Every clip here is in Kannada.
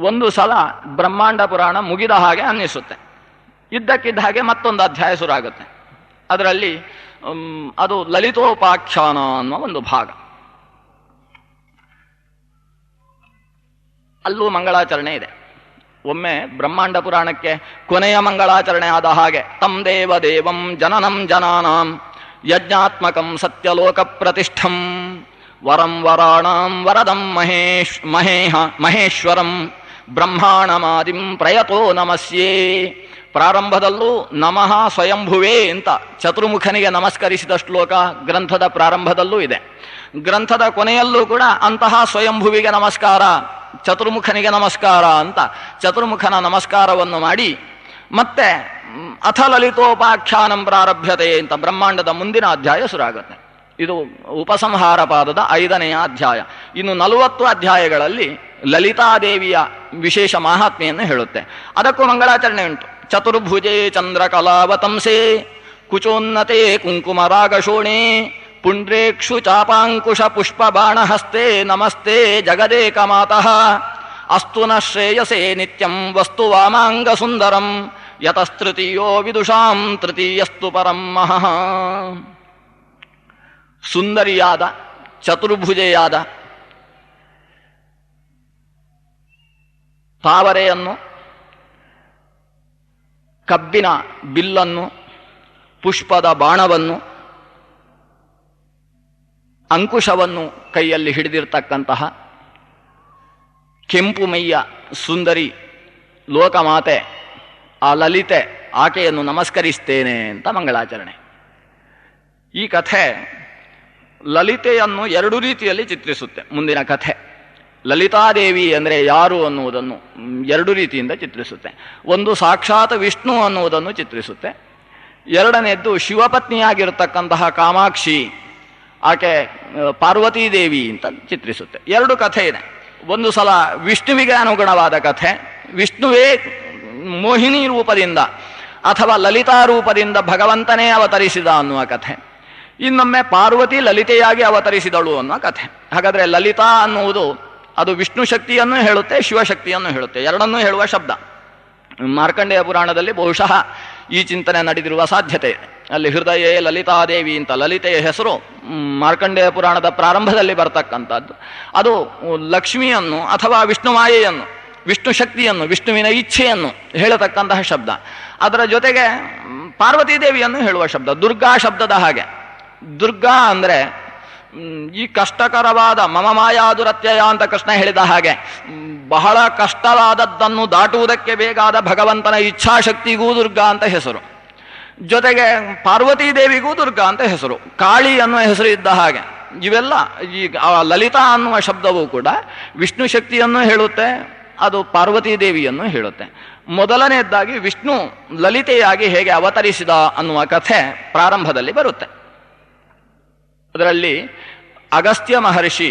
ಒಂದು ಸಲ ಬ್ರಹ್ಮಾಂಡ ಪುರಾಣ ಮುಗಿದ ಹಾಗೆ ಅನ್ನಿಸುತ್ತೆ. ಇದ್ದಕ್ಕಿದ್ದ ಹಾಗೆ ಮತ್ತೊಂದು ಅಧ್ಯಾಯ ಶುರು ಆಗುತ್ತೆ. ಅದರಲ್ಲಿ ಅದು ಲಲಿತೋಪಾಖ್ಯಾನ ಅನ್ನುವ ಒಂದು ಭಾಗ. ಅಲ್ಲೂ ಮಂಗಳಾಚರಣೆ ಇದೆ. ಒಮ್ಮೆ ಬ್ರಹ್ಮಾಂಡ ಪುರಾಣಕ್ಕೆ ಕೊನೆಯ ಮಂಗಳಾಚರಣೆ ಆದ ಹಾಗೆ ತಂ ದೇವದೇವಂ ಜನನಂ ಜನಾನಾಂ ಯಜ್ಞಾತ್ಮಕಂ ಸತ್ಯಲೋಕ ಪ್ರತಿಷ್ಠಂ ವರಂ ವರಾಣಾಂ ವರದಂ ಮಹೇಶ್ವರಂ ಬ್ರಹ್ಮಾಣಮಾದಿಂ ಪ್ರಯತೋ ನಮಸ್ಯೇ. ಪ್ರಾರಂಭದಲ್ಲೂ ನಮಃ ಸ್ವಯಂಭುವೇ ಅಂತ ಚತುರ್ಮುಖನಿಗೆ ನಮಸ್ಕರಿಸಿದ ಶ್ಲೋಕ ಗ್ರಂಥದ ಪ್ರಾರಂಭದಲ್ಲೂ ಇದೆ. ಗ್ರಂಥದ ಕೊನೆಯಲ್ಲೂ ಕೂಡ ಅಂತಹ ಸ್ವಯಂಭುವಿಗೆ ನಮಸ್ಕಾರ, ಚತುರ್ಮುಖನಿಗೆ ನಮಸ್ಕಾರ ಅಂತ ಚತುರ್ಮುಖನ ನಮಸ್ಕಾರವನ್ನು ಮಾಡಿ ಮತ್ತೆ ಅಥ ಲಲಿತೋಪಾಖ್ಯಾನಂ ಪ್ರಾರಭ್ಯತೆ ಅಂತ ಬ್ರಹ್ಮಾಂಡದ ಮುಂದಿನ ಅಧ್ಯಾಯ ಶುರುವಾಗುತ್ತೆ. ಇದು ಉಪಸಂಹಾರ ಪಾದದ 5ನೆಯ ಅಧ್ಯಾಯ. ಇನ್ನು 40 ಅಧ್ಯಾಯಗಳಲ್ಲಿ ಲಲಿತಾದೇವಿಯ ವಿಶೇಷ ಮಹಾತ್ಮೆಯನ್ನು ಹೇಳುತ್ತೆ. ಅದಕ್ಕೂ ಮಂಗಳಾಚರಣೆ ಉಂಟು. ಚತುರ್ಭುಜೆ ಚಂದ್ರಕಲಾವತಂಸೆ ಕುಚೋನ್ನತೆ ಕುಂಕುಮರಾಗಶೋಣೆ ಪುಂಡ್ರೇಕ್ಷು ಚಾಪಾಂಕುಶ ಪುಷ್ಪ ಬಾಣಹಸ್ತೆ ನಮಸ್ತೆ ಜಗದೇಕ ಮಾತಃ ಅಸ್ತು ನ ಶ್ರೇಯಸೇ ನಿತ್ಯಂ ವಸ್ತು ವಾಮಾಂಗ ಸುಂದರಂ ಯತಸ್ತೃತೀಯೋ ವಿದುಷಾಂ ತೃತೀಯಸ್ತು ಪರಂ ಮಹಃ. ಸುಂದರಿಯಾದ ಚತುರ್ಭುಜೆಯಾದ ತಾವರೆಯನ್ನು, ಕಬ್ಬಿನ ಬಿಲ್ಲನ್ನು, ಪುಷ್ಪದ ಬಾಣವನ್ನು, ಅಂಕುಶವನ್ನು ಕೈಯಲ್ಲಿ ಹಿಡಿದಿರ್ತಕ್ಕಂತಹ ಕೆಂಪು ಮೈಯ ಸುಂದರಿ ಲೋಕಮಾತೆ ಆ ಲಲಿತೆ, ಆಕೆಯನ್ನು ನಮಸ್ಕರಿಸ್ತೇನೆ ಅಂತ ಮಂಗಳಾಚರಣೆ. ಈ ಕಥೆ ಲಲಿತೆಯನ್ನು 2 ರೀತಿಯಲ್ಲಿ ಚಿತ್ರಿಸುತ್ತೆ. ಮುಂದಿನ ಕಥೆ ಲಲಿತಾದೇವಿ ಅಂದರೆ ಯಾರು ಅನ್ನುವುದನ್ನು 2 ರೀತಿಯಿಂದ ಚಿತ್ರಿಸುತ್ತೆ. ಒಂದು ಸಾಕ್ಷಾತ್ ವಿಷ್ಣು ಅನ್ನುವುದನ್ನು ಚಿತ್ರಿಸುತ್ತೆ. ಎರಡನೆಯದ್ದು ಶಿವಪತ್ನಿಯಾಗಿರ್ತಕ್ಕಂತಹ ಕಾಮಾಕ್ಷಿ, ಆಕೆ ಪಾರ್ವತೀದೇವಿ ಅಂತ ಚಿತ್ರಿಸುತ್ತೆ. 2 ಕಥೆ ಇದೆ. ಒಂದು ಸಲ ವಿಷ್ಣುವಿಗೆ ಅನುಗುಣವಾದ ಕಥೆ, ವಿಷ್ಣುವೇ ಮೋಹಿನಿ ರೂಪದಿಂದ ಅಥವಾ ಲಲಿತಾ ರೂಪದಿಂದ ಭಗವಂತನೇ ಅವತರಿಸಿದ ಅನ್ನುವ ಕಥೆ. ಇನ್ನೊಮ್ಮೆ ಪಾರ್ವತಿ ಲಲಿತೆಯಾಗಿ ಅವತರಿಸಿದಳು ಅನ್ನುವ ಕಥೆ. ಹಾಗಾದರೆ ಲಲಿತಾ ಅನ್ನುವುದು ಅದು ವಿಷ್ಣು ಶಕ್ತಿಯನ್ನು ಹೇಳುತ್ತೆ, ಶಿವಶಕ್ತಿಯನ್ನು ಹೇಳುತ್ತೆ, ಎರಡನ್ನೂ ಹೇಳುವ ಶಬ್ದ. ಮಾರ್ಕಂಡೇಯ ಪುರಾಣದಲ್ಲಿ ಬಹುಶಃ ಈ ಚಿಂತನೆ ನಡೆದಿರುವ ಸಾಧ್ಯತೆ ಇದೆ. ಅಲ್ಲಿ ಹೃದಯೇ ಲಲಿತಾದೇವಿ ಅಂತ ಲಲಿತೆಯ ಹೆಸರು ಮಾರ್ಕಂಡೇಯ ಪುರಾಣದ ಪ್ರಾರಂಭದಲ್ಲಿ ಬರ್ತಕ್ಕಂಥದ್ದು. ಅದು ಲಕ್ಷ್ಮಿಯನ್ನು ಅಥವಾ ವಿಷ್ಣುಮಾಯೆಯನ್ನು, ವಿಷ್ಣು ಶಕ್ತಿಯನ್ನು, ವಿಷ್ಣುವಿನ ಇಚ್ಛೆಯನ್ನು ಹೇಳತಕ್ಕಂತಹ ಶಬ್ದ. ಅದರ ಜೊತೆಗೆ ಪಾರ್ವತೀದೇವಿಯನ್ನು ಹೇಳುವ ಶಬ್ದ, ದುರ್ಗಾ ಶಬ್ದದ ಹಾಗೆ. ದುರ್ಗಾ ಅಂದರೆ ಈ ಕಷ್ಟಕರವಾದ ಮಮ ಮಾಯಾದುರತ್ಯಯ ಅಂತ ಕೃಷ್ಣ ಹೇಳಿದ ಹಾಗೆ ಬಹಳ ಕಷ್ಟವಾದದ್ದನ್ನು ದಾಟುವುದಕ್ಕೆ ಬೇಕಾದ ಭಗವಂತನ ಇಚ್ಛಾಶಕ್ತಿಗೂ ದುರ್ಗಾ ಅಂತ ಹೆಸರು. ಜೊತೆಗೆ ಪಾರ್ವತೀದೇವಿಗೂ ದುರ್ಗಾ ಅಂತ ಹೆಸರು, ಕಾಳಿ ಅನ್ನುವ ಹೆಸರು ಇದ್ದ ಹಾಗೆ. ಇವೆಲ್ಲ ಈ ಲಲಿತಾ ಅನ್ನುವ ಶಬ್ದವೂ ಕೂಡ ವಿಷ್ಣು ಶಕ್ತಿಯನ್ನು ಹೇಳುತ್ತೆ, ಅದು ಪಾರ್ವತೀದೇವಿಯನ್ನು ಹೇಳುತ್ತೆ. ಮೊದಲನೆಯದಾಗಿ ವಿಷ್ಣು ಲಲಿತೆಯಾಗಿ ಹೇಗೆ ಅವತರಿಸಿದ ಅನ್ನುವ ಕಥೆ ಪ್ರಾರಂಭದಲ್ಲಿ ಬರುತ್ತೆ. ಅದರಲ್ಲಿ ಅಗಸ್ತ್ಯ ಮಹರ್ಷಿ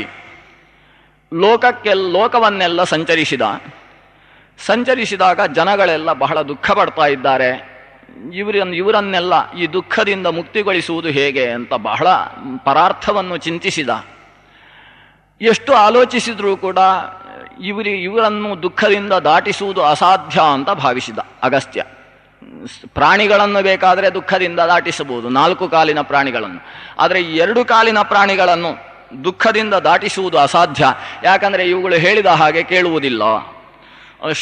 ಲೋಕವನ್ನೆಲ್ಲ ಸಂಚರಿಸಿದಾಗ ಜನಗಳೆಲ್ಲ ಬಹಳ ದುಃಖ ಪಡ್ತಾ ಇದ್ದಾರೆ, ಇವರನ್ನೆಲ್ಲ ಈ ದುಃಖದಿಂದ ಮುಕ್ತಿಗೊಳಿಸುವುದು ಹೇಗೆ ಅಂತ ಬಹಳ ಪರಾರ್ಥವನ್ನು ಚಿಂತಿಸಿದ. ಎಷ್ಟು ಆಲೋಚಿಸಿದ್ರೂ ಕೂಡ ಇವರನ್ನು ದುಃಖದಿಂದ ದಾಟಿಸುವುದು ಅಸಾಧ್ಯ ಅಂತ ಭಾವಿಸಿದ ಅಗಸ್ತ್ಯ. ಪ್ರಾಣಿಗಳನ್ನು ಬೇಕಾದರೆ ದುಃಖದಿಂದ ದಾಟಿಸಬಹುದು, 4 ಕಾಲಿನ ಪ್ರಾಣಿಗಳನ್ನು. ಆದರೆ 2 ಕಾಲಿನ ಪ್ರಾಣಿಗಳನ್ನು ದುಃಖದಿಂದ ದಾಟಿಸುವುದು ಅಸಾಧ್ಯ. ಯಾಕಂದರೆ ಇವುಗಳು ಹೇಳಿದ ಹಾಗೆ ಕೇಳುವುದಿಲ್ಲ,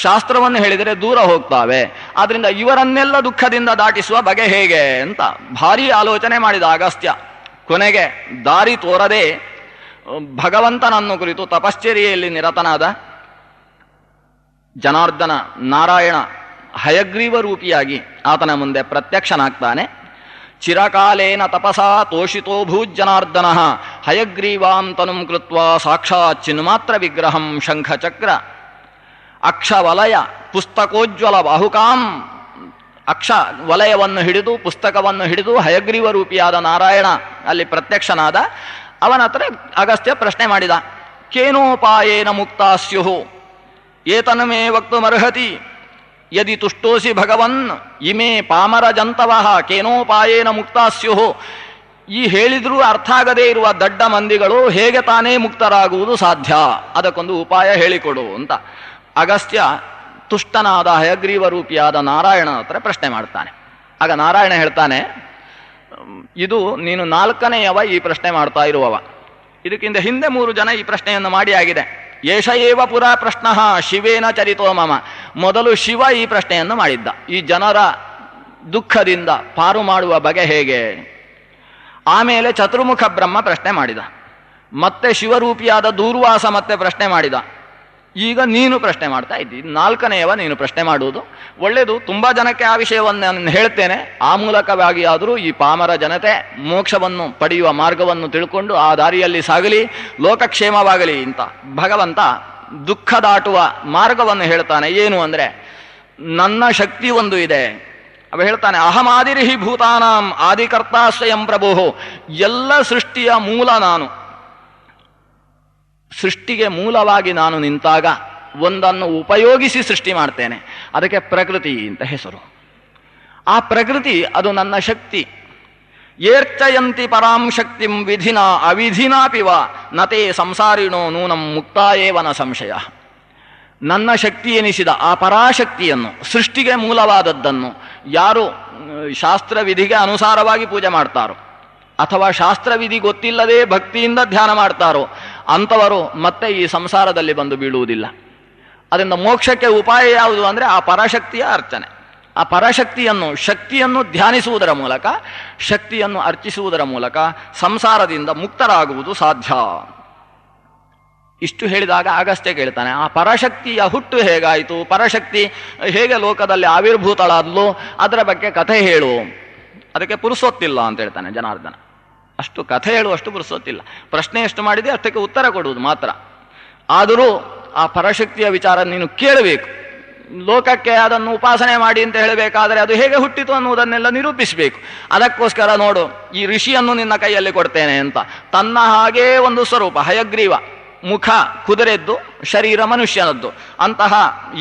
ಶಾಸ್ತ್ರವನ್ನು ಹೇಳಿದರೆ ದೂರ ಹೋಗ್ತಾವೆ. ಆದ್ದರಿಂದ ಇವರನ್ನೆಲ್ಲ ದುಃಖದಿಂದ ದಾಟಿಸುವ ಬಗೆ ಹೇಗೆ ಅಂತ ಭಾರೀ ಆಲೋಚನೆ ಮಾಡಿದ ಅಗಸ್ತ್ಯ. ಕೊನೆಗೆ ದಾರಿ ತೋರದೆ ಭಗವಂತನನ್ನು ಕುರಿತು ತಪಶ್ಚರ್ಯೆಯಲ್ಲಿ ನಿರತನಾದ ಜನಾರ್ದನ ನಾರಾಯಣ ಹಯಗ್ರೀವ ರೂಪಿಯಾಗಿ ಆತನ ಮುಂದೆ ಪ್ರತ್ಯಕ್ಷನಾಗ್ತಾನೆ. ಚಿರಕಾಲೇನ ತಪಸಾ ತೋಷಿತೋ ಭೂಜ್ಜನಾರ್ದನ ಹಯಗ್ರೀವಾಂ ತನುಂ ಕೃತ್ವಾ ಸಾಕ್ಷಾತ್ ಚಿನ್ಮಾತ್ರ ವಿಗ್ರಹಂ ಶಂಖಚಕ್ರ ಅಕ್ಷವಲಯ ಪುಸ್ತಕೋಜ್ವಲ ಬಾಹುಕಾಂ. ಅಕ್ಷ ವಲಯವನ್ನು ಹಿಡಿದು ಪುಸ್ತಕವನ್ನು ಹಿಡಿದು ಹಯಗ್ರೀವ ರೂಪಿಯಾದ ನಾರಾಯಣ ಅಲ್ಲಿ ಪ್ರತ್ಯಕ್ಷನಾದ. ಅವನ ಹತ್ರ ಅಗಸ್ತ್ಯ ಪ್ರಶ್ನೆ ಮಾಡಿದ, ಕೇನೋಪಾಯೇನ ಮುಕ್ತಾಸ್ಯುಹು ಏತನಮೇ ವಕ್ತುಮರ್ಹತಿ ಯದಿ ತುಷ್ಟೋಸಿ ಭಗವನ್ ಇಮೇ ಪಾಮರ ಜಂತವಃ ಕೇನೋಪಾಯೇನ ಮುಕ್ತಾಸ್ಯುಹು. ಈ ಹೇಳಿದ್ರೂ ಅರ್ಥ ಆಗದೇ ಇರುವ ದಡ್ಡ ಮಂದಿಗಳು ಹೇಗೆ ತಾನೇ ಮುಕ್ತರಾಗುವುದು ಸಾಧ್ಯ, ಅದಕ್ಕೊಂದು ಉಪಾಯ ಹೇಳಿಕೊಡು ಅಂತ. ಅಗಸ್ತ್ಯ ತುಷ್ಟನಾದ ಹಯಗ್ರೀವ ರೂಪಿಯಾದ ನಾರಾಯಣನ ಹತ್ರ ಪ್ರಶ್ನೆ ಮಾಡ್ತಾನೆ. ಆಗ ನಾರಾಯಣ ಹೇಳ್ತಾನೆ, ಇದು ನೀನು 4ನೆಯವ ಈ ಪ್ರಶ್ನೆ ಮಾಡ್ತಾ ಇರುವವ. ಇದಕ್ಕಿಂತ ಹಿಂದೆ 3 ಜನ ಈ ಪ್ರಶ್ನೆಯನ್ನು ಮಾಡಿ ಆಗಿದೆ. ಏಷ ಏವ ಪುರಾ ಪ್ರಶ್ನ ಶಿವೇನ ಚರಿತೋ ಮಮ. ಮೊದಲು ಶಿವ ಈ ಪ್ರಶ್ನೆಯನ್ನು ಮಾಡಿದ್ದ, ಈ ಜನರ ದುಃಖದಿಂದ ಪಾರು ಮಾಡುವ ಬಗೆ ಹೇಗೆ. ಆಮೇಲೆ ಚತುರ್ಮುಖ ಬ್ರಹ್ಮ ಪ್ರಶ್ನೆ ಮಾಡಿದ, ಮತ್ತೆ ಶಿವರೂಪಿಯಾದ ದೂರ್ವಾಸ ಮತ್ತೆ ಪ್ರಶ್ನೆ ಮಾಡಿದ. ಈಗ ನೀನು ಪ್ರಶ್ನೆ ಮಾಡ್ತಾ ಇದ್ದಿ, 4ನೆಯವ ನೀನು ಪ್ರಶ್ನೆ ಮಾಡುವುದು ಒಳ್ಳೆಯದು. ತುಂಬ ಜನಕ್ಕೆ ಆ ವಿಷಯವನ್ನು ನಾನು ಹೇಳ್ತೇನೆ. ಆ ಮೂಲಕವಾಗಿ ಆದರೂ ಈ ಪಾಮರ ಜನತೆ ಮೋಕ್ಷವನ್ನು ಪಡೆಯುವ ಮಾರ್ಗವನ್ನು ತಿಳ್ಕೊಂಡು ಆ ದಾರಿಯಲ್ಲಿ ಸಾಗಲಿ, ಲೋಕಕ್ಷೇಮವಾಗಲಿ ಅಂತ ಭಗವಂತ ದುಃಖ ದಾಟುವ ಮಾರ್ಗವನ್ನು ಹೇಳ್ತಾನೆ. ಏನು ಅಂದರೆ, ನನ್ನ ಶಕ್ತಿ ಒಂದು ಇದೆ. ಅವ ಹೇಳ್ತಾನೆ, ಅಹಮಾದಿರ್ಹಿ ಭೂತಾನಾಂ ಆದಿಕರ್ತಾ ಸ್ವಯಂ ಪ್ರಭು. ಎಲ್ಲ ಸೃಷ್ಟಿಯ ಮೂಲ ನಾನು. ಸೃಷ್ಟಿಗೆ ಮೂಲವಾಗಿ ನಾನು ನಿಂತಾಗ ಒಂದನ್ನು ಉಪಯೋಗಿಸಿ ಸೃಷ್ಟಿ ಮಾಡ್ತೇನೆ. ಅದಕ್ಕೆ ಪ್ರಕೃತಿ ಅಂತ ಹೆಸರು. ಆ ಪ್ರಕೃತಿ ಅದು ನನ್ನ ಶಕ್ತಿ. ಏರ್ಚಯಂತಿ ಪರಾಂ ಶಕ್ತಿಂ ವಿಧಿನಾ ಅವಿಧಿನಾಪಿವ ನತೇ ಸಂಸಾರಿಣೋ ನೂನಂ ಮುಕ್ತಾಯೇವನ ಸಂಶಯ. ನನ್ನ ಶಕ್ತಿ ಎನಿಸಿದ ಆ ಪರಾಶಕ್ತಿಯನ್ನು, ಸೃಷ್ಟಿಗೆ ಮೂಲವಾದದ್ದನ್ನು ಯಾರು ಶಾಸ್ತ್ರವಿಧಿಗೆ ಅನುಸಾರವಾಗಿ ಪೂಜೆ ಮಾಡ್ತಾರೋ ಅಥವಾ ಶಾಸ್ತ್ರವಿಧಿ ಗೊತ್ತಿಲ್ಲದೆ ಭಕ್ತಿಯಿಂದ ಧ್ಯಾನ ಮಾಡ್ತಾರೋ ಅಂಥವರು ಮತ್ತೆ ಈ ಸಂಸಾರದಲ್ಲಿ ಬಂದು ಬೀಳುವುದಿಲ್ಲ. ಅದರಿಂದ ಮೋಕ್ಷಕ್ಕೆ ಉಪಾಯ ಯಾವುದು ಅಂದರೆ ಆ ಪರಾಶಕ್ತಿಯ ಅರ್ಚನೆ. ಆ ಶಕ್ತಿಯನ್ನು ಧ್ಯಾನಿಸುವುದರ ಮೂಲಕ, ಶಕ್ತಿಯನ್ನು ಅರ್ಚಿಸುವುದರ ಮೂಲಕ ಸಂಸಾರದಿಂದ ಮುಕ್ತರಾಗುವುದು ಸಾಧ್ಯ. ಇಷ್ಟು ಹೇಳಿದಾಗ ಅಗಸ್ತ್ಯ ಕೇಳ್ತಾನೆ, ಆ ಪರಾಶಕ್ತಿಯ ಹುಟ್ಟು ಹೇಗಾಯಿತು, ಪರಾಶಕ್ತಿ ಹೇಗೆ ಲೋಕದಲ್ಲಿ ಆವಿರ್ಭೂತಳಾದ್ಲು, ಅದರ ಬಗ್ಗೆ ಕಥೆ ಹೇಳು. ಅದಕ್ಕೆ ಪುರುಸೊತ್ತಿಲ್ಲ ಅಂತ ಹೇಳ್ತಾನೆ ಜನಾರ್ದನ. ಅಷ್ಟು ಕಥೆ ಹೇಳುವಷ್ಟು ಪುರುಸೊತ್ತಿಲ್ಲ. ಪ್ರಶ್ನೆ ಎಷ್ಟು ಮಾಡಿದೆ ಅಷ್ಟಕ್ಕೆ ಉತ್ತರ ಕೊಡುವುದು ಮಾತ್ರ. ಆದರೂ ಆ ಪರಶಕ್ತಿಯ ವಿಚಾರ ನೀನು ಕೇಳಬೇಕು. ಲೋಕಕ್ಕೆ ಅದನ್ನು ಉಪಾಸನೆ ಮಾಡಿ ಅಂತ ಹೇಳಬೇಕಾದರೆ ಅದು ಹೇಗೆ ಹುಟ್ಟಿತು ಅನ್ನುವುದನ್ನೆಲ್ಲ ನಿರೂಪಿಸಬೇಕು. ಅದಕ್ಕೋಸ್ಕರ ನೋಡು, ಈ ಋಷಿಯನ್ನು ನಿನ್ನ ಕೈಯಲ್ಲಿ ಕೊಡ್ತೇನೆ ಅಂತ. ತನ್ನ ಹಾಗೇ ಒಂದು ಸ್ವರೂಪ, ಹಯಗ್ರೀವ, ಮುಖ ಕುದುರೆದ್ದು, ಶರೀರ ಮನುಷ್ಯನದ್ದು. ಅಂತಹ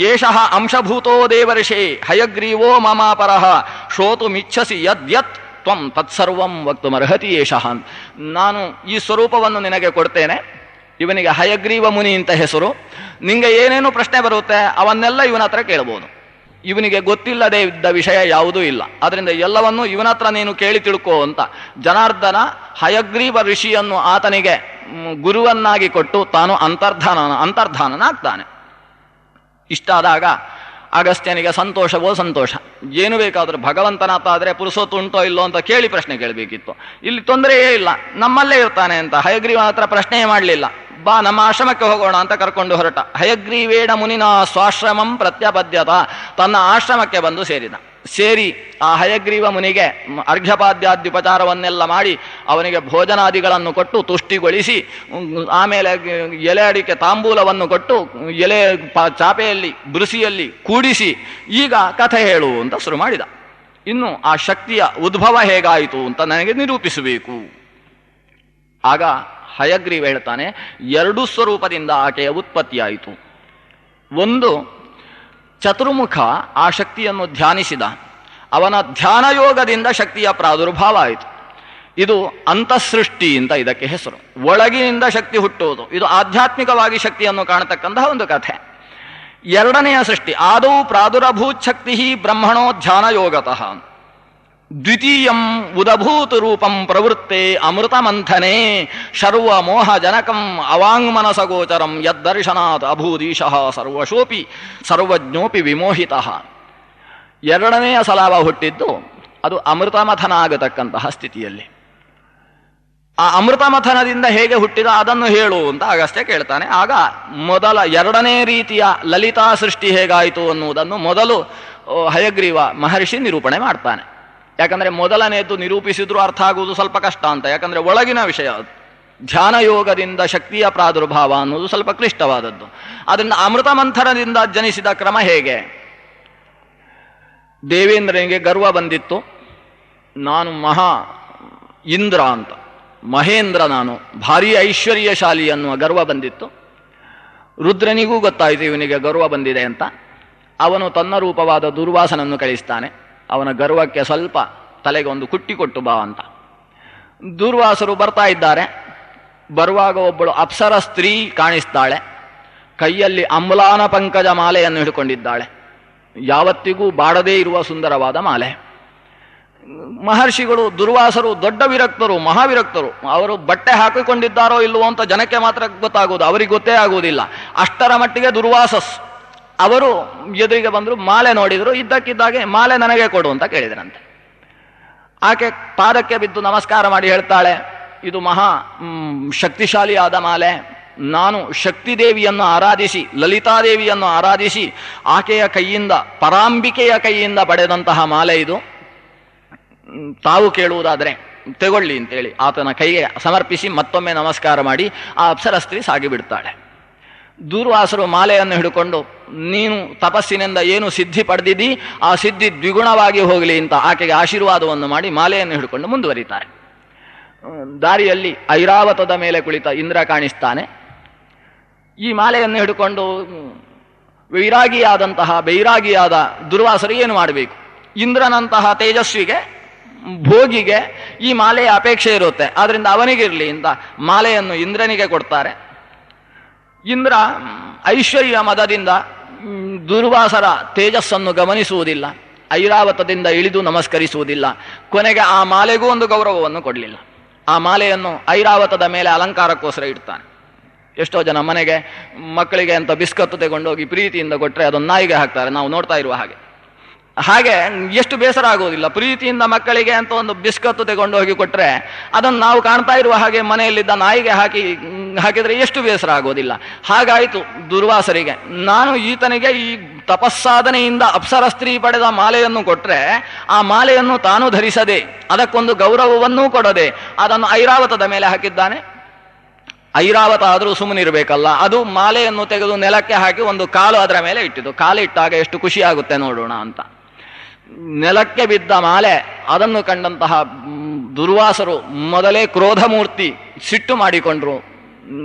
ಏಷಃ ಅಂಶಭೂತೋ ದೇವರ್ಷೇ ಹಯಗ್ರೀವೋ ಮಮಾಪರಃ ಶ್ರೋತುಮಿಚ್ಛಸಿ ಯದ್ಯತ್ ತ್ವಂ ತತ್ಸರ್ವಂ ವಕ್ತುಮರ್ಹತಿ ಏಷಃ. ನಾನು ಈ ಸ್ವರೂಪವನ್ನು ನಿನಗೆ ಕೊಡ್ತೇನೆ. ಇವನಿಗೆ ಹಯಗ್ರೀವ ಮುನಿ ಅಂತ ಹೆಸರು. ನಿಂಗೆ ಏನೇನು ಪ್ರಶ್ನೆ ಬರುತ್ತೆ ಅವನ್ನೆಲ್ಲ ಇವನ ಹತ್ರ ಕೇಳಬಹುದು. ಇವನಿಗೆ ಗೊತ್ತಿಲ್ಲದೆ ಇದ್ದ ವಿಷಯ ಯಾವುದೂ ಇಲ್ಲ. ಅದರಿಂದ ಎಲ್ಲವನ್ನೂ ಇವನ ಹತ್ರ ನೀನು ಕೇಳಿ ತಿಳ್ಕೋ ಅಂತ ಜನಾರ್ದನ ಹಯಗ್ರೀವ ಋಷಿಯನ್ನು ಆತನಿಗೆ ಗುರುವನ್ನಾಗಿ ಕೊಟ್ಟು ತಾನು ಅಂತರ್ಧಾನನಾಗ್ತಾನೆ. ಇಷ್ಟಾದಾಗ ಅಗಸ್ತ್ಯನಿಗೆ ಸಂತೋಷವೋ ಸಂತೋಷ. ಏನು ಬೇಕಾದರೂ ಭಗವಂತನಾತಾದರೆ ಪುರುಸೊತ್ತು ಉಂಟೋ ಇಲ್ಲೋ ಅಂತ ಕೇಳಿ ಪ್ರಶ್ನೆ ಕೇಳಬೇಕಿತ್ತು. ಇಲ್ಲಿ ತೊಂದರೆಯೇ ಇಲ್ಲ, ನಮ್ಮಲ್ಲೇ ಇರ್ತಾನೆ ಅಂತ ಹಯಗ್ರೀವನ ಹತ್ರ ಪ್ರಶ್ನೆಯೇ ಮಾಡಲಿಲ್ಲ. ಬಾ ನಮ್ಮ ಆಶ್ರಮಕ್ಕೆ ಹೋಗೋಣ ಅಂತ ಕರ್ಕೊಂಡು ಹೊರಟ. ಹಯಗ್ರೀವೇಣ ಮುನಿನ ಸ್ವಾಶ್ರಮಂ ಪ್ರತ್ಯಪದ್ಯತ. ತನ್ನ ಆಶ್ರಮಕ್ಕೆ ಬಂದು ಸೇರಿ ಆ ಹಯಗ್ರೀವ ಮುನಿಗೆ ಅರ್ಘ್ಯಪಾದ್ಯಾದ್ಯುಪಚಾರವನ್ನೆಲ್ಲ ಮಾಡಿ ಅವನಿಗೆ ಭೋಜನಾದಿಗಳನ್ನು ಕೊಟ್ಟು ತುಷ್ಟಿಗೊಳಿಸಿ, ಆಮೇಲೆ ಎಲೆ ಅಡಿಕೆ ತಾಂಬೂಲವನ್ನು ಕೊಟ್ಟು ಎಲೆ ಚಾಪೆಯಲ್ಲಿ ಬೃಸಿಯಲ್ಲಿ ಕೂಡಿಸಿ ಈಗ ಕಥೆ ಹೇಳು ಅಂತ ಶುರು ಮಾಡಿದ. ಇನ್ನು ಆ ಶಕ್ತಿಯ ಉದ್ಭವ ಹೇಗಾಯಿತು ಅಂತ ನನಗೆ ನಿರೂಪಿಸಬೇಕು. ಆಗ ಹಯಗ್ರೀವ ಹೇಳ್ತಾನೆ, 2 ಸ್ವರೂಪದಿಂದ ಆಕೆಯ ಉತ್ಪತ್ತಿಯಾಯಿತು. ಒಂದು, ಚತುರ್ಮುಖ ಆ ಶಕ್ತಿಯನ್ನು ಧ್ಯಾನಿಸಿದ. ಅವನ ಧ್ಯಾನಯೋಗದಿಂದ ಶಕ್ತಿಯ ಪ್ರಾದುರ್ಭಾವ ಆಯಿತು. ಇದು ಅಂತಃಸೃಷ್ಟಿ ಅಂತ ಇದಕ್ಕೆ ಹೆಸರು. ಒಳಗಿನಿಂದ ಶಕ್ತಿ ಹುಟ್ಟುವುದು. ಇದು ಆಧ್ಯಾತ್ಮಿಕವಾಗಿ ಶಕ್ತಿಯನ್ನು ಕಾಣತಕ್ಕಂತಹ ಒಂದು ಕಥೆ. 2ನೆಯ ಸೃಷ್ಟಿ, ಆದೌ ಪ್ರಾದುರಭೂತ್ ಶಕ್ತಿ ಬ್ರಹ್ಮಣೋ ಧ್ಯಾನಯೋಗತಃ. ದ್ವಿತೀಯಂ ಉದಭೂತ ರೂಪಂ ಪ್ರವೃತ್ತೆ ಅಮೃತಮಂಥನೆ ಶರ್ವ ಮೋಹ ಜನಕಂ ಅವಾಂಗ್ಮನಸಗೋಚರಂ ಯದ್ದರ್ಶನಾತ್ ಅಭೂದೀಶಃ ಸರ್ವಶೋಪಿ ಸರ್ವಜ್ಞೋಪಿ ವಿಮೋಹಿತಃ. 2ನೆಯ ಸಲಾವ ಹುಟ್ಟಿದ್ದು ಅದು ಅಮೃತಮಥನ ಆಗತಕ್ಕಂತಹ ಸ್ಥಿತಿಯಲ್ಲಿ. ಆ ಅಮೃತಮಥನದಿಂದ ಹೇಗೆ ಹುಟ್ಟಿದ ಅದನ್ನು ಹೇಳು ಅಂತ ಅಗಸ್ತ್ಯ ಕೇಳ್ತಾನೆ. ಆಗ ಮೊದಲ 2ನೇ ರೀತಿಯ ಲಲಿತಾ ಸೃಷ್ಟಿ ಹೇಗಾಯಿತು ಅನ್ನುವುದನ್ನು ಮೊದಲು ಹಯಗ್ರೀವ ಮಹರ್ಷಿ ನಿರೂಪಣೆ ಮಾಡ್ತಾನೆ. ಯಾಕಂದರೆ ಮೊದಲನೆಯದ್ದು ನಿರೂಪಿಸಿದ್ರೂ ಅರ್ಥ ಆಗುವುದು ಸ್ವಲ್ಪ ಕಷ್ಟ ಅಂತ. ಯಾಕಂದರೆ ಒಳಗಿನ ವಿಷಯ ಅದು. ಧ್ಯಾನಯೋಗದಿಂದ ಶಕ್ತಿಯ ಪ್ರಾದುರ್ಭಾವ ಅನ್ನೋದು ಸ್ವಲ್ಪ ಕ್ಲಿಷ್ಟವಾದದ್ದು. ಅದರಿಂದ ಅಮೃತ ಮಂಥನದಿಂದ ಜನಿಸಿದ ಕ್ರಮ ಹೇಗೆ? ದೇವೇಂದ್ರನಿಗೆ ಗರ್ವ ಬಂದಿತ್ತು, ನಾನು ಮಹಾ ಇಂದ್ರ ಅಂತ, ಮಹೇಂದ್ರ, ನಾನು ಭಾರೀ ಐಶ್ವರ್ಯಶಾಲಿ ಅನ್ನುವ ಗರ್ವ ಬಂದಿತ್ತು. ರುದ್ರನಿಗೂ ಗೊತ್ತಾಯಿತು ಇವನಿಗೆ ಗರ್ವ ಬಂದಿದೆ ಅಂತ. ಅವನು ತನ್ನ ರೂಪವಾದ ದುರ್ವಾಸನನ್ನು ಕಳಿಸ್ತಾನೆ. ಅವನ ಗರ್ವಕ್ಕೆ ಸ್ವಲ್ಪ ತಲೆಗೆ ಒಂದು ಕುಟ್ಟಿ ಕೊಟ್ಟು ಬಾ ಅಂತ. ದುರ್ವಾಸರು ಬರ್ತಾ ಇದ್ದಾರೆ. ಬರುವಾಗ ಒಬ್ಬಳು ಅಪ್ಸರ ಸ್ತ್ರೀ ಕಾಣಿಸ್ತಾಳೆ. ಕೈಯಲ್ಲಿ ಅಮ್ಲಾನ ಪಂಕಜ ಮಾಲೆಯನ್ನು ಹಿಡ್ಕೊಂಡಿದ್ದಾಳೆ. ಯಾವತ್ತಿಗೂ ಬಾಡದೇ ಇರುವ ಸುಂದರವಾದ ಮಾಲೆ. ಮಹರ್ಷಿಗಳು ದುರ್ವಾಸರು ದೊಡ್ಡ ವಿರಕ್ತರು, ಮಹಾವಿರಕ್ತರು. ಅವರು ಬಟ್ಟೆ ಹಾಕಿಕೊಂಡಿದ್ದಾರೋ ಇಲ್ಲವೋ ಅಂತ ಜನಕ್ಕೆ ಮಾತ್ರ ಗೊತ್ತಾಗುವುದು, ಅವರಿಗೆ ಗೊತ್ತೇ ಆಗುವುದಿಲ್ಲ. ಅಷ್ಟರ ಮಟ್ಟಿಗೆ ದುರ್ವಾಸಸ್ ಅವರು ಎದುರಿಗೆ ಬಂದರು, ಮಾಲೆ ನೋಡಿದರು, ಇದ್ದಕ್ಕಿದ್ದಾಗೆ ಮಾಲೆ ನನಗೆ ಕೊಡು ಅಂತ ಕೇಳಿದರಂತೆ. ಆಕೆ ಪಾದಕ್ಕೆ ಬಿದ್ದು ನಮಸ್ಕಾರ ಮಾಡಿ ಹೇಳ್ತಾಳೆ, ಇದು ಮಹಾ ಶಕ್ತಿಶಾಲಿಯಾದ ಮಾಲೆ. ನಾನು ಶಕ್ತಿದೇವಿಯನ್ನು ಆರಾಧಿಸಿ, ಲಲಿತಾದೇವಿಯನ್ನು ಆರಾಧಿಸಿ ಆಕೆಯ ಕೈಯಿಂದ, ಪರಾಂಬಿಕೆಯ ಕೈಯಿಂದ ಪಡೆದಂತಹ ಮಾಲೆ ಇದು. ತಾವು ಕೇಳುವುದಾದರೆ ತೆಗೊಳ್ಳಿ ಅಂತೇಳಿ ಆತನ ಕೈಗೆ ಸಮರ್ಪಿಸಿ ಮತ್ತೊಮ್ಮೆ ನಮಸ್ಕಾರ ಮಾಡಿ ಆ ಅಪ್ಸರಸ್ತ್ರೀ ಸಾಗಿಬಿಡ್ತಾಳೆ. ದೂರ್ವಾಸರು ಮಾಲೆಯನ್ನು ಹಿಡ್ಕೊಂಡು, ನೀನು ತಪಸ್ಸಿನಿಂದ ಏನು ಸಿದ್ಧಿ ಪಡೆದಿದ್ದೀ ಆ ಸಿದ್ಧಿ ದ್ವಿಗುಣವಾಗಿ ಹೋಗಲಿ ಅಂತ ಆಕೆಗೆ ಆಶೀರ್ವಾದವನ್ನು ಮಾಡಿ ಮಾಲೆಯನ್ನು ಹಿಡ್ಕೊಂಡು ಮುಂದುವರಿತಾರೆ. ದಾರಿಯಲ್ಲಿ ಐರಾವತದ ಮೇಲೆ ಕುಳಿತ ಇಂದ್ರ ಕಾಣಿಸ್ತಾನೆ. ಈ ಮಾಲೆಯನ್ನು ಹಿಡ್ಕೊಂಡು ಬೈರಾಗಿಯಾದ ದುರ್ವಾಸರು ಏನು ಮಾಡಬೇಕು? ಇಂದ್ರನಂತಹ ತೇಜಸ್ವಿಗೆ, ಭೋಗಿಗೆ ಈ ಮಾಲೆಯ ಅಪೇಕ್ಷೆ ಇರುತ್ತೆ. ಆದ್ರಿಂದ ಅವನಿಗಿರಲಿ ಅಂತ ಮಾಲೆಯನ್ನು ಇಂದ್ರನಿಗೆ ಕೊಡ್ತಾರೆ. ಇಂದ್ರ ಐಶ್ವರ್ಯ ಮದದಿಂದ ದುರ್ವಾಸರ ತೇಜಸ್ಸನ್ನು ಗಮನಿಸುವುದಿಲ್ಲ, ಐರಾವತದಿಂದ ಇಳಿದು ನಮಸ್ಕರಿಸುವುದಿಲ್ಲ. ಕೊನೆಗೆ ಆ ಮಾಲೆಗೂ ಒಂದು ಗೌರವವನ್ನು ಕೊಡಲಿಲ್ಲ. ಆ ಮಾಲೆಯನ್ನು ಐರಾವತದ ಮೇಲೆ ಅಲಂಕಾರಕ್ಕೋಸ್ಕರ ಇಡ್ತಾನೆ. ಎಷ್ಟೋ ಜನ ಮನೆಗೆ ಮಕ್ಕಳಿಗೆ ಅಂತ ಬಿಸ್ಕತ್ತು ತಗೊಂಡೋಗಿ ಪ್ರೀತಿಯಿಂದ ಕೊಟ್ಟರೆ ಅದನ್ನು ನಾಯಿಗೆ ಹಾಕ್ತಾರೆ, ನಾವು ನೋಡ್ತಾ ಇರುವ ಹಾಗೆ ಎಷ್ಟು ಬೇಸರ ಆಗೋದಿಲ್ಲ. ಪ್ರೀತಿಯಿಂದ ಮಕ್ಕಳಿಗೆ ಅಂತ ಒಂದು ಬಿಸ್ಕತ್ತು ತಗೊಂಡು ಹೋಗಿ ಕೊಟ್ಟರೆ ಅದನ್ನು ನಾವು ಕಾಣ್ತಾ ಇರುವ ಹಾಗೆ ಮನೆಯಲ್ಲಿದ್ದ ನಾಯಿಗೆ ಹಾಕಿದರೆ ಎಷ್ಟು ಬೇಸರ ಆಗೋದಿಲ್ಲ. ಹಾಗಾಯಿತು ದುರ್ವಾಸರಿಗೆ. ನಾನು ಈತನಿಗೆ ಈ ತಪಸ್ಸಾಧನೆಯಿಂದ ಅಪ್ಸರ ಸ್ತ್ರೀ ಪಡೆದ ಮಾಲೆಯನ್ನು ಕೊಟ್ಟರೆ ಆ ಮಾಲೆಯನ್ನು ತಾನು ಧರಿಸದೆ, ಅದಕ್ಕೊಂದು ಗೌರವವನ್ನೂ ಕೊಡದೆ ಅದನ್ನು ಐರಾವತದ ಮೇಲೆ ಹಾಕಿದ್ದಾನೆ. ಐರಾವತ ಆದರೂ ಸುಮ್ಮನಿರಬೇಕಲ್ಲ, ಅದು ಮಾಲೆಯನ್ನು ತೆಗೆದು ನೆಲಕ್ಕೆ ಹಾಕಿ ಒಂದು ಕಾಲು ಅದರ ಮೇಲೆ ಇಟ್ಟಿದ್ದು. ಕಾಲಿಟ್ಟಾಗ ಎಷ್ಟು ಖುಷಿ ಆಗುತ್ತೆ ನೋಡೋಣ ಅಂತ. ನೆಲಕ್ಕೆ ಬಿದ್ದ ಮಾಲೆ ಅದನ್ನು ಕಂಡಂತಹ ದುರ್ವಾಸರು ಮೊದಲೇ ಕ್ರೋಧಮೂರ್ತಿ ಸಿಟ್ಟು ಮಾಡಿಕೊಂಡ್ರು.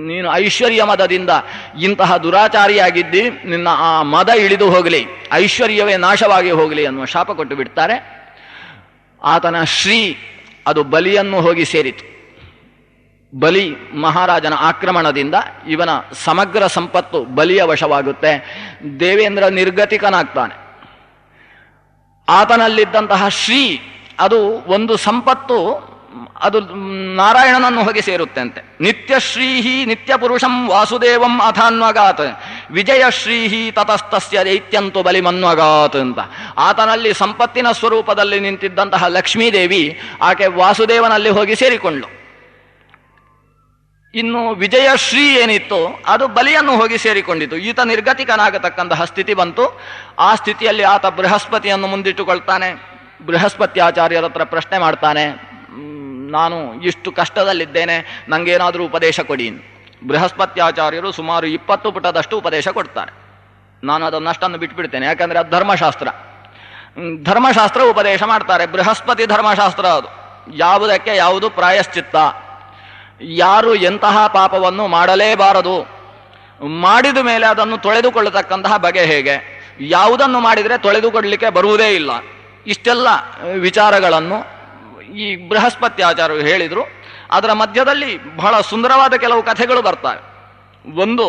ನೀನು ಐಶ್ವರ್ಯ ಮದದಿಂದ ಇಂತಹ ದುರಾಚಾರಿಯಾಗಿದ್ದಿ, ನಿನ್ನ ಆ ಮದ ಇಳಿದು ಹೋಗಲಿ, ಐಶ್ವರ್ಯವೇ ನಾಶವಾಗಿ ಹೋಗಲಿ ಅನ್ನುವ ಶಾಪ ಕೊಟ್ಟು ಬಿಡ್ತಾರೆ. ಆತನ ಶ್ರೀ ಅದು ಬಲಿಯನ್ನು ಹೋಗಿ ಸೇರಿತು. ಬಲಿ ಮಹಾರಾಜನ ಆಕ್ರಮಣದಿಂದ ಇವನ ಸಮಗ್ರ ಸಂಪತ್ತು ಬಲಿಯ ವಶವಾಗುತ್ತೆ. ದೇವೇಂದ್ರ ನಿರ್ಗತಿಕನಾಗ್ತಾನೆ. ಆತನಲ್ಲಿದ್ದಂತಹ ಶ್ರೀ ಅದು ಒಂದು ಸಂಪತ್ತು ಅದು ನಾರಾಯಣನನ್ನು ಹೋಗಿ ಸೇರುತ್ತೆ ಅಂತೆ. ನಿತ್ಯಶ್ರೀಹಿ ನಿತ್ಯ ಪುರುಷಂ ವಾಸುದೇವಂ ಅಥಾನ್ವಗಾತ್ ವಿಜಯಶ್ರೀಹಿ ತತಸ್ತಸ್ಯ ದೈತ್ಯಂತು ಬಲಿಮನ್ವಗಾತ್ ಅಂತ. ಆತನಲ್ಲಿ ಸಂಪತ್ತಿನ ಸ್ವರೂಪದಲ್ಲಿ ನಿಂತಿದ್ದಂತಹ ಲಕ್ಷ್ಮೀದೇವಿ ಆಕೆ ವಾಸುದೇವನಲ್ಲಿ ಹೋಗಿ ಸೇರಿಕೊಂಡ್ಳು. ಇನ್ನು ವಿಜಯಶ್ರೀ ಏನಿತ್ತು ಅದು ಬಲಿಯನ್ನು ಹೋಗಿ ಸೇರಿಕೊಂಡಿತು. ಈತ ನಿರ್ಗತಿಕನಾಗತಕ್ಕಂತಹ ಸ್ಥಿತಿ ಬಂತು. ಆ ಸ್ಥಿತಿಯಲ್ಲಿ ಆತ ಬೃಹಸ್ಪತಿಯನ್ನು ಮುಂದಿಟ್ಟುಕೊಳ್ತಾನೆ. ಬೃಹಸ್ಪತ್ಯಾಚಾರ್ಯರ ಹತ್ರ ಪ್ರಶ್ನೆ ಮಾಡ್ತಾನೆ, ನಾನು ಇಷ್ಟು ಕಷ್ಟದಲ್ಲಿದ್ದೇನೆ, ನನಗೇನಾದರೂ ಉಪದೇಶ ಕೊಡಿ. ಬೃಹಸ್ಪತ್ಯಾಚಾರ್ಯರು ಸುಮಾರು 20 ಪುಟದಷ್ಟು ಉಪದೇಶ ಕೊಡ್ತಾರೆ. ನಾನು ಅದನ್ನಷ್ಟನ್ನು ಬಿಟ್ಬಿಡ್ತೇನೆ, ಯಾಕಂದರೆ ಅದು ಧರ್ಮಶಾಸ್ತ್ರ ಉಪದೇಶ ಮಾಡ್ತಾರೆ. ಬೃಹಸ್ಪತಿ ಧರ್ಮಶಾಸ್ತ್ರ ಅದು. ಯಾವುದಕ್ಕೆ ಯಾವುದು ಪ್ರಾಯಶ್ಚಿತ್ತ, ಯಾರು ಎಂತಹ ಪಾಪವನ್ನು ಮಾಡಲೇಬಾರದು, ಮಾಡಿದ ಮೇಲೆ ಅದನ್ನು ತೊಳೆದುಕೊಳ್ಳತಕ್ಕಂತಹ ಬಗೆ ಹೇಗೆ, ಯಾವುದನ್ನು ಮಾಡಿದರೆ ತೊಳೆದುಕೊಳ್ಳಲಿಕ್ಕೆ ಬರುವುದೇ ಇಲ್ಲ, ಇಷ್ಟೆಲ್ಲ ವಿಚಾರಗಳನ್ನು ಈ ಬೃಹಸ್ಪತ್ಯಾಚಾರ್ಯರು ಹೇಳಿದರು. ಅದರ ಮಧ್ಯದಲ್ಲಿ ಬಹಳ ಸುಂದರವಾದ ಕೆಲವು ಕಥೆಗಳು ಬರ್ತವೆ. ಒಂದು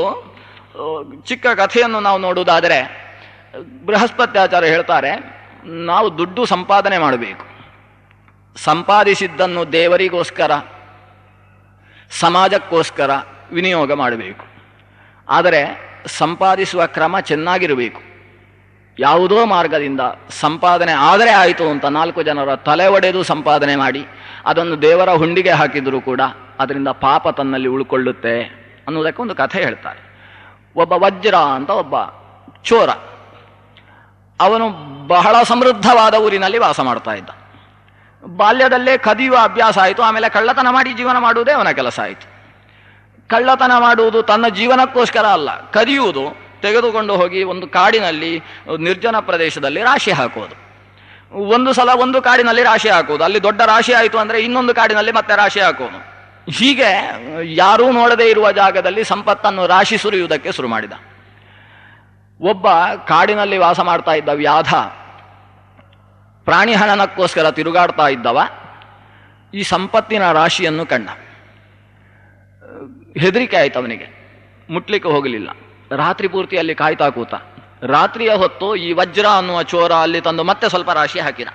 ಚಿಕ್ಕ ಕಥೆಯನ್ನು ನಾವು ನೋಡುವುದಾದರೆ, ಬೃಹಸ್ಪತ್ಯಾಚಾರ್ಯ ಹೇಳ್ತಾರೆ, ನಾವು ದುಡ್ಡು ಸಂಪಾದನೆ ಮಾಡಬೇಕು, ಸಂಪಾದಿಸಿದ್ದನ್ನು ದೇವರಿಗೋಸ್ಕರ ಸಮಾಜಕ್ಕೋಸ್ಕರ ವಿನಿಯೋಗ ಮಾಡಬೇಕು. ಆದರೆ ಸಂಪಾದಿಸುವ ಕ್ರಮ ಚೆನ್ನಾಗಿರಬೇಕು. ಯಾವುದೋ ಮಾರ್ಗದಿಂದ ಸಂಪಾದನೆ ಆದರೆ ಆಯಿತು ಅಂತ 4 ಜನರ ತಲೆ ಒಡೆದು ಸಂಪಾದನೆ ಮಾಡಿ ಅದನ್ನು ದೇವರ ಹುಂಡಿಗೆ ಹಾಕಿದರೂ ಕೂಡ ಅದರಿಂದ ಪಾಪ ತನ್ನಲ್ಲಿ ಉಳ್ಕೊಳ್ಳುತ್ತೆ ಅನ್ನೋದಕ್ಕೆ ಒಂದು ಕಥೆ ಹೇಳ್ತಾರೆ. ಒಬ್ಬ ವಜ್ರ ಅಂತ ಒಬ್ಬ ಚೋರ, ಅವನು ಬಹಳ ಸಮೃದ್ಧವಾದ ಊರಿನಲ್ಲಿ ವಾಸ ಮಾಡ್ತಾ ಇದ್ದ. ಬಾಲ್ಯದಲ್ಲೇ ಕದಿಯುವ ಅಭ್ಯಾಸ ಆಯಿತು. ಆಮೇಲೆ ಕಳ್ಳತನ ಮಾಡಿ ಜೀವನ ಮಾಡುವುದೇ ಅವನ ಕೆಲಸ ಆಯಿತು. ಕಳ್ಳತನ ಮಾಡುವುದು ತನ್ನ ಜೀವನಕ್ಕೋಸ್ಕರ ಅಲ್ಲ, ಕದಿಯುವುದು, ತೆಗೆದುಕೊಂಡು ಹೋಗಿ ಒಂದು ಕಾಡಿನಲ್ಲಿ ನಿರ್ಜನ ಪ್ರದೇಶದಲ್ಲಿ ರಾಶಿ ಹಾಕುವುದು. ಒಂದು ಸಲ ಒಂದು ಕಾಡಿನಲ್ಲಿ ರಾಶಿ ಹಾಕುವುದು, ಅಲ್ಲಿ ದೊಡ್ಡ ರಾಶಿ ಆಯಿತು ಅಂದರೆ ಇನ್ನೊಂದು ಕಾಡಿನಲ್ಲಿ ಮತ್ತೆ ರಾಶಿ ಹಾಕುವುದು. ಹೀಗೆ ಯಾರೂ ನೋಡದೇ ಇರುವ ಜಾಗದಲ್ಲಿ ಸಂಪತ್ತನ್ನು ರಾಶಿ ಸುರಿಯುವುದಕ್ಕೆ ಶುರು ಮಾಡಿದ. ಒಬ್ಬ ಕಾಡಿನಲ್ಲಿ ವಾಸ ಮಾಡ್ತಾ ಇದ್ದ ವ್ಯಾಧ, ಪ್ರಾಣಿ ಹಣನಕ್ಕೋಸ್ಕರ ತಿರುಗಾಡ್ತಾ ಇದ್ದವ, ಈ ಸಂಪತ್ತಿನ ರಾಶಿಯನ್ನು ಕಂಡ. ಹೆದರಿಕೆ ಆಯ್ತು ಅವನಿಗೆ, ಮುಟ್ಲಿಕ್ಕೆ ಹೋಗಲಿಲ್ಲ. ರಾತ್ರಿ ಪೂರ್ತಿ ಅಲ್ಲಿ ಕಾಯ್ತಾ ಕೂತ. ರಾತ್ರಿಯ ಹೊತ್ತು ಈ ವಜ್ರ ಅನ್ನುವ ಚೋರ ಅಲ್ಲಿ ತಂದು ಮತ್ತೆ ಸ್ವಲ್ಪ ರಾಶಿ ಹಾಕಿದ.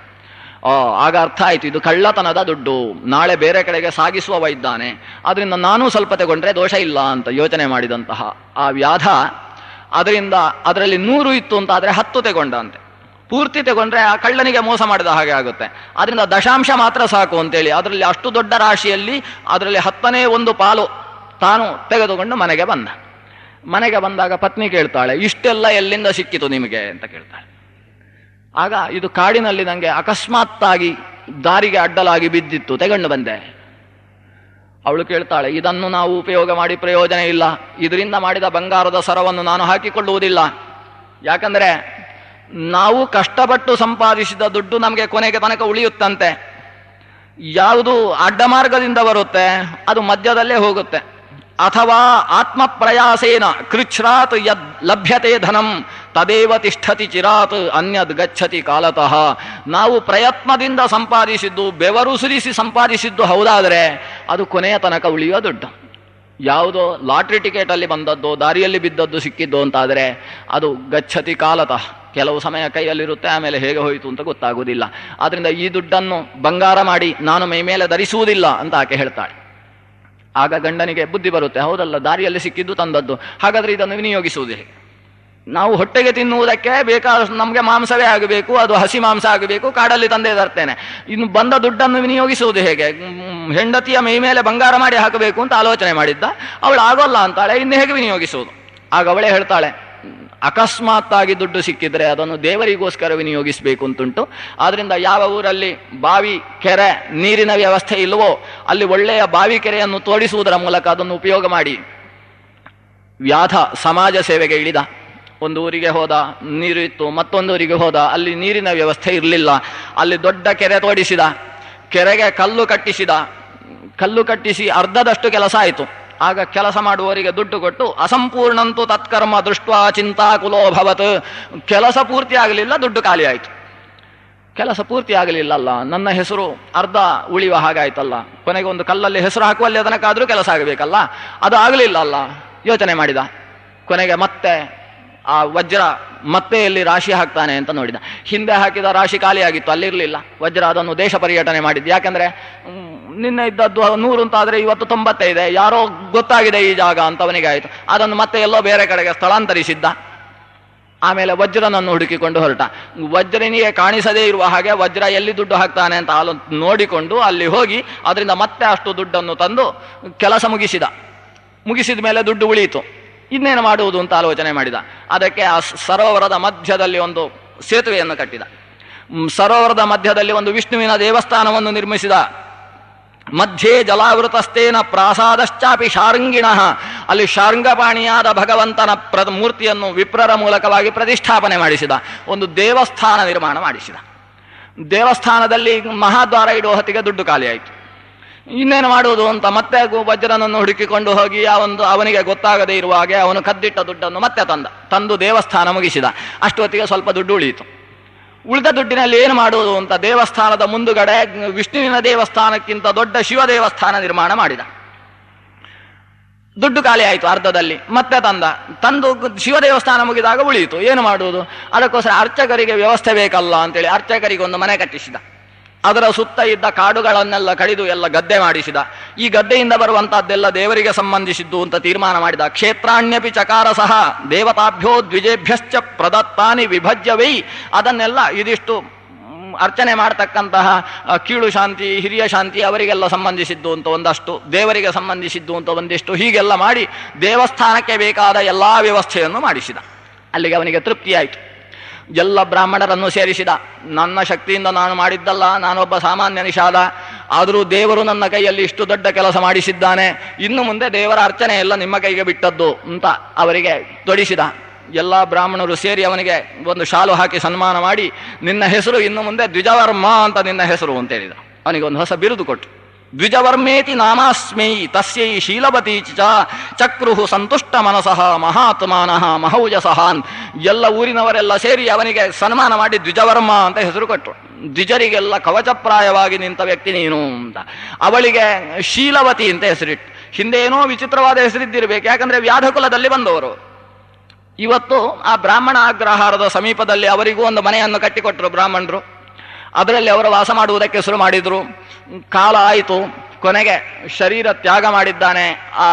ಆಗ ಅರ್ಥ ಆಯ್ತು, ಇದು ಕಳ್ಳತನದ ದುಡ್ಡು, ನಾಳೆ ಬೇರೆ ಕಡೆಗೆ ಸಾಗಿಸುವವ ಇದ್ದಾನೆ, ಅದರಿಂದ ನಾನೂ ಸ್ವಲ್ಪ ತಗೊಂಡ್ರೆ ದೋಷ ಇಲ್ಲ ಅಂತ ಯೋಚನೆ ಮಾಡಿದಂತಹ ಆ ವ್ಯಾಧ ಅದರಲ್ಲಿ 100 ಇತ್ತು ಅಂತ ಆದರೆ 10 ತಗೊಂಡ ಅಂತೆ. ಪೂರ್ತಿ ತಗೊಂಡ್ರೆ ಆ ಕಳ್ಳನಿಗೆ ಮೋಸ ಮಾಡಿದ ಹಾಗೆ ಆಗುತ್ತೆ. ಅದರಿಂದ ದಶಾಂಶ ಮಾತ್ರ ಸಾಕು ಅಂತೇಳಿ ಅದರಲ್ಲಿ ಅಷ್ಟು ದೊಡ್ಡ ರಾಶಿಯಲ್ಲಿ ಅದರಲ್ಲಿ 10ನೇ 1 ಪಾಲು ತಾನು ತೆಗೆದುಕೊಂಡು ಮನೆಗೆ ಬಂದ. ಮನೆಗೆ ಬಂದಾಗ ಪತ್ನಿ ಕೇಳ್ತಾಳೆ, ಇಷ್ಟೆಲ್ಲ ಎಲ್ಲಿಂದ ಸಿಕ್ಕಿತು ನಿಮಗೆ ಅಂತ ಕೇಳ್ತಾಳೆ. ಆಗ ಇದು ಕಾಡಿನಲ್ಲಿ ನನಗೆ ಅಕಸ್ಮಾತ್ತಾಗಿ ದಾರಿಗೆ ಅಡ್ಡಲಾಗಿ ಬಿದ್ದಿತ್ತು, ತಗೊಂಡು ಬಂದೆ. ಅವಳು ಕೇಳ್ತಾಳೆ, ಇದನ್ನು ನಾವು ಉಪಯೋಗ ಮಾಡಿ ಪ್ರಯೋಜನ ಇಲ್ಲ, ಇದರಿಂದ ಮಾಡಿದ ಬಂಗಾರದ ಸರವನ್ನು ನಾನು ಹಾಕಿಕೊಳ್ಳುವುದಿಲ್ಲ. ಯಾಕಂದರೆ ನಾವು ಕಷ್ಟಪಟ್ಟು ಸಂಪಾದಿಸಿದ ದುಡ್ಡು ನಮಗೆ ಕೊನೆಗೆ ತನಕ ಉಳಿಯುತ್ತಂತೆ. ಯಾವುದು ಅಡ್ಡ ಮಾರ್ಗದಿಂದ ಬರುತ್ತೆ ಅದು ಮಧ್ಯದಲ್ಲೇ ಹೋಗುತ್ತೆ. ಅಥವಾ ಆತ್ಮ ಪ್ರಯಾಸೇನ ಕೃಚ್ಛ್ರಾತ್ ಯದ್ ಲಭ್ಯತೆ ಧನಂ ತದೇವ ತಿಷ್ಠತಿ ಚಿರಾತ್ ಅನ್ಯದ್ ಗಚ್ಚತಿ ಕಾಲತಃ. ನಾವು ಪ್ರಯತ್ನದಿಂದ ಸಂಪಾದಿಸಿದ್ದು, ಬೆವರು ಸುರಿಸಿ ಸಂಪಾದಿಸಿದ್ದು ಹೌದಾದರೆ ಅದು ಕೊನೆಯ ತನಕ ಉಳಿಯೋ ದುಡ್ಡು. ಯಾವುದೋ ಲಾಟ್ರಿ ಟಿಕೆಟಲ್ಲಿ ಬಂದದ್ದು, ದಾರಿಯಲ್ಲಿ ಬಿದ್ದದ್ದು ಸಿಕ್ಕಿದ್ದು ಅಂತಾದರೆ ಅದು ಗಚ್ಚತಿ ಕಾಲತಃ, ಕೆಲವು ಸಮಯ ಕೈಯಲ್ಲಿರುತ್ತೆ, ಆಮೇಲೆ ಹೇಗೆ ಹೋಯಿತು ಅಂತ ಗೊತ್ತಾಗುವುದಿಲ್ಲ. ಆದ್ದರಿಂದ ಈ ದುಡ್ಡನ್ನು ಬಂಗಾರ ಮಾಡಿ ನಾನು ಮೈ ಮೇಲೆ ಧರಿಸುವುದಿಲ್ಲ ಅಂತ ಆಕೆ ಹೇಳ್ತಾಳೆ. ಆಗ ಗಂಡನಿಗೆ ಬುದ್ಧಿ ಬರುತ್ತೆ, ಹೌದಲ್ಲ, ದಾರಿಯಲ್ಲಿ ಸಿಕ್ಕಿದ್ದು ತಂದದ್ದು, ಹಾಗಾದರೆ ಇದನ್ನು ವಿನಿಯೋಗಿಸುವುದೇ. ನಾವು ಹೊಟ್ಟೆಗೆ ತಿನ್ನುವುದಕ್ಕೆ ಬೇಕಾದಷ್ಟು ನಮಗೆ ಮಾಂಸವೇ ಆಗಬೇಕು, ಅದು ಹಸಿ ಮಾಂಸ ಆಗಬೇಕು, ಕಾಡಲ್ಲಿ ತಂದೆ ತರ್ತೇನೆ. ಇನ್ನು ಬಂದ ದುಡ್ಡನ್ನು ವಿನಿಯೋಗಿಸುವುದು ಹೇಗೆ? ಹೆಂಡತಿಯ ಮೈ ಮೇಲೆ ಬಂಗಾರ ಮಾಡಿ ಹಾಕಬೇಕು ಅಂತ ಆಲೋಚನೆ ಮಾಡಿದ್ದ. ಅವಳು ಆಗೋಲ್ಲ ಅಂತಾಳೆ, ಇನ್ನು ಹೇಗೆ ವಿನಿಯೋಗಿಸುವುದು? ಆಗ ಅವಳೇ ಹೇಳ್ತಾಳೆ, ಅಕಸ್ಮಾತ್ತಾಗಿ ದುಡ್ಡು ಸಿಕ್ಕಿದ್ರೆ ಅದನ್ನು ದೇವರಿಗೋಸ್ಕರ ವಿನಿಯೋಗಿಸಬೇಕು ಅಂತುಂಟು. ಆದ್ದರಿಂದ ಯಾವ ಊರಲ್ಲಿ ಬಾವಿ ಕೆರೆ ನೀರಿನ ವ್ಯವಸ್ಥೆ ಇಲ್ಲವೋ ಅಲ್ಲಿ ಒಳ್ಳೆಯ ಬಾವಿ ಕೆರೆಯನ್ನು ತೋಡಿಸುವುದರ ಮೂಲಕ ಅದನ್ನು ಉಪಯೋಗ ಮಾಡಿ. ವ್ಯಾಧ ಸಮಾಜ ಸೇವೆಗೆ ಇಳಿದ. ಒಂದು ಊರಿಗೆ ಹೋದ, ನೀರು ಇತ್ತು. ಮತ್ತೊಂದು ಊರಿಗೆ ಹೋದ, ಅಲ್ಲಿ ನೀರಿನ ವ್ಯವಸ್ಥೆ ಇರಲಿಲ್ಲ. ಅಲ್ಲಿ ದೊಡ್ಡ ಕೆರೆ ತೋಡಿಸಿದ, ಕೆರೆಗೆ ಕಲ್ಲು ಕಟ್ಟಿಸಿ ಅರ್ಧದಷ್ಟು ಕೆಲಸ ಆಯಿತು. ಆಗ ಕೆಲಸ ಮಾಡುವವರಿಗೆ ದುಡ್ಡು ಕೊಟ್ಟು ಅಸಂಪೂರ್ಣಂತೂ ತತ್ಕರ್ಮ ದೃಷ್ಟ ಚಿಂತಾಕುಲೋಭವತ್. ಕೆಲಸ ಪೂರ್ತಿ ಆಗಲಿಲ್ಲ, ದುಡ್ಡು ಖಾಲಿ ಆಯಿತು. ಕೆಲಸ ಪೂರ್ತಿ ಆಗಲಿಲ್ಲಲ್ಲ, ನನ್ನ ಹೆಸರು ಅರ್ಧ ಉಳಿಯುವ ಹಾಗಾಯ್ತಲ್ಲ, ಕೊನೆಗೆ ಒಂದು ಕಲ್ಲಲ್ಲಿ ಹೆಸರು ಹಾಕುವಲ್ಲಿ ಅದನಕ್ಕಾದರೂ ಕೆಲಸ ಆಗಬೇಕಲ್ಲ, ಅದು ಆಗಲಿಲ್ಲ ಅಲ್ಲ. ಯೋಚನೆ ಮಾಡಿದ. ಕೊನೆಗೆ ಮತ್ತೆ ಆ ವಜ್ರ ಮತ್ತೆ ಎಲ್ಲಿ ರಾಶಿ ಹಾಕ್ತಾನೆ ಅಂತ ನೋಡಿದ. ಹಿಂದೆ ಹಾಕಿದ ರಾಶಿ ಖಾಲಿಯಾಗಿತ್ತು, ಅಲ್ಲಿರಲಿಲ್ಲ ವಜ್ರ. ಅದನ್ನು ದೇಶ ಪರ್ಯಟನೆ ಮಾಡಿದ್ದು. ಯಾಕಂದರೆ ನಿನ್ನೆ ಇದ್ದದ್ದು 100 ಅಂತಾದರೆ ಇವತ್ತು 90 ಇದೆ, ಯಾರೋ ಗೊತ್ತಾಗಿದೆ ಈ ಜಾಗ ಅಂತ ಅವನಿಗೆ ಆಯಿತು. ಅದನ್ನು ಮತ್ತೆ ಎಲ್ಲೋ ಬೇರೆ ಕಡೆಗೆ ಸ್ಥಳಾಂತರಿಸಿದ್ದ. ಆಮೇಲೆ ವಜ್ರನನ್ನು ಹುಡುಕಿಕೊಂಡು ಹೊರಟ. ವಜ್ರನಿಗೆ ಕಾಣಿಸದೇ ಇರುವ ಹಾಗೆ ವಜ್ರ ಎಲ್ಲಿ ದುಡ್ಡು ಹಾಕ್ತಾನೆ ಅಂತ ನೋಡಿಕೊಂಡು ಅಲ್ಲಿ ಹೋಗಿ ಅದರಿಂದ ಮತ್ತೆ ಅಷ್ಟು ದುಡ್ಡನ್ನು ತಂದು ಕೆಲಸ ಮುಗಿಸಿದ ಮೇಲೆ ದುಡ್ಡು ಉಳಿಯಿತು. ಇನ್ನೇನು ಮಾಡುವುದು ಅಂತ ಆಲೋಚನೆ ಮಾಡಿದ. ಅದಕ್ಕೆ ಆ ಸರೋವರದ ಮಧ್ಯದಲ್ಲಿ ಒಂದು ಸೇತುವೆಯನ್ನು ಕಟ್ಟಿದ. ಸರೋವರದ ಮಧ್ಯದಲ್ಲಿ ಒಂದು ವಿಷ್ಣುವಿನ ದೇವಸ್ಥಾನವನ್ನು ನಿರ್ಮಿಸಿದ. ಮಧ್ಯೆ ಜಲಾವೃತಸ್ಥೇನ ಪ್ರಾಸಾದಶ್ಚಾಪಿ ಶಾರ್ಂಗಿಣ. ಅಲ್ಲಿ ಶಾರ್ಂಗಪಾಣಿಯಾದ ಭಗವಂತನ ಮೂರ್ತಿಯನ್ನು ವಿಪ್ರರ ಮೂಲಕವಾಗಿ ಪ್ರತಿಷ್ಠಾಪನೆ ಮಾಡಿಸಿದ. ಒಂದು ದೇವಸ್ಥಾನ ನಿರ್ಮಾಣ ಮಾಡಿಸಿದ. ದೇವಸ್ಥಾನದಲ್ಲಿ ಮಹಾದ್ವಾರ ಇಡುವ ಹೊತ್ತಿಗೆ ದುಡ್ಡು ಖಾಲಿಯಾಯಿತು. ಇನ್ನೇನು ಮಾಡುವುದು ಅಂತ ಮತ್ತೆ ವಜ್ರನನ್ನು ಹುಡುಕಿಕೊಂಡು ಹೋಗಿ ಅವನಿಗೆ ಗೊತ್ತಾಗದೇ ಇರುವ ಹಾಗೆ ಅವನು ಕದ್ದಿಟ್ಟ ದುಡ್ಡನ್ನು ಮತ್ತೆ ತಂದು ದೇವಸ್ಥಾನ ಮುಗಿಸಿದ. ಅಷ್ಟೊತ್ತಿಗೆ ಸ್ವಲ್ಪ ದುಡ್ಡು ಉಳಿಯಿತು. ಉಳಿದ ದುಡ್ಡಿನಲ್ಲಿ ಏನು ಮಾಡುವುದು ಅಂತ ದೇವಸ್ಥಾನದ ಮುಂದುಗಡೆ ವಿಷ್ಣುವಿನ ದೇವಸ್ಥಾನಕ್ಕಿಂತ ದೊಡ್ಡ ಶಿವ ದೇವಸ್ಥಾನ ನಿರ್ಮಾಣ ಮಾಡಿದ. ದುಡ್ಡು ಖಾಲಿ ಆಯಿತು ಅರ್ಧದಲ್ಲಿ. ಮತ್ತೆ ತಂದು ಶಿವ ದೇವಸ್ಥಾನ ಮುಗಿದಾಗ ಉಳಿಯಿತು. ಏನು ಮಾಡುವುದು? ಅದಕ್ಕೋಸ್ಕರ ಅರ್ಚಕರಿಗೆ ವ್ಯವಸ್ಥೆ ಬೇಕಲ್ಲ ಅಂತೇಳಿ ಅರ್ಚಕರಿಗೆ ಒಂದು ಮನೆ ಕಟ್ಟಿಸಿದ. ಅದರ ಸುತ್ತ ಇದ್ದ ಕಾಡುಗಳನ್ನೆಲ್ಲ ಕಡಿದು ಎಲ್ಲ ಗದ್ದೆ ಮಾಡಿಸಿದ. ಈ ಗದ್ದೆಯಿಂದ ಬರುವಂತಹದ್ದೆಲ್ಲ ದೇವರಿಗೆ ಸಂಬಂಧಿಸಿದ್ದು ಅಂತ ತೀರ್ಮಾನ ಮಾಡಿದ. ಕ್ಷೇತ್ರಾಣ್ಯಪಿ ಚಕಾರ ಸಹ ದೇವತಾಭ್ಯೋ ದ್ವಿಜೇಭ್ಯಶ್ಚ ಪ್ರದತ್ತಾನಿ ವಿಭಜ್ಯವೈ. ಅದನ್ನೆಲ್ಲ ಇದಿಷ್ಟು ಅರ್ಚನೆ ಮಾಡತಕ್ಕಂತಹ ಕೀಳು ಶಾಂತಿ, ಹಿರಿಯ ಶಾಂತಿ ಅವರಿಗೆಲ್ಲ ಸಂಬಂಧಿಸಿದ್ದು ಅಂತ ಒಂದಷ್ಟು, ದೇವರಿಗೆ ಸಂಬಂಧಿಸಿದ್ದು ಅಂತ ಒಂದಿಷ್ಟು, ಹೀಗೆಲ್ಲ ಮಾಡಿ ದೇವಸ್ಥಾನಕ್ಕೆ ಬೇಕಾದ ಎಲ್ಲ ವ್ಯವಸ್ಥೆಯನ್ನು ಮಾಡಿಸಿದ. ಅಲ್ಲಿಗೆ ಅವನಿಗೆ ತೃಪ್ತಿಯಾಯಿತು. ಎಲ್ಲ ಬ್ರಾಹ್ಮಣರನ್ನು ಸೇರಿಸಿದ. ನನ್ನ ಶಕ್ತಿಯಿಂದ ನಾನು ಮಾಡಿದ್ದಲ್ಲ, ನಾನೊಬ್ಬ ಸಾಮಾನ್ಯ ನಿಷಾದ, ಆದರೂ ದೇವರು ನನ್ನ ಕೈಯಲ್ಲಿ ಇಷ್ಟು ದೊಡ್ಡ ಕೆಲಸ ಮಾಡಿಸಿದ್ದಾನೆ, ಇನ್ನು ಮುಂದೆ ದೇವರ ಅರ್ಚನೆ ಎಲ್ಲ ನಿಮ್ಮ ಕೈಗೆ ಬಿಟ್ಟದ್ದು ಅಂತ ಅವರಿಗೆ ತೊಡಿಸಿದ. ಎಲ್ಲ ಬ್ರಾಹ್ಮಣರು ಸೇರಿ ಅವನಿಗೆ ಒಂದು ಶಾಲು ಹಾಕಿ ಸನ್ಮಾನ ಮಾಡಿ, ನಿನ್ನ ಹೆಸರು ಇನ್ನು ಮುಂದೆ ದ್ವಿಜವರ್ಮ ಅಂತ ನಿನ್ನ ಹೆಸರು ಅಂತ ಹೇಳಿದ. ಅವನಿಗೆ ಒಂದು ಹೊಸ ಬಿರುದು ಕೊಟ್ಟು, ದ್ವಿಜವರ್ಮೇತಿ ನಾಮಾಸ್ಮೈ ತಸ್ಯೈ ಶೀಲವತಿ ಚಕ್ರುಹು ಸಂತುಷ್ಟ ಮನಸಃ ಮಹಾತ್ಮಾನಃ ಮಹೌಜಸಹಾನ್. ಎಲ್ಲ ಊರಿನವರೆಲ್ಲ ಸೇರಿ ಅವನಿಗೆ ಸನ್ಮಾನ ಮಾಡಿ ದ್ವಿಜವರ್ಮ ಅಂತ ಹೆಸರು ಕೊಟ್ಟರು. ದ್ವಿಜರಿಗೆಲ್ಲ ಕವಚಪ್ರಾಯವಾಗಿ ನಿಂತ ವ್ಯಕ್ತಿ ನೀನು ಅಂತ. ಅವಳಿಗೆ ಶೀಲವತಿ ಅಂತ ಹೆಸರಿಟ್ಟು. ಹಿಂದೆ ಏನೋ ವಿಚಿತ್ರವಾದ ಹೆಸರಿದ್ದಿರಬೇಕು, ಯಾಕಂದ್ರೆ ವ್ಯಾಧ ಕುಲದಲ್ಲಿ ಬಂದವರು. ಇವತ್ತು ಆ ಬ್ರಾಹ್ಮಣ ಅಗ್ರಹಾರದ ಸಮೀಪದಲ್ಲಿ ಅವರಿಗೂ ಒಂದು ಮನೆಯನ್ನು ಕಟ್ಟಿಕೊಟ್ರು ಬ್ರಾಹ್ಮಣರು. ಅದರಲ್ಲಿ ಅವರು ವಾಸ ಮಾಡುವುದಕ್ಕೆ ಶುರು ಮಾಡಿದರು. ಕಾಲ ಆಯಿತು, ಕೊನೆಗೆ ಶರೀರ ತ್ಯಾಗ ಮಾಡಿದ್ದಾನೆ ಆ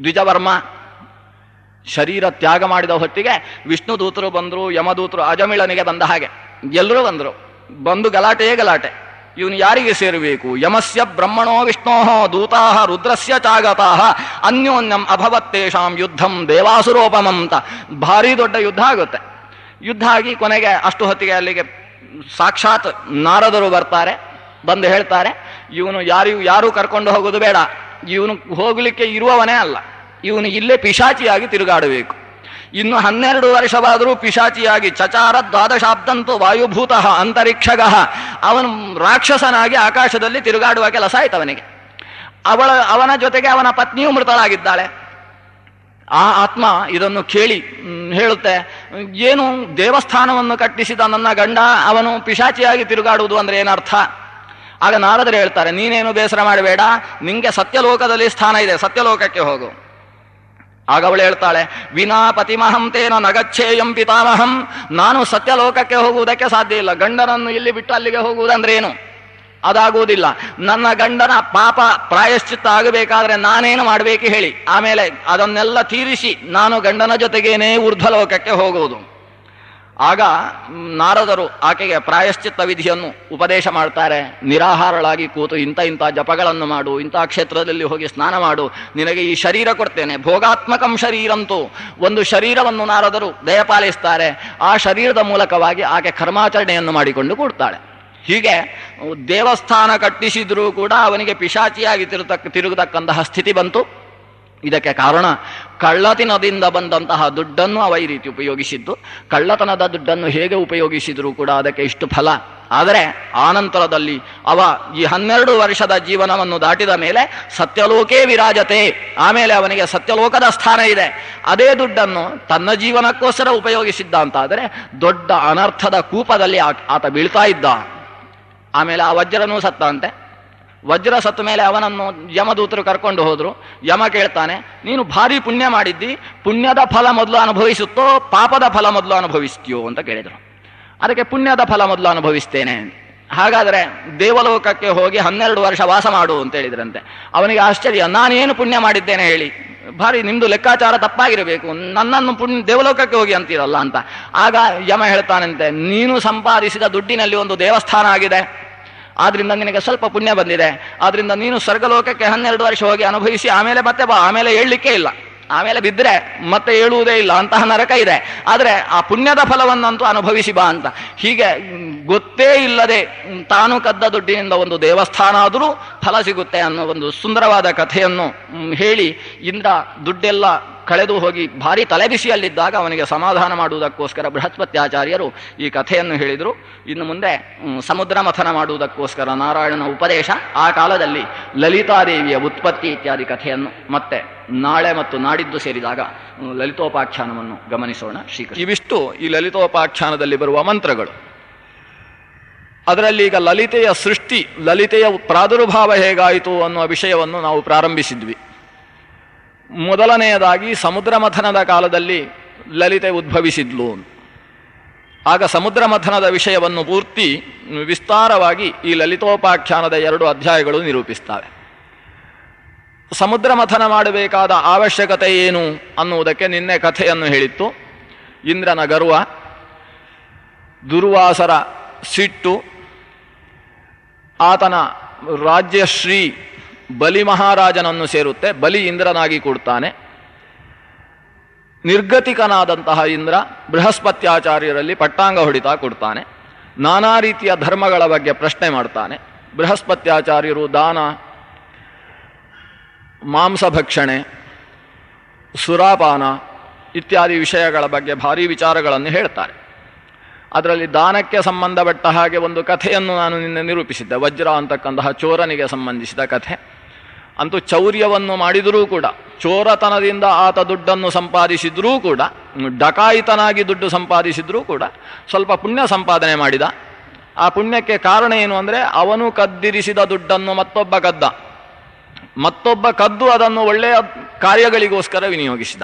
ದ್ವಿಜವರ್ಮ. ಶರೀರ ತ್ಯಾಗ ಮಾಡಿದ ಹೊತ್ತಿಗೆ ವಿಷ್ಣು ದೂತರು ಬಂದರು, ಯಮದೂತರು ಅಜಮಿಳನಿಗೆ ಬಂದ ಹಾಗೆ ಎಲ್ಲರೂ ಬಂದು ಗಲಾಟೆಯೇ ಗಲಾಟೆ. ಇವನು ಯಾರಿಗೆ ಸೇರಬೇಕು? ಯಮಸ್ಯ ಬ್ರಹ್ಮಣೋ ವಿಷ್ಣೋ ದೂತಾ ರುದ್ರಸ್ಯ ಚಾಗತಾಹ ಅನ್ಯೋನ್ಯಂ ಅಭವತ್ತೇಷಾಂ ಯುದ್ಧಂ ದೇವಾಸುರೋಪಮಂ ಅಂತ ಭಾರಿ ದೊಡ್ಡ ಯುದ್ಧ ಆಗುತ್ತೆ. ಯುದ್ಧ ಆಗಿ ಕೊನೆಗೆ ಅಷ್ಟು ಹೊತ್ತಿಗೆ ಅಲ್ಲಿಗೆ ಸಾಕ್ಷಾತ್ ನಾರದರು ಬರ್ತಾರೆ. ಬಂದು ಹೇಳ್ತಾರೆ, ಇವನು ಯಾರೂ ಕರ್ಕೊಂಡು ಹೋಗೋದು ಬೇಡ, ಇವನು ಹೋಗಲಿಕ್ಕೆ ಇರುವವನೇ ಅಲ್ಲ, ಇವನು ಇಲ್ಲೇ ಪಿಶಾಚಿಯಾಗಿ ತಿರುಗಾಡಬೇಕು. ಇನ್ನು 12 ವರ್ಷವಾದರೂ ಪಿಶಾಚಿಯಾಗಿ ಚಚಾರ ದ್ವಾದಶಾಬ್ದಂತೂ ವಾಯುಭೂತಃ ಅಂತರಿಕ್ಷಗಃ, ಅವನು ರಾಕ್ಷಸನಾಗಿ ಆಕಾಶದಲ್ಲಿ ತಿರುಗಾಡುವ ಕೆಲಸ ಆಯ್ತು ಅವನಿಗೆ. ಅವನ ಜೊತೆಗೆ ಅವನ ಪತ್ನಿಯೂ ಮೃತಳಾಗಿದ್ದಾಳೆ. ಆ ಆತ್ಮ ಇದನ್ನು ಕೇಳಿ ಹೇಳುತ್ತೆ, ಏನು ದೇವಸ್ಥಾನವನ್ನು ಕಟ್ಟಿಸಿದ ನನ್ನ ಗಂಡ ಅವನು ಪಿಶಾಚಿಯಾಗಿ ತಿರುಗಾಡುವುದು ಅಂದ್ರೆ ಏನರ್ಥ? ಆಗ ನಾರದರು ಹೇಳ್ತಾರೆ, ನೀನೇನು ಬೇಸರ ಮಾಡಬೇಡ, ನಿಂಗೆ ಸತ್ಯಲೋಕದಲ್ಲಿ ಸ್ಥಾನ ಇದೆ, ಸತ್ಯಲೋಕಕ್ಕೆ ಹೋಗು. ಆಗ ಅವಳು ಹೇಳ್ತಾಳೆ, ವಿನಾ ಪತಿಮಹಂ ತೇನ ನಗಚ್ಛೇಯಂ ಪಿತಾಮಹಂ, ನಾನು ಸತ್ಯಲೋಕಕ್ಕೆ ಹೋಗುವುದಕ್ಕೆ ಸಾಧ್ಯ ಇಲ್ಲ, ಗಂಡನನ್ನು ಇಲ್ಲಿ ಬಿಟ್ಟು ಅಲ್ಲಿಗೆ ಹೋಗುವುದಂದ್ರೆ ಏನು? ಅದಾಗುವುದಿಲ್ಲ. ನನ್ನ ಗಂಡನ ಪಾಪ ಪ್ರಾಯಶ್ಚಿತ್ತ ಆಗಬೇಕಾದ್ರೆ ನಾನೇನು ಮಾಡಬೇಕು ಹೇಳಿ? ಆಮೇಲೆ ಅದನ್ನೆಲ್ಲ ತೀರಿಸಿ ನಾನು ಗಂಡನ ಜೊತೆಗೇನೇ ಊರ್ಧ್ವಲೋಕಕ್ಕೆ ಹೋಗುವುದು. ಆಗ ನಾರದರು ಆಕೆಗೆ ಪ್ರಾಯಶ್ಚಿತ್ತ ವಿಧಿಯನ್ನು ಉಪದೇಶ ಮಾಡ್ತಾರೆ. ನಿರಾಹಾರಳಾಗಿ ಕೂತು ಇಂಥ ಜಪಗಳನ್ನು ಮಾಡು, ಇಂಥ ಕ್ಷೇತ್ರದಲ್ಲಿ ಹೋಗಿ ಸ್ನಾನ ಮಾಡು, ನಿನಗೆ ಈ ಶರೀರ ಕೊಡ್ತೇನೆ, ಭೋಗಾತ್ಮಕಂ ಶರೀರಂತೂ ಒಂದು ಶರೀರವನ್ನು ನಾರದರು ದಯಪಾಲಿಸ್ತಾರೆ. ಆ ಶರೀರದ ಮೂಲಕವಾಗಿ ಆಕೆ ಕರ್ಮಾಚರಣೆಯನ್ನು ಮಾಡಿಕೊಂಡು ಕೂಡ್ತಾಳೆ. ಹೀಗೆ ದೇವಸ್ಥಾನ ಕಟ್ಟಿಸಿದ್ರೂ ಕೂಡ ಅವನಿಗೆ ಪಿಶಾಚಿಯಾಗಿ ತಿರುಗತಕ್ಕಂತಹ ಸ್ಥಿತಿ ಬಂತು. ಇದಕ್ಕೆ ಕಾರಣ ಕಳ್ಳತನದಿಂದ ಬಂದಂತಹ ದುಡ್ಡನ್ನು ಅವ ಈ ರೀತಿ ಉಪಯೋಗಿಸಿದ್ದು. ಕಳ್ಳತನದ ದುಡ್ಡನ್ನು ಹೇಗೆ ಉಪಯೋಗಿಸಿದರೂ ಕೂಡ ಅದಕ್ಕೆ ಇಷ್ಟು ಫಲ. ಆದರೆ ಆನಂತರದಲ್ಲಿ ಅವ ಈ 12 ವರ್ಷದ ಜೀವನವನ್ನು ದಾಟಿದ ಮೇಲೆ ಸತ್ಯಲೋಕೇ ವಿರಾಜತೆ, ಆಮೇಲೆ ಅವನಿಗೆ ಸತ್ಯಲೋಕದ ಸ್ಥಾನ ಇದೆ. ಅದೇ ದುಡ್ಡನ್ನು ತನ್ನ ಜೀವನಕ್ಕೋಸ್ಕರ ಉಪಯೋಗಿಸಿದ್ದ ಅಂತಾದರೆ ದೊಡ್ಡ ಅನರ್ಥದ ಕೂಪದಲ್ಲಿ ಆತ ಬೀಳ್ತಾ ಇದ್ದ. ಆಮೇಲೆ ಆ ವಜ್ರನೂ ಸತ್ತ ಅಂತೆ. ವಜ್ರ ಸತ್ತ ಮೇಲೆ ಅವನನ್ನು ಯಮದೂತರು ಕರ್ಕೊಂಡು ಹೋದ್ರು. ಯಮ ಕೇಳ್ತಾನೆ, ನೀನು ಭಾರಿ ಪುಣ್ಯ ಮಾಡಿದ್ದಿ, ಪುಣ್ಯದ ಫಲ ಮೊದಲು ಅನುಭವಿಸುತ್ತೋ ಪಾಪದ ಫಲ ಮೊದಲು ಅನುಭವಿಸ್ತೀಯೋ ಅಂತ ಕೇಳಿದರು. ಅದಕ್ಕೆ ಪುಣ್ಯದ ಫಲ ಮೊದಲು ಅನುಭವಿಸ್ತೇನೆ, ಹಾಗಾದರೆ ದೇವಲೋಕಕ್ಕೆ ಹೋಗಿ 12 ವರ್ಷ ವಾಸ ಮಾಡು ಅಂತ ಹೇಳಿದ್ರಂತೆ. ಅವನಿಗೆ ಆಶ್ಚರ್ಯ, ನಾನೇನು ಪುಣ್ಯ ಮಾಡಿದ್ದೇನೆ ಹೇಳಿ? ಭಾರಿ ನಿಮ್ದು ಲೆಕ್ಕಾಚಾರ ತಪ್ಪಾಗಿರಬೇಕು, ನನ್ನನ್ನು ದೇವಲೋಕಕ್ಕೆ ಹೋಗಿ ಅಂತೀರಲ್ಲ ಅಂತ. ಆಗ ಯಮ ಹೇಳ್ತಾನಂತೆ, ನೀನು ಸಂಪಾದಿಸಿದ ದುಡ್ಡಿನಲ್ಲಿ ಒಂದು ದೇವಸ್ಥಾನ ಆಗಿದೆ, ಆದ್ರಿಂದ ನಿನಗೆ ಸ್ವಲ್ಪ ಪುಣ್ಯ ಬಂದಿದೆ, ಆದ್ರಿಂದ ನೀನು ಸ್ವರ್ಗಲೋಕಕ್ಕೆ 12 ವರ್ಷ ಹೋಗಿ ಅನುಭವಿಸಿ ಆಮೇಲೆ ಮತ್ತೆ ಬಾ, ಆಮೇಲೆ ಏಳಲಿಕ್ಕೆ ಇಲ್ಲ, ಆಮೇಲೆ ಬಿದ್ದರೆ ಮತ್ತೆ ಏಳುವುದೇ ಇಲ್ಲ, ಅಂತಹ ನರಕ ಇದೆ. ಆದರೆ ಆ ಪುಣ್ಯದ ಫಲವನ್ನಂತೂ ಅನುಭವಿಸಿ ಬಾ ಅಂತ. ಹೀಗೆ ಗೊತ್ತೇ ಇಲ್ಲದೆ ತಾನು ಕದ್ದ ದುಡ್ಡಿನಿಂದ ಒಂದು ದೇವಸ್ಥಾನ ಆದರೂ ಫಲ ಸಿಗುತ್ತೆ ಅನ್ನೋ ಒಂದು ಸುಂದರವಾದ ಕಥೆಯನ್ನು ಹೇಳಿ ಇಂದ್ರ ದುಡ್ಡೆಲ್ಲ ಕಳೆದು ಹೋಗಿ ಭಾರಿ ತಲೆಬಿಸಿಯಲ್ಲಿದ್ದಾಗ ಅವನಿಗೆ ಸಮಾಧಾನ ಮಾಡುವುದಕ್ಕೋಸ್ಕರ ಬೃಹಸ್ಪತ್ಯಾಚಾರ್ಯರು ಈ ಕಥೆಯನ್ನು ಹೇಳಿದರು. ಇನ್ನು ಮುಂದೆ ಸಮುದ್ರ ಮಥನ ಮಾಡುವುದಕ್ಕೋಸ್ಕರ ನಾರಾಯಣನ ಉಪದೇಶ, ಆ ಕಾಲದಲ್ಲಿ ಲಲಿತಾದೇವಿಯ ಉತ್ಪತ್ತಿ ಇತ್ಯಾದಿ ಕಥೆಯನ್ನು ಮತ್ತೆ ನಾಳೆ ಮತ್ತು ನಾಡಿದ್ದು ಸೇರಿದಾಗ ಲಲಿತೋಪಾಖ್ಯಾನವನ್ನು ಗಮನಿಸೋಣ. ಶ್ರೀಕೃಷ್ಣ. ಇವಿಷ್ಟು ಈ ಲಲಿತೋಪಾಖ್ಯಾನದಲ್ಲಿ ಬರುವ ಮಂತ್ರಗಳು. ಅದರಲ್ಲಿ ಈಗ ಲಲಿತೆಯ ಸೃಷ್ಟಿ, ಲಲಿತೆಯ ಪ್ರಾದುರ್ಭಾವ ಹೇಗಾಯಿತು ಅನ್ನುವ ವಿಷಯವನ್ನು ನಾವು ಪ್ರಾರಂಭಿಸಿದ್ವಿ. ಮೊದಲನೆಯದಾಗಿ ಸಮುದ್ರ ಮಥನದ ಕಾಲದಲ್ಲಿ ಲಲಿತೆ ಉದ್ಭವಿಸಿದ್ಲು. ಆಗ ಸಮುದ್ರ ಮಥನದ ವಿಷಯವನ್ನು ಪೂರ್ತಿ ವಿಸ್ತಾರವಾಗಿ ಈ ಲಲಿತೋಪಾಖ್ಯಾನದ 2 ಅಧ್ಯಾಯಗಳು ನಿರೂಪಿಸ್ತವೆ. ಸಮುದ್ರ ಮಥನ ಮಾಡಬೇಕಾದ ಅವಶ್ಯಕತೆ ಏನು ಅನ್ನುವುದಕ್ಕೆ ನಿನ್ನೆ ಕಥೆಯನ್ನು ಹೇಳಿತ್ತು. ಇಂದ್ರನ ಗರ್ವ, ದುರ್ವಾಸರ ಸಿಟ್ಟು, ಆತನ ರಾಜ್ಯಶ್ರೀ ಬಲಿ ಮಹಾರಾಜನನ್ನು ಸೇರುತ್ತೆ, ಬಲಿ ಇಂದ್ರನಾಗಿ ಕೊಡ್ತಾನೆ. ನಿರ್ಗತಿಕನಾದಂತಹ ಇಂದ್ರ ಬೃಹಸ್ಪತ್ಯಾಚಾರ್ಯರಲ್ಲಿ ಪಟ್ಟಾಂಗ ಹೊಡಿತಾ ಕೊಡ್ತಾನೆ. ನಾನಾ ರೀತಿಯ ಧರ್ಮಗಳ ಬಗ್ಗೆ ಪ್ರಶ್ನೆ ಮಾಡ್ತಾನೆ. ಬೃಹಸ್ಪತ್ಯಾಚಾರ್ಯರು ದಾನ, ಮಾಂಸಭಕ್ಷಣೆ, ಸುರಾಪಾನ ಇತ್ಯಾದಿ ವಿಷಯಗಳ ಬಗ್ಗೆ ಭಾರೀ ವಿಚಾರಗಳನ್ನು ಹೇಳ್ತಾರೆ. ಅದರಲ್ಲಿ ದಾನಕ್ಕೆ ಸಂಬಂಧಪಟ್ಟ ಹಾಗೆ ಒಂದು ಕಥೆಯನ್ನು ನಾನು ನಿನ್ನೆ ನಿರೂಪಿಸಿದ್ದೆ, ವಜ್ರ ಅಂತಕ್ಕಂತಹ ಚೋರನಿಗೆ ಸಂಬಂಧಿಸಿದ ಕಥೆ. ಅಂತೂ ಚೌರ್ಯವನ್ನು ಮಾಡಿದರೂ ಕೂಡ, ಚೋರತನದಿಂದ ಆತ ದುಡ್ಡನ್ನು ಸಂಪಾದಿಸಿದ್ರೂ ಕೂಡ, ಡಕಾಯಿತನಾಗಿ ದುಡ್ಡು ಸಂಪಾದಿಸಿದ್ರೂ ಕೂಡ ಸ್ವಲ್ಪ ಪುಣ್ಯ ಸಂಪಾದನೆ ಮಾಡಿದ. ಆ ಪುಣ್ಯಕ್ಕೆ ಕಾರಣ ಏನು ಅಂದರೆ, ಅವನು ಕದ್ದಿರಿಸಿದ ದುಡ್ಡನ್ನು ಮತ್ತೊಬ್ಬ ಕದ್ದು ಅದನ್ನು ಒಳ್ಳೆಯ ಕಾರ್ಯಗಳಿಗೋಸ್ಕರ ವಿನಿಯೋಗಿಸಿದ.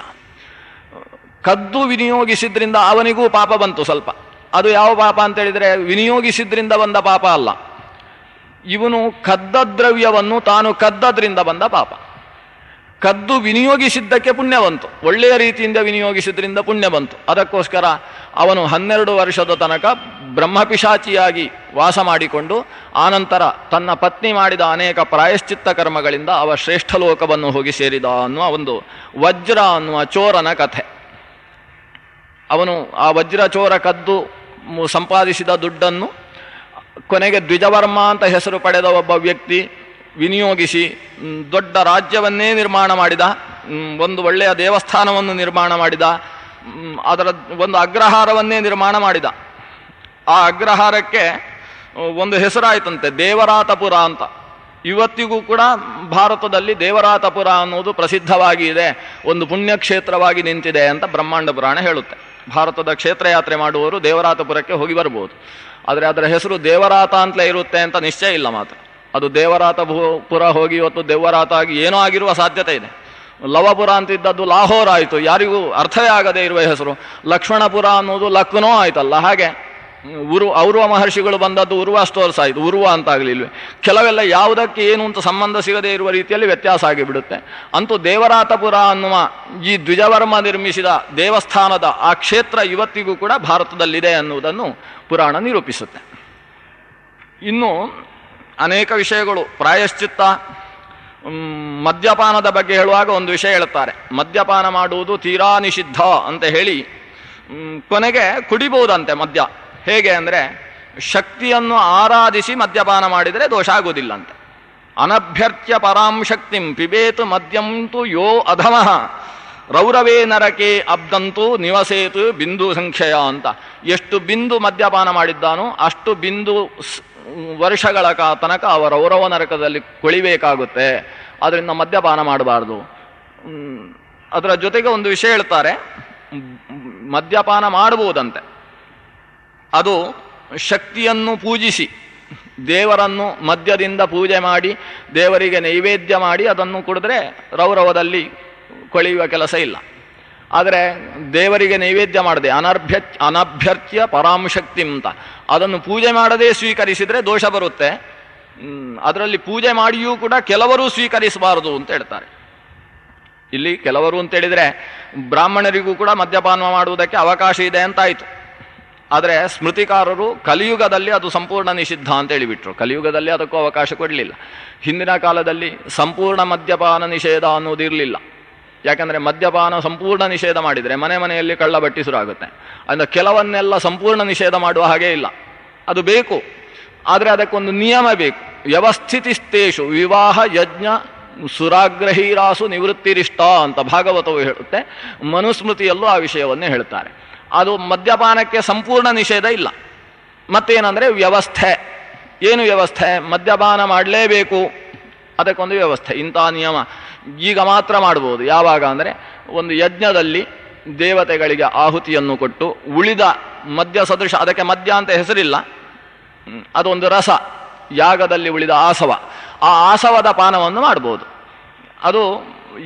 ಕದ್ದು ವಿನಿಯೋಗಿಸಿದ್ರಿಂದ ಅವನಿಗೂ ಪಾಪ ಬಂತು ಸ್ವಲ್ಪ. ಅದು ಯಾವ ಪಾಪ ಅಂತೇಳಿದರೆ ವಿನಿಯೋಗಿಸಿದ್ರಿಂದ ಬಂದ ಪಾಪ ಅಲ್ಲ, ಇವನು ಕದ್ದ ದ್ರವ್ಯವನ್ನು ತಾನು ಕದ್ದದ್ರಿಂದ ಬಂದ ಪಾಪ. ಕದ್ದು ವಿನಿಯೋಗಿಸಿದ್ದಕ್ಕೆ ಪುಣ್ಯ ಬಂತು, ಒಳ್ಳೆಯ ರೀತಿಯಿಂದ ವಿನಿಯೋಗಿಸಿದ್ರಿಂದ ಪುಣ್ಯ ಬಂತು. ಅದಕ್ಕೋಸ್ಕರ ಅವನು 12 ವರ್ಷದ ತನಕ ಬ್ರಹ್ಮಪಿಶಾಚಿಯಾಗಿ ವಾಸ ಮಾಡಿಕೊಂಡು ಆನಂತರ ತನ್ನ ಪತ್ನಿ ಮಾಡಿದ ಅನೇಕ ಪ್ರಾಯಶ್ಚಿತ್ತ ಕರ್ಮಗಳಿಂದ ಅವ ಶ್ರೇಷ್ಠ ಲೋಕವನ್ನು ಹೋಗಿ ಸೇರಿದ ಅನ್ನುವ ಒಂದು ವಜ್ರ ಅನ್ನುವ ಚೋರನ ಕಥೆ. ಅವನು ಆ ವಜ್ರ ಚೋರ ಕದ್ದು ಸಂಪಾದಿಸಿದ ದುಡ್ಡನ್ನು ಕೊನೆಗೆ ದ್ವಿಜವರ್ಮ ಅಂತ ಹೆಸರು ಪಡೆದ ಒಬ್ಬ ವ್ಯಕ್ತಿ ವಿನಿಯೋಗಿಸಿ ದೊಡ್ಡ ರಾಜ್ಯವನ್ನೇ ನಿರ್ಮಾಣ ಮಾಡಿದ, ಒಂದು ಒಳ್ಳೆಯ ದೇವಸ್ಥಾನವನ್ನು ನಿರ್ಮಾಣ ಮಾಡಿದ, ಅದರ ಒಂದು ಅಗ್ರಹಾರವನ್ನೇ ನಿರ್ಮಾಣ ಮಾಡಿದ. ಆ ಅಗ್ರಹಾರಕ್ಕೆ ಒಂದು ಹೆಸರಾಯಿತಂತೆ, ದೇವರಾತಪುರ ಅಂತ. ಇವತ್ತಿಗೂ ಕೂಡ ಭಾರತದಲ್ಲಿ ದೇವರಾತಪುರ ಅನ್ನೋದು ಪ್ರಸಿದ್ಧವಾಗಿ ಇದೆ, ಒಂದು ಪುಣ್ಯಕ್ಷೇತ್ರವಾಗಿ ನಿಂತಿದೆ ಅಂತ ಬ್ರಹ್ಮಾಂಡ ಪುರಾಣ ಹೇಳುತ್ತೆ. ಭಾರತದ ಕ್ಷೇತ್ರಯಾತ್ರೆ ಮಾಡುವವರು ದೇವರಾತಪುರಕ್ಕೆ ಹೋಗಿ ಬರ್ಬೋದು. ಆದರೆ ಅದರ ಹೆಸರು ದೇವರಾತ ಅಂತಲೇ ಇರುತ್ತೆ ಅಂತ ನಿಶ್ಚಯ ಇಲ್ಲ ಮಾತ್ರ. ಅದು ದೇವರಾತಪುರ ಹೋಗಿ ಇವತ್ತು ದೇವರಾತ ಆಗಿ ಏನೋ ಆಗಿರುವ ಸಾಧ್ಯತೆ ಇದೆ. ಲವಪುರ ಅಂತಿದ್ದದ್ದು ಲಾಹೋರ್ ಆಯಿತು, ಯಾರಿಗೂ ಅರ್ಥವೇ ಆಗದೇ ಇರುವ ಹೆಸರು. ಲಕ್ಷ್ಮಣಪುರ ಅನ್ನೋದು ಲಕ್ನೋ ಆಯ್ತಲ್ಲ. ಹಾಗೆ ಔರ್ವ ಮಹರ್ಷಿಗಳು ಬಂದದ್ದು ಉರ್ವ ಸ್ಟೋರ್ಸ್ ಆಯಿತು, ಉರ್ವ ಅಂತ ಆಗಲಿಲ್ವೇ. ಕೆಲವೆಲ್ಲ ಯಾವುದಕ್ಕೆ ಏನು ಅಂತ ಸಂಬಂಧ ಸಿಗದೇ ಇರುವ ರೀತಿಯಲ್ಲಿ ವ್ಯತ್ಯಾಸ ಆಗಿಬಿಡುತ್ತೆ. ಅಂತೂ ದೇವರಾತಪುರ ಅನ್ನುವ ಈ ದ್ವಿಜವರ್ಮ ನಿರ್ಮಿಸಿದ ದೇವಸ್ಥಾನದ ಆ ಕ್ಷೇತ್ರ ಇವತ್ತಿಗೂ ಕೂಡ ಭಾರತದಲ್ಲಿದೆ ಅನ್ನುವುದನ್ನು ಪುರಾಣ ನಿರೂಪಿಸುತ್ತೆ. ಇನ್ನು ಅನೇಕ ವಿಷಯಗಳು, ಪ್ರಾಯಶ್ಚಿತ್ತ, ಮದ್ಯಪಾನದ ಬಗ್ಗೆ ಹೇಳುವಾಗ ಒಂದು ವಿಷಯ ಹೇಳುತ್ತಾರೆ. ಮದ್ಯಪಾನ ಮಾಡುವುದು ತೀರಾ ನಿಷಿದ್ಧ ಅಂತ ಹೇಳಿ ಕೊನೆಗೆ ಕುಡಿಬಹುದಂತೆ ಮದ್ಯ. ಹೇಗೆ ಅಂದರೆ ಶಕ್ತಿಯನ್ನು ಆರಾಧಿಸಿ ಮದ್ಯಪಾನ ಮಾಡಿದರೆ ದೋಷ ಆಗುವುದಿಲ್ಲಂತೆ. ಅನಭ್ಯರ್ಚ್ಯ ಪರಾಂ ಶಕ್ತಿಂ ಪಿಬೇತು ಮದ್ಯಂತು ಯೋ ಅಧಮಃ ರೌರವೇ ನರಕೆ ಅಬ್ದಂತು ನಿವಸೇತು ಬಿಂದು ಸಂಖ್ಯೆಯ ಅಂತ. ಎಷ್ಟು ಬಿಂದು ಮದ್ಯಪಾನ ಮಾಡಿದ್ದಾನೋ ಅಷ್ಟು ಬಿಂದು ವರ್ಷಗಳ ತನಕ ಅವ ರೌರವ ನರಕದಲ್ಲಿ ಕೊಳಿಬೇಕಾಗುತ್ತೆ. ಅದರಿಂದ ಮದ್ಯಪಾನ ಮಾಡಬಾರ್ದು. ಅದರ ಜೊತೆಗೆ ಒಂದು ವಿಷಯ ಹೇಳ್ತಾರೆ, ಮದ್ಯಪಾನ ಮಾಡಬಹುದಂತೆ. ಅದು ಶಕ್ತಿಯನ್ನು ಪೂಜಿಸಿ ದೇವರನ್ನು ಮದ್ಯದಿಂದ ಪೂಜೆ ಮಾಡಿ ದೇವರಿಗೆ ನೈವೇದ್ಯ ಮಾಡಿ ಅದನ್ನು ಕುಡಿದ್ರೆ ರೌರವದಲ್ಲಿ ಕೊಳೆಯುವ ಕೆಲಸ ಇಲ್ಲ. ಆದರೆ ದೇವರಿಗೆ ನೈವೇದ್ಯ ಮಾಡದೆ ಅನಭ್ಯರ್ಚ್ಯ ಪರಾಂಶಕ್ತಿ ಅಂತ ಅದನ್ನು ಪೂಜೆ ಮಾಡದೇ ಸ್ವೀಕರಿಸಿದರೆ ದೋಷ ಬರುತ್ತೆ. ಅದರಲ್ಲಿ ಪೂಜೆ ಮಾಡಿಯೂ ಕೂಡ ಕೆಲವರು ಸ್ವೀಕರಿಸಬಾರದು ಅಂತ ಹೇಳ್ತಾರೆ. ಇಲ್ಲಿ ಕೆಲವರು ಅಂತೇಳಿದರೆ ಬ್ರಾಹ್ಮಣರಿಗೂ ಕೂಡ ಮದ್ಯಪಾನ ಮಾಡುವುದಕ್ಕೆ ಅವಕಾಶ ಇದೆ ಅಂತಾಯಿತು. ಆದರೆ ಸ್ಮೃತಿಕಾರರು ಕಲಿಯುಗದಲ್ಲಿ ಅದು ಸಂಪೂರ್ಣ ನಿಷಿದ್ಧ ಅಂತ ಹೇಳಿಬಿಟ್ರು. ಕಲಿಯುಗದಲ್ಲಿ ಅದಕ್ಕೂ ಅವಕಾಶ ಕೊಡಲಿಲ್ಲ. ಹಿಂದಿನ ಕಾಲದಲ್ಲಿ ಸಂಪೂರ್ಣ ಮದ್ಯಪಾನ ನಿಷೇಧ ಅನ್ನೋದು ಇರಲಿಲ್ಲ. ಯಾಕಂದರೆ ಮದ್ಯಪಾನ ಸಂಪೂರ್ಣ ನಿಷೇಧ ಮಾಡಿದರೆ ಮನೆ ಮನೆಯಲ್ಲಿ ಕಳ್ಳಬಟ್ಟಿ ಶುರುವಾಗುತ್ತೆ. ಅಂದರೆ ಕೆಲವನ್ನೆಲ್ಲ ಸಂಪೂರ್ಣ ನಿಷೇಧ ಮಾಡುವ ಹಾಗೆ ಇಲ್ಲ, ಅದು ಬೇಕು. ಆದರೆ ಅದಕ್ಕೊಂದು ನಿಯಮ ಬೇಕು. ವ್ಯವಸ್ಥಿತಿಸ್ತೇಷು ವಿವಾಹ ಯಜ್ಞ ಸುರಾಗ್ರಹೀರಾಸು ನಿವೃತ್ತಿರಿಷ್ಟ ಅಂತ ಭಾಗವತವು ಹೇಳುತ್ತೆ. ಮನುಸ್ಮೃತಿಯಲ್ಲೂ ಆ ವಿಷಯವನ್ನೇ ಹೇಳ್ತಾರೆ. ಅದು ಮದ್ಯಪಾನಕ್ಕೆ ಸಂಪೂರ್ಣ ನಿಷೇಧ ಇಲ್ಲ. ಮತ್ತೇನೆಂದರೆ ವ್ಯವಸ್ಥೆ. ಏನು ವ್ಯವಸ್ಥೆ? ಮದ್ಯಪಾನ ಮಾಡಲೇಬೇಕು, ಅದಕ್ಕೊಂದು ವ್ಯವಸ್ಥೆ. ಇಂಥ ನಿಯಮ ಈಗ ಮಾತ್ರ ಮಾಡ್ಬೋದು. ಯಾವಾಗ ಅಂದರೆ ಒಂದು ಯಜ್ಞದಲ್ಲಿ ದೇವತೆಗಳಿಗೆ ಆಹುತಿಯನ್ನು ಕೊಟ್ಟು ಉಳಿದ ಮದ್ಯ ಸದೃಶ, ಅದಕ್ಕೆ ಮದ್ಯ ಅಂತ ಹೆಸರಿಲ್ಲ, ಅದೊಂದು ರಸ, ಯಾಗದಲ್ಲಿ ಉಳಿದ ಆಸವ, ಆ ಆಸವದ ಪಾನವನ್ನು ಮಾಡ್ಬೋದು. ಅದು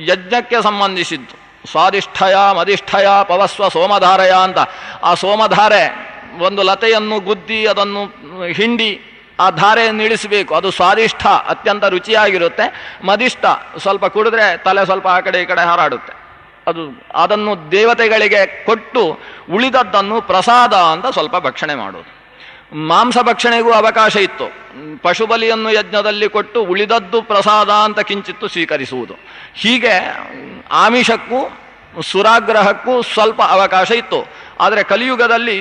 ಯಜ್ಞಕ್ಕೆ ಸಂಬಂಧಿಸಿದ್ದು. ಸ್ವಾದಿಷ್ಠಯ ಮದಿಷ್ಠಯ ಪವಸ್ವ ಸೋಮಧಾರಯ ಅಂತ. ಆ ಸೋಮಧಾರೆ ಒಂದು ಲತೆಯನ್ನು ಗುದ್ದಿ ಅದನ್ನು ಹಿಂಡಿ ಆ ಧಾರೆಯನ್ನು ಇಳಿಸಬೇಕು. ಅದು ಸ್ವಾದಿಷ್ಠ, ಅತ್ಯಂತ ರುಚಿಯಾಗಿರುತ್ತೆ. ಮದಿಷ್ಠ, ಸ್ವಲ್ಪ ಕುಡಿದ್ರೆ ತಲೆ ಸ್ವಲ್ಪ ಆ ಕಡೆ ಈ ಕಡೆ ಹಾರಾಡುತ್ತೆ. ಅದನ್ನು ದೇವತೆಗಳಿಗೆ ಕೊಟ್ಟು ಉಳಿದದ್ದನ್ನು ಪ್ರಸಾದ ಅಂತ ಸ್ವಲ್ಪ ಭಕ್ಷಣೆ ಮಾಡೋದು. ಮಾಂಸ ಭಕ್ಷಣೆಗೂ ಅವಕಾಶ ಇತ್ತು. ಪಶುಬಲಿಯನ್ನು ಯಜ್ಞದಲ್ಲಿ ಕೊಟ್ಟು ಉಳಿದದ್ದು ಪ್ರಸಾದ ಅಂತ ಕಿಂಚಿತ್ತು ಸ್ವೀಕರಿಸುವುದು. ಹೀಗೆ ಆಮಿಷಕ್ಕೂ ಸುರಾಗ್ರಹಕ್ಕೂ ಸ್ವಲ್ಪ ಅವಕಾಶ ಇತ್ತು. ಆದರೆ ಕಲಿಯುಗದಲ್ಲಿ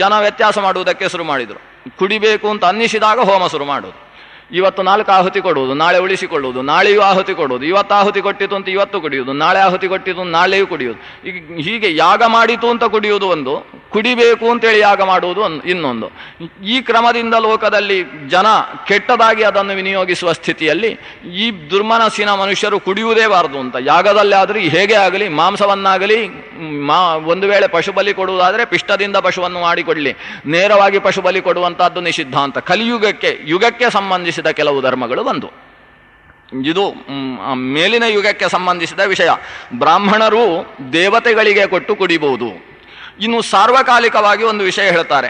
ಜನ ವ್ಯತ್ಯಾಸ ಮಾಡುವುದಕ್ಕೆ ಶುರು ಮಾಡಿದರು. ಕುಡಿಬೇಕು ಅಂತ ಅನ್ನಿಸಿದಾಗ ಹೋಮ ಶುರು ಮಾಡೋದು. ಇವತ್ತು 4 ಆಹುತಿ ಕೊಡುವುದು, ನಾಳೆ ಉಳಿಸಿಕೊಳ್ಳುವುದು, ನಾಳೆಯೂ ಆಹುತಿ ಕೊಡುವುದು. ಇವತ್ತು ಆಹುತಿ ಕೊಟ್ಟಿತು ಅಂತ ಇವತ್ತು ಕುಡಿಯುವುದು, ನಾಳೆ ಆಹುತಿ ಕೊಟ್ಟಿತು ನಾಳೆಯೂ ಕುಡಿಯುವುದು. ಹೀಗೆ ಯಾಗ ಮಾಡಿತು ಅಂತ ಕುಡಿಯುವುದು ಒಂದು, ಕುಡಿಬೇಕು ಅಂತೇಳಿ ಯಾಗ ಮಾಡುವುದು ಇನ್ನೊಂದು. ಈ ಕ್ರಮದಿಂದ ಲೋಕದಲ್ಲಿ ಜನ ಕೆಟ್ಟದಾಗಿ ಅದನ್ನು ವಿನಿಯೋಗಿಸುವ ಸ್ಥಿತಿಯಲ್ಲಿ ಈ ದುರ್ಮನಸ್ಸಿನ ಮನುಷ್ಯರು ಕುಡಿಯುವುದೇ ಬಾರದು ಅಂತ. ಯಾಗದಲ್ಲಿ ಆದರೆ ಹೇಗೆ ಆಗಲಿ, ಮಾಂಸವನ್ನಾಗಲಿ, ಒಂದು ವೇಳೆ ಪಶುಬಲಿ ಕೊಡುವುದಾದರೆ ಪಿಷ್ಟದಿಂದ ಪಶುವನ್ನು ಮಾಡಿಕೊಡಲಿ, ನೇರವಾಗಿ ಪಶುಬಲಿ ಕೊಡುವಂತಹದ್ದು ನಿಷಿದ್ಧ ಅಂತ. ಯುಗಕ್ಕೆ ಸಂಬಂಧಿಸಿದ ಕೆಲವು ಧರ್ಮಗಳು ಬಂದು. ಇದು ಮೇಲಿನ ಯುಗಕ್ಕೆ ಸಂಬಂಧಿಸಿದ ವಿಷಯ. ಬ್ರಾಹ್ಮಣರು ದೇವತೆಗಳಿಗೆ ಕೊಟ್ಟು ಕುಡಿಬಹುದು. ಇನ್ನು ಸಾರ್ವಕಾಲಿಕವಾಗಿ ಒಂದು ವಿಷಯ ಹೇಳ್ತಾರೆ.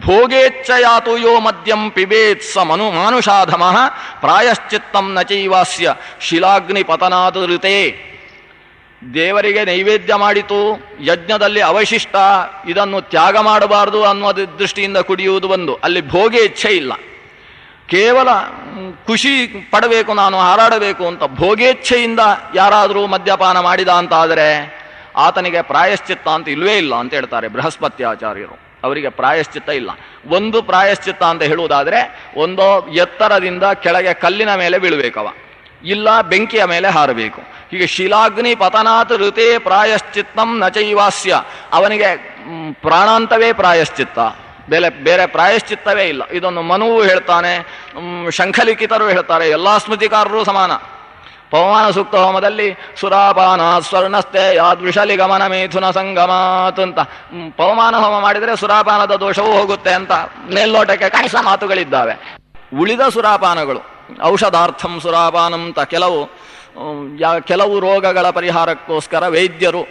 ಭೋಗೇಚ್ಛಯಾತು ಯೋ ಮದ್ಯಂ ಪಿಬೇತ್ ಸ ಮಾನುಷಾಧಮಃ ಪ್ರಾಯಶ್ಚಿತ್ತಂ ನಚೈವಾಸ್ಯ ಶಿಲಾಗ್ನಿ ಪತನಾದ ಋತೆ. ದೇವರಿಗೆ ನೈವೇದ್ಯ ಮಾಡಿತು, ಯಜ್ಞದಲ್ಲಿ ಅವಶಿಷ್ಟ, ಇದನ್ನು ತ್ಯಾಗ ಮಾಡಬಾರದು ಅನ್ನೋ ದೃಷ್ಟಿಯಿಂದ ಕುಡಿಯುವುದು ಒಂದು. ಅಲ್ಲಿ ಭೋಗೇಚ್ಛೆ ಇಲ್ಲ, ಕೇವಲ ಖುಷಿ ಪಡಬೇಕು, ನಾನು ಹಾರಾಡಬೇಕು ಅಂತ ಭೋಗೇಚ್ಛೆಯಿಂದ ಯಾರಾದರೂ ಮದ್ಯಪಾನ ಮಾಡಿದ ಅಂತ ಆದರೆ ಆತನಿಗೆ ಪ್ರಾಯಶ್ಚಿತ್ತ ಅಂತ ಇಲ್ಲವೇ ಇಲ್ಲ ಅಂತ ಹೇಳ್ತಾರೆ ಬೃಹಸ್ಪತ್ಯಾಚಾರ್ಯರು. ಅವರಿಗೆ ಪ್ರಾಯಶ್ಚಿತ್ತ ಇಲ್ಲ. ಒಂದು ಪ್ರಾಯಶ್ಚಿತ್ತ ಅಂತ ಹೇಳುವುದಾದರೆ, ಒಂದೋ ಎತ್ತರದಿಂದ ಕೆಳಗೆ ಕಲ್ಲಿನ ಮೇಲೆ ಬೀಳಬೇಕವ, ಇಲ್ಲ ಬೆಂಕಿಯ ಮೇಲೆ ಹಾರಬೇಕು. ಹೀಗೆ ಶಿಲಾಗ್ನಿ ಪತನಾತ್ ಋತೆ ಪ್ರಾಯಶ್ಚಿತ್ತಂ ನಚೈವಾಸ್ಯ. ಅವನಿಗೆ ಪ್ರಾಣಾಂತವೇ ಪ್ರಾಯಶ್ಚಿತ್ತ, ಬೇರೆ ಪ್ರಾಯಶ್ಚಿತ್ತವೇ ಇಲ್ಲ. ಇದನ್ನು ಮನುವು ಹೇಳ್ತಾನೆ, ಶಂಖಲಿಖಿತರು ಹೇಳ್ತಾರೆ, ಎಲ್ಲ ಸ್ಮೃತಿಕಾರರು ಸಮಾನ. ಪವಮಾನ ಸೂಕ್ತ ಹೋಮದಲ್ಲಿ ಸುರಾಪಾನ ಸ್ವರ್ಣಸ್ತೆ ಯಾದೃಶಲಿ ಗಮನ ಮೇಥುನ ಸಂಗಮಾತ್ ಅಂತ ಪವಮಾನ ಹೋಮ ಮಾಡಿದರೆ ಸುರಾಪಾನದ ದೋಷವೂ ಹೋಗುತ್ತೆ ಅಂತ ಮೇಲ್ನೋಟಕ್ಕೆ ಕಾಣಿಸೋ ಮಾತುಗಳಿದ್ದಾವೆ. ಉಳಿದ ಸುರಾಪಾನಗಳು ಔಷಧಾರ್ಥಂ ಸುರಾಪಾನಂ ಅಂತ ಕೆಲವು ರೋಗಗಳ ಪರಿಹಾರಕ್ಕೋಸ್ಕರ ವೈದ್ಯರು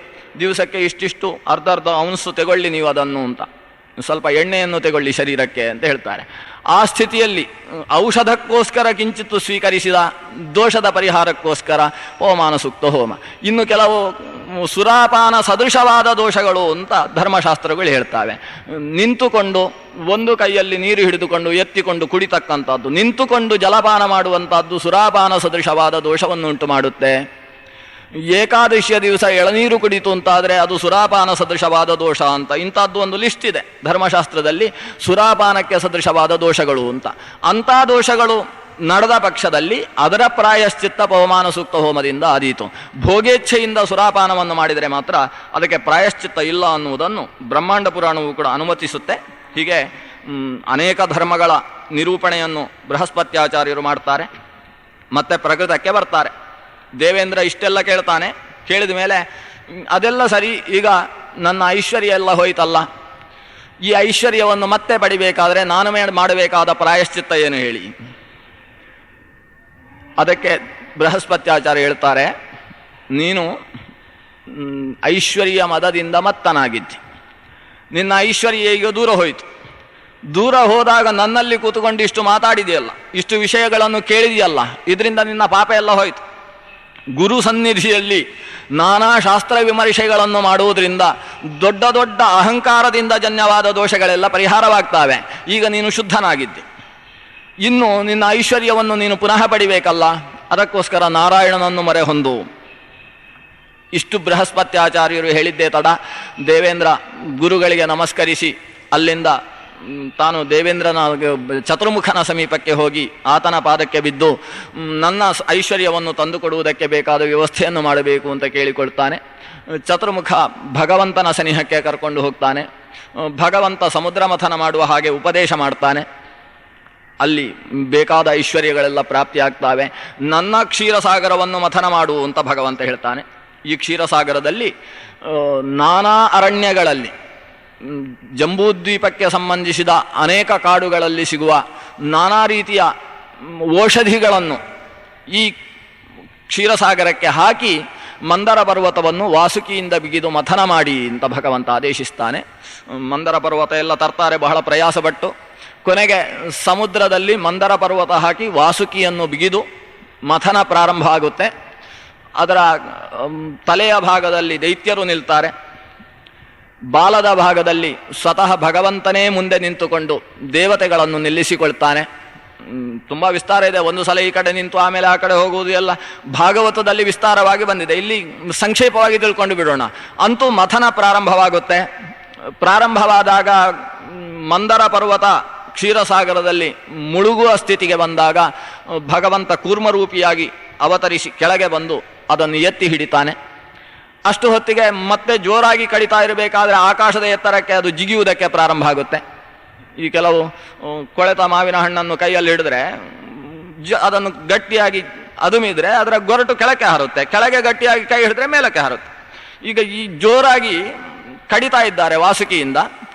ದಿವಸಕ್ಕೆ ಇಷ್ಟಿಷ್ಟು ಅರ್ಧ ಔನ್ಸು ತೆಗೊಳ್ಳಿ ನೀವು ಅದನ್ನು ಅಂತ, ಸ್ವಲ್ಪ ಎಣ್ಣೆಯನ್ನು ತೆಗೊಳ್ಳಿ ಶರೀರಕ್ಕೆ ಅಂತ ಹೇಳ್ತಾರೆ. ಆ ಸ್ಥಿತಿಯಲ್ಲಿ ಔಷಧಕ್ಕೋಸ್ಕರ ಕಿಂಚಿತ್ತು ಸ್ವೀಕರಿಸಿದ ದೋಷದ ಪರಿಹಾರಕ್ಕೋಸ್ಕರ ಪವಮಾನ ಸೂಕ್ತ ಹೋಮ. ಇನ್ನು ಕೆಲವು ಸುರಾಪಾನ ಸದೃಶವಾದ ದೋಷಗಳು ಅಂತ ಧರ್ಮಶಾಸ್ತ್ರಗಳು ಹೇಳ್ತಾವೆ. ನಿಂತುಕೊಂಡು ಒಂದು ಕೈಯಲ್ಲಿ ನೀರು ಹಿಡಿದುಕೊಂಡು ಎತ್ತಿಕೊಂಡು ಕುಡಿತಕ್ಕಂಥದ್ದು, ನಿಂತುಕೊಂಡು ಜಲಪಾನ ಮಾಡುವಂಥದ್ದು ಸುರಾಪಾನ ಸದೃಶವಾದ ದೋಷವನ್ನು ಉಂಟು ಮಾಡುತ್ತೆ. ಏಕಾದಶಿಯ ದಿವಸ ಎಳನೀರು ಕುಡಿತು ಅಂತಾದರೆ ಅದು ಸುರಾಪಾನ ಸದೃಶವಾದ ದೋಷ ಅಂತ ಇಂಥದ್ದು ಒಂದು ಲಿಸ್ಟ್ ಇದೆ ಧರ್ಮಶಾಸ್ತ್ರದಲ್ಲಿ, ಸುರಾಪಾನಕ್ಕೆ ಸದೃಶವಾದ ದೋಷಗಳು ಅಂತ. ಅಂಥ ದೋಷಗಳು ನಡೆದ ಪಕ್ಷದಲ್ಲಿ ಅದರ ಪ್ರಾಯಶ್ಚಿತ್ತ ಪವಮಾನ ಸೂಕ್ತ ಹೋಮದಿಂದ ಆದೀತು. ಭೋಗೇಚ್ಛೆಯಿಂದ ಸುರಾಪಾನವನ್ನು ಮಾಡಿದರೆ ಮಾತ್ರ ಅದಕ್ಕೆ ಪ್ರಾಯಶ್ಚಿತ್ತ ಇಲ್ಲ ಅನ್ನುವುದನ್ನು ಬ್ರಹ್ಮಾಂಡ ಪುರಾಣವು ಕೂಡ ಅನುಮತಿಸುತ್ತೆ. ಹೀಗೆ ಅನೇಕ ಧರ್ಮಗಳ ನಿರೂಪಣೆಯನ್ನು ಬೃಹಸ್ಪತ್ಯಾಚಾರ್ಯರು ಮಾಡ್ತಾರೆ. ಮತ್ತೆ ಪ್ರಕೃತಕ್ಕೆ ಬರ್ತಾರೆ. ದೇವೇಂದ್ರ ಇಷ್ಟೆಲ್ಲ ಕೇಳ್ತಾನೆ. ಕೇಳಿದ ಮೇಲೆ ಅದೆಲ್ಲ ಸರಿ, ಈಗ ನನ್ನ ಐಶ್ವರ್ಯ ಎಲ್ಲ ಹೋಯ್ತಲ್ಲ, ಈ ಐಶ್ವರ್ಯವನ್ನು ಮತ್ತೆ ಪಡಿಬೇಕಾದ್ರೆ ನಾನು ಮಾಡಬೇಕಾದ ಪ್ರಾಯಶ್ಚಿತ್ತ ಏನು ಹೇಳಿ. ಅದಕ್ಕೆ ಬೃಹಸ್ಪತ್ಯಾಚಾರ್ಯ ಹೇಳ್ತಾರೆ, ನೀನು ಐಶ್ವರ್ಯ ಮದದಿಂದ ಮತ್ತನಾಗಿದ್ದಿ, ನಿನ್ನ ಐಶ್ವರ್ಯ ಈಗ ದೂರ ಹೋಯಿತು. ದೂರ ಹೋದಾಗ ನನ್ನಲ್ಲಿ ಕೂತ್ಕೊಂಡು ಇಷ್ಟು ಮಾತಾಡಿದೆಯಲ್ಲ, ಇಷ್ಟು ವಿಷಯಗಳನ್ನು ಕೇಳಿದೆಯಲ್ಲ, ಇದರಿಂದ ನಿನ್ನ ಪಾಪ ಎಲ್ಲ ಹೋಯಿತು. ಗುರು ಸನ್ನಿಧಿಯಲ್ಲಿ ನಾನಾ ಶಾಸ್ತ್ರ ವಿಮರ್ಶೆಗಳನ್ನು ಮಾಡುವುದರಿಂದ ದೊಡ್ಡ ದೊಡ್ಡ ಅಹಂಕಾರದಿಂದ ಜನ್ಯವಾದ ದೋಷಗಳೆಲ್ಲ ಪರಿಹಾರವಾಗ್ತವೆ. ಈಗ ನೀನು ಶುದ್ಧನಾಗಿದ್ದೆ. ಇನ್ನು ನಿನ್ನ ಐಶ್ವರ್ಯವನ್ನು ನೀನು ಪುನಃ ಪಡಿಬೇಕಲ್ಲ, ಅದಕ್ಕೋಸ್ಕರ ನಾರಾಯಣನನ್ನು ಮೊರೆ ಹೊಂದು. ಇಷ್ಟು ಬೃಹಸ್ಪತ್ಯಾಚಾರ್ಯರು ಹೇಳಿದ್ದೇ ತಡ ದೇವೇಂದ್ರ ಗುರುಗಳಿಗೆ ನಮಸ್ಕರಿಸಿ ಅಲ್ಲಿಂದ ತಾನು ದೇವೇಂದ್ರನ ಚತುರ್ಮುಖನ ಸಮೀಪಕ್ಕೆ ಹೋಗಿ ಆತನ ಪಾದಕ್ಕೆ ಬಿದ್ದು ನನ್ನ ಐಶ್ವರ್ಯವನ್ನು ತಂದುಕೊಡುವುದಕ್ಕೆ ಬೇಕಾದ ವ್ಯವಸ್ಥೆಯನ್ನು ಮಾಡಬೇಕು ಅಂತ ಕೇಳಿಕೊಳ್ತಾನೆ. ಚತುರ್ಮುಖ ಭಗವಂತನ ಸನಿಹಕ್ಕೆ ಕರ್ಕೊಂಡು ಹೋಗ್ತಾನೆ. ಭಗವಂತ ಸಮುದ್ರ ಮಥನ ಮಾಡುವ ಹಾಗೆ ಉಪದೇಶ ಮಾಡ್ತಾನೆ. ಅಲ್ಲಿ ಬೇಕಾದ ಐಶ್ವರ್ಯಗಳೆಲ್ಲ ಪ್ರಾಪ್ತಿಯಾಗ್ತವೆ. ನನ್ನ ಕ್ಷೀರಸಾಗರವನ್ನು ಮಥನ ಮಾಡು ಅಂತ ಭಗವಂತ ಹೇಳ್ತಾನೆ. ಈ ಕ್ಷೀರಸಾಗರದಲ್ಲಿ ನಾನಾ ಅರಣ್ಯಗಳಲ್ಲಿ ಜಂಬೂದ್ವೀಪಕ್ಕೆ ಸಂಬಂಧಿಸಿದ ಅನೇಕ ಕಾಡುಗಳಲ್ಲಿ ಸಿಗುವ ನಾನಾ ರೀತಿಯ ಔಷಧಿಗಳನ್ನು ಈ ಕ್ಷೀರಸಾಗರಕ್ಕೆ ಹಾಕಿ ಮಂದರ ಪರ್ವತವನ್ನು ವಾಸುಕಿಯಿಂದ ಬಿಗಿದು ಮಥನ ಮಾಡಿ ಅಂತ ಭಗವಂತ ಆದೇಶಿಸ್ತಾನೆ. ಮಂದರ ಪರ್ವತ ಎಲ್ಲ ತರ್ತಾರೆ ಬಹಳ ಪ್ರಯಾಸಪಟ್ಟು. ಕೊನೆಗೆ ಸಮುದ್ರದಲ್ಲಿ ಮಂದರ ಪರ್ವತ ಹಾಕಿ ವಾಸುಕಿಯನ್ನು ಬಿಗಿದು ಮಥನ ಪ್ರಾರಂಭ ಆಗುತ್ತೆ. ಅದರ ತಲೆಯ ಭಾಗದಲ್ಲಿ ದೈತ್ಯರು ನಿಲ್ತಾರೆ. ಬಾಲದ ಭಾಗದಲ್ಲಿ ಸ್ವತಃ ಭಗವಂತನೇ ಮುಂದೆ ನಿಂತುಕೊಂಡು ದೇವತೆಗಳನ್ನು ನಿಲ್ಲಿಸಿಕೊಳ್ತಾನೆ. ತುಂಬ ವಿಸ್ತಾರ ಇದೆ. ಒಂದು ಸಲ ಈ ಕಡೆ ನಿಂತು ಆಮೇಲೆ ಆ ಕಡೆ ಹೋಗುವುದು ಎಲ್ಲ ಭಾಗವತದಲ್ಲಿ ವಿಸ್ತಾರವಾಗಿ ಬಂದಿದೆ. ಇಲ್ಲಿ ಸಂಕ್ಷೇಪವಾಗಿ ತಿಳ್ಕೊಂಡು ಬಿಡೋಣ. ಅಂತೂ ಮಥನ ಪ್ರಾರಂಭವಾಗುತ್ತೆ. ಪ್ರಾರಂಭವಾದಾಗ ಮಂದರ ಪರ್ವತ ಕ್ಷೀರಸಾಗರದಲ್ಲಿ ಮುಳುಗುವ ಸ್ಥಿತಿಗೆ ಬಂದಾಗ ಭಗವಂತ ಕೂರ್ಮರೂಪಿಯಾಗಿ ಅವತರಿಸಿ ಕೆಳಗೆ ಬಂದು ಅದನ್ನು ಎತ್ತಿ ಹಿಡಿತಾನೆ. ಅಷ್ಟು ಹೊತ್ತಿಗೆ ಮತ್ತೆ ಜೋರಾಗಿ ಕಡಿತಾ ಇರಬೇಕಾದ್ರೆ ಆಕಾಶದ ಎತ್ತರಕ್ಕೆ ಅದು ಜಿಗಿಯುವುದಕ್ಕೆ ಪ್ರಾರಂಭ ಆಗುತ್ತೆ. ಈ ಕೆಲವು ಕೊಳೆತ ಮಾವಿನ ಹಣ್ಣನ್ನು ಕೈಯಲ್ಲಿ ಹಿಡಿದ್ರೆ ಅದನ್ನು ಗಟ್ಟಿಯಾಗಿ ಅದುಮಿದ್ರೆ ಅದರ ಗೊರಟು ಕೆಳಕ್ಕೆ ಹಾರುತ್ತೆ, ಕೆಳಗೆ ಗಟ್ಟಿಯಾಗಿ ಕೈ ಹಿಡಿದ್ರೆ ಮೇಲಕ್ಕೆ ಹಾರುತ್ತೆ. ಈಗ ಈ ಜೋರಾಗಿ ಕಡಿತಾ ಇದ್ದಾರೆ ವಾಸುಕಿಯಿಂದ.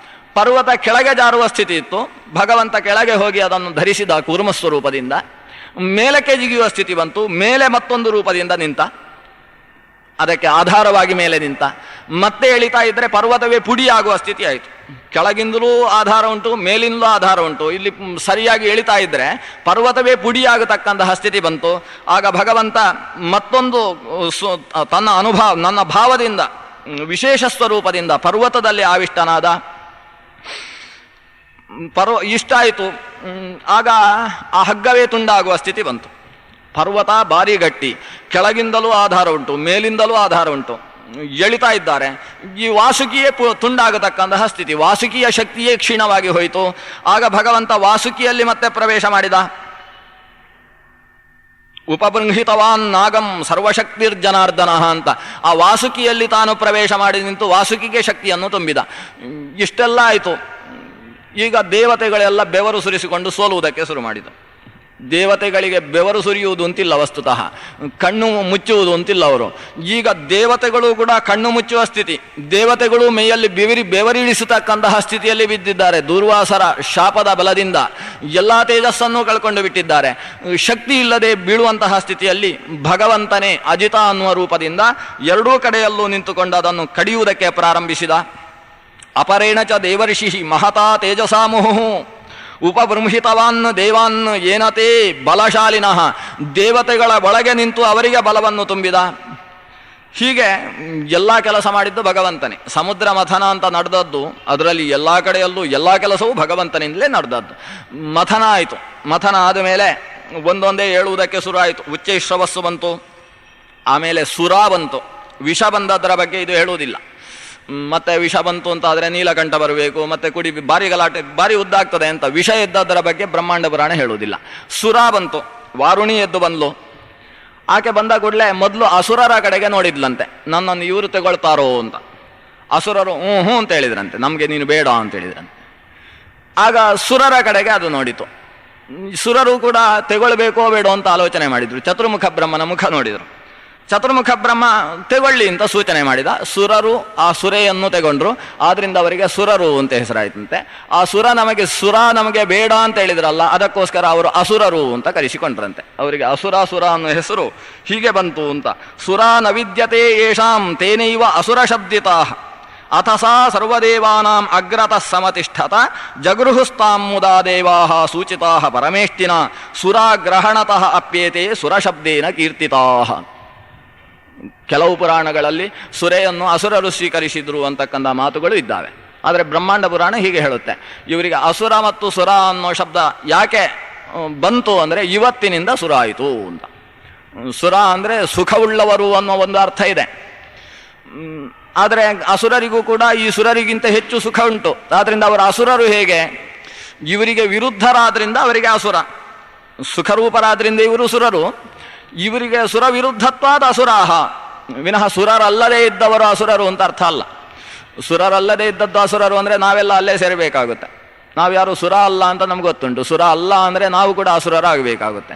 ಪರ್ವತ ಕೆಳಗೆ ಜಾರುವ ಸ್ಥಿತಿ ಇತ್ತು. ಭಗವಂತ ಕೆಳಗೆ ಹೋಗಿ ಅದನ್ನು ಧರಿಸಿದ ಕೂರ್ಮ ಸ್ವರೂಪದಿಂದ. ಮೇಲಕ್ಕೆ ಜಿಗಿಯುವ ಸ್ಥಿತಿ ಬಂತು. ಮೇಲೆ ಮತ್ತೊಂದು ರೂಪದಿಂದ ನಿಂತ, ಅದಕ್ಕೆ ಆಧಾರವಾಗಿ ಮೇಲೆ ನಿಂತ. ಮತ್ತೆ ಎಳಿತಾ ಇದ್ದರೆ ಪರ್ವತವೇ ಪುಡಿಯಾಗುವ ಸ್ಥಿತಿ ಆಯಿತು. ಕೆಳಗಿಂದಲೂ ಆಧಾರ ಉಂಟು, ಮೇಲಿಂದಲೂ ಆಧಾರ ಉಂಟು. ಇಲ್ಲಿ ಸರಿಯಾಗಿ ಎಳಿತಾ ಇದ್ದರೆ ಪರ್ವತವೇ ಪುಡಿಯಾಗತಕ್ಕಂತಹ ಸ್ಥಿತಿ ಬಂತು. ಆಗ ಭಗವಂತ ಮತ್ತೊಂದು ನನ್ನ ಭಾವದಿಂದ, ವಿಶೇಷ ಸ್ವರೂಪದಿಂದ ಪರ್ವತದಲ್ಲಿ ಆವಿಷ್ಟನಾದ. ಇಷ್ಟ ಆಯಿತು. ಆಗ ಆ ಹಗ್ಗವೇ ತುಂಡಾಗುವ ಸ್ಥಿತಿ ಬಂತು. ಪರ್ವತ ಭಾರಿ ಗಟ್ಟಿ, ಕೆಳಗಿಂದಲೂ ಆಧಾರ ಉಂಟು, ಮೇಲಿಂದಲೂ ಆಧಾರ ಉಂಟು. ಎಳಿತಾ ಇದ್ದಾರೆ. ಈ ವಾಸುಕಿಯೇ ತುಂಡಾಗತಕ್ಕಂತಹ ಸ್ಥಿತಿ, ವಾಸುಕಿಯ ಶಕ್ತಿಯೇ ಕ್ಷೀಣವಾಗಿ ಹೋಯಿತು. ಆಗ ಭಗವಂತ ವಾಸುಕಿಯಲ್ಲಿ ಮತ್ತೆ ಪ್ರವೇಶ ಮಾಡಿದ. ಉಪಬೃಂಹಿತವಾನ್ ನಾಗಂ ಸರ್ವಶಕ್ತಿರ್ಜನಾರ್ದನ ಅಂತ ಆ ವಾಸುಕಿಯಲ್ಲಿ ತಾನು ಪ್ರವೇಶ ಮಾಡಿ ನಿಂತು ವಾಸುಕಿಗೆ ಶಕ್ತಿಯನ್ನು ತುಂಬಿದ. ಇಷ್ಟೆಲ್ಲ ಆಯಿತು. ಈಗ ದೇವತೆಗಳೆಲ್ಲ ಬೆವರು ಸುರಿಸಿಕೊಂಡು ಸೋಲುವುದಕ್ಕೆ ಶುರು ಮಾಡಿದ. ದೇವತೆಗಳಿಗೆ ಬೆವರು ಸುರಿಯುವುದು ಅಂತಿಲ್ಲ, ವಸ್ತುತಃ ಕಣ್ಣು ಮುಚ್ಚುವುದು ಅಂತಿಲ್ಲ ಅವರು. ಈಗ ದೇವತೆಗಳು ಕೂಡ ಕಣ್ಣು ಮುಚ್ಚುವ ಸ್ಥಿತಿ, ದೇವತೆಗಳು ಮೈಯಲ್ಲಿ ಬೆವರಿಳಿಸತಕ್ಕಂತಹ ಸ್ಥಿತಿಯಲ್ಲಿ ಬಿದ್ದಿದ್ದಾರೆ. ದೂರ್ವಾಸರ ಶಾಪದ ಬಲದಿಂದ ಎಲ್ಲ ತೇಜಸ್ಸನ್ನು ಕಳ್ಕೊಂಡು ಬಿಟ್ಟಿದ್ದಾರೆ. ಶಕ್ತಿ ಇಲ್ಲದೆ ಬೀಳುವಂತಹ ಸ್ಥಿತಿಯಲ್ಲಿ ಭಗವಂತನೇ ಅಜಿತ ಅನ್ನುವ ರೂಪದಿಂದ ಎರಡೂ ಕಡೆಯಲ್ಲೂ ನಿಂತುಕೊಂಡು ಅದನ್ನು ಕಡಿಯುವುದಕ್ಕೆ ಪ್ರಾರಂಭಿಸಿದ. ಅಪರೇಣ ಚ ದೇವರ್ಷಿ ಮಹತಾ ತೇಜಸಾಮುಹು ಉಪಬೃಂಹಿತವಾನ್ ದೇವಾನ್ ಏನತೇ ಬಲಶಾಲಿನಃ. ದೇವತೆಗಳ ಒಳಗೆ ನಿಂತು ಅವರಿಗೆ ಬಲವನ್ನು ತುಂಬಿದ. ಹೀಗೆ ಎಲ್ಲ ಕೆಲಸ ಮಾಡಿದ್ದು ಭಗವಂತನೇ. ಸಮುದ್ರ ಮಥನ ಅಂತ ನಡೆದದ್ದು, ಅದರಲ್ಲಿ ಎಲ್ಲ ಕಡೆಯಲ್ಲೂ ಎಲ್ಲ ಕೆಲಸವೂ ಭಗವಂತನಿಂದಲೇ ನಡೆದದ್ದು. ಮಥನ ಆಯಿತು. ಮಥನ ಆದ ಮೇಲೆ ಒಂದೊಂದೇ ಹೇಳುವುದಕ್ಕೆ ಶುರು ಆಯಿತು. ಉಚ್ಚೈಶ್ರವಸ್ಸು ಬಂತು, ಆಮೇಲೆ ಸುರ ಬಂತು. ವಿಷ ಬಂದದರ ಬಗ್ಗೆ ಇದು ಹೇಳುವುದಿಲ್ಲ. ಮತ್ತೆ ವಿಷ ಬಂತು ಅಂತ ಆದರೆ ನೀಲಕಂಠ ಬರಬೇಕು, ಮತ್ತೆ ಕುಡಿ ಭಾರಿ ಗಲಾಟೆ ಭಾರಿ ಉದ್ದಾಗ್ತದೆ ಅಂತ ವಿಷ ಎದ್ದದರ ಬಗ್ಗೆ ಬ್ರಹ್ಮಾಂಡ ಪುರಾಣ ಹೇಳುವುದಿಲ್ಲ. ಸುರ ಬಂತು, ವಾರುಣಿ ಎದ್ದು ಬಂದ್ಲು. ಆಕೆ ಬಂದ ಕೂಡಲೇ ಮೊದಲು ಅಸುರರ ಕಡೆಗೆ ನೋಡಿದ್ಲಂತೆ, ನನ್ನನ್ನು ಇವರು ತಗೊಳ್ತಾರೋ ಅಂತ. ಅಸುರರು ಹ್ಞೂ ಅಂತ ಹೇಳಿದ್ರಂತೆ, ನಮಗೆ ನೀನು ಬೇಡ ಅಂತ ಹೇಳಿದ್ರಂತೆ. ಆಗ ಸುರರ ಕಡೆಗೆ ಅದು ನೋಡಿತು. ಸುರರು ಕೂಡ ತೆಗೊಳ್ಬೇಕೋ ಬೇಡೋ ಅಂತ ಆಲೋಚನೆ ಮಾಡಿದ್ರು. ಚತುರ್ಮುಖ ಬ್ರಹ್ಮನ ಮುಖ ನೋಡಿದರು. ಚತುರ್ಮುಖ ಬ್ರಹ್ಮ ತೆಗೊಳ್ಳಿ ಅಂತ ಸೂಚನೆ ಮಾಡಿದ. ಸುರರು ಆ ಸುರೆಯನ್ನು ತೆಗೊಂಡ್ರು. ಆದ್ರಿಂದ ಅವರಿಗೆ ಸುರರು ಅಂತ ಹೆಸರಾಯ್ತಂತೆ. ಆ ಸುರ ನಮಗೆ ಬೇಡ ಅಂತ ಹೇಳಿದ್ರಲ್ಲ, ಅದಕ್ಕೋಸ್ಕರ ಅವರು ಅಸುರರು ಅಂತ ಕರೆಸಿಕೊಂಡ್ರಂತೆ. ಅವರಿಗೆ ಅಸುರ ಅನ್ನೋ ಹೆಸರು ಹೀಗೆ ಬಂತು ಅಂತ. ಸುರ ನ ವಿದ್ಯತೆ ಯೇಷಾಂ ತೇನೈವ ಅಸುರ ಶಬ್ದಿತಾ ಅಥಸಾ ಸರ್ವದೇವಾನಾಂ ಅಗ್ರತಃ ಸಮತಿಷ್ಠತ ಜಗೃಹುಸ್ತಾಂ ಮುದಾ ದೇವಾಃ ಸೂಚಿತಾಃ ಪರಮೇಷ್ಠಿನ ಸುರಾಗ್ರಹಣತಃ ಅಪ್ಯೇತೆ ಸುರಶಬ್ದೇನ ಕೀರ್ತಿತಾಃ. ಕೆಲವು ಪುರಾಣಗಳಲ್ಲಿ ಸುರೆಯನ್ನು ಅಸುರರು ಸ್ವೀಕರಿಸಿದ್ರು ಅಂತಕ್ಕಂಥ ಮಾತುಗಳು ಇದ್ದಾವೆ. ಆದರೆ ಬ್ರಹ್ಮಾಂಡ ಪುರಾಣ ಹೀಗೆ ಹೇಳುತ್ತೆ, ಇವರಿಗೆ ಅಸುರ ಮತ್ತು ಸುರ ಅನ್ನೋ ಶಬ್ದ ಯಾಕೆ ಬಂತು ಅಂದರೆ ಇವತ್ತಿನಿಂದ ಸುರ ಆಯಿತು ಅಂತ. ಸುರ ಅಂದರೆ ಸುಖವುಳ್ಳವರು ಅನ್ನೋ ಒಂದು ಅರ್ಥ ಇದೆ. ಆದರೆ ಅಸುರರಿಗೂ ಕೂಡ ಈ ಸುರರಿಗಿಂತ ಹೆಚ್ಚು ಸುಖ ಉಂಟು. ಆದ್ದರಿಂದ ಅವರ ಅಸುರರು ಹೇಗೆ? ಇವರಿಗೆ ವಿರುದ್ಧರಾದ್ರಿಂದ ಅವರಿಗೆ ಅಸುರ, ಸುಖರೂಪರಾದ್ರಿಂದ ಇವರು ಸುರರು. ಇವರಿಗೆ ಸುರ ವಿರುದ್ಧತ್ವಾದ ಅಸುರಾಹ, ವಿನಃ ಸುರರಲ್ಲದೇ ಇದ್ದವರು ಅಸುರರು ಅಂತ ಅರ್ಥ ಅಲ್ಲ. ಸುರರಲ್ಲದೇ ಇದ್ದದ್ದು ಅಸುರರು ಅಂದರೆ ನಾವೆಲ್ಲ ಅಲ್ಲೇ ಸೇರಬೇಕಾಗುತ್ತೆ. ನಾವು ಯಾರು ಸುರ ಅಲ್ಲ ಅಂತ ನಮ್ಗೆ ಗೊತ್ತುಂಟು. ಸುರ ಅಲ್ಲ ಅಂದರೆ ನಾವು ಕೂಡ ಅಸುರರಾಗಬೇಕಾಗುತ್ತೆ.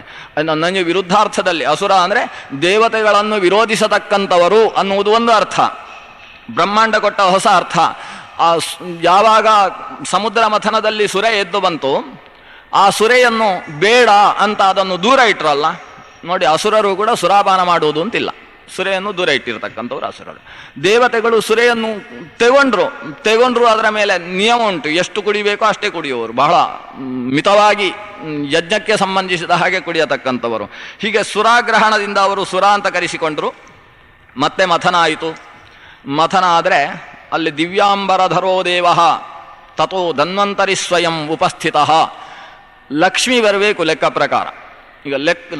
ನನಗೆ ವಿರುದ್ಧಾರ್ಥದಲ್ಲಿ ಅಸುರ ಅಂದರೆ ದೇವತೆಗಳನ್ನು ವಿರೋಧಿಸತಕ್ಕಂಥವರು ಅನ್ನುವುದು ಒಂದು ಅರ್ಥ. ಬ್ರಹ್ಮಾಂಡ ಕೊಟ್ಟ ಹೊಸ ಅರ್ಥ. ಯಾವಾಗ ಸಮುದ್ರ ಮಥನದಲ್ಲಿ ಸುರೆ ಎದ್ದು ಬಂತು, ಆ ಸುರೆಯನ್ನು ಬೇಡ ಅಂತ ಅದನ್ನು ದೂರ ಇಟ್ಟರಲ್ಲ ನೋಡಿ. ಅಸುರರು ಕೂಡ ಸುರಾಪಾನ ಮಾಡುವುದು ಅಂತಿಲ್ಲ, ಸುರೆಯನ್ನು ದೂರ ಇಟ್ಟಿರ್ತಕ್ಕಂಥವ್ರು ಅಸುರರು. ದೇವತೆಗಳು ಸುರೆಯನ್ನು ತೆಗೊಂಡ್ರು ಅದರ ಮೇಲೆ ನಿಯಮ ಉಂಟು, ಎಷ್ಟು ಕುಡಿಬೇಕೋ ಅಷ್ಟೇ ಕುಡಿಯುವವರು, ಬಹಳ ಮಿತವಾಗಿ ಯಜ್ಞಕ್ಕೆ ಸಂಬಂಧಿಸಿದ ಹಾಗೆ ಕುಡಿಯತಕ್ಕಂಥವರು. ಹೀಗೆ ಸುರಾಗ್ರಹಣದಿಂದ ಅವರು ಸುರ ಅಂತ ಕರೆಸಿಕೊಂಡ್ರು. ಮತ್ತೆ ಮಥನ ಆಯಿತು. ಮಥನ ಆದರೆ ಅಲ್ಲಿ ದಿವ್ಯಾಂಬರಧರೋ ದೇವ ತಥೋ ಧನ್ವಂತರಿ ಸ್ವಯಂ ಉಪಸ್ಥಿತ. ಲಕ್ಷ್ಮಿ ಬರಬೇಕು ಲೆಕ್ಕ ಪ್ರಕಾರ. ಈಗ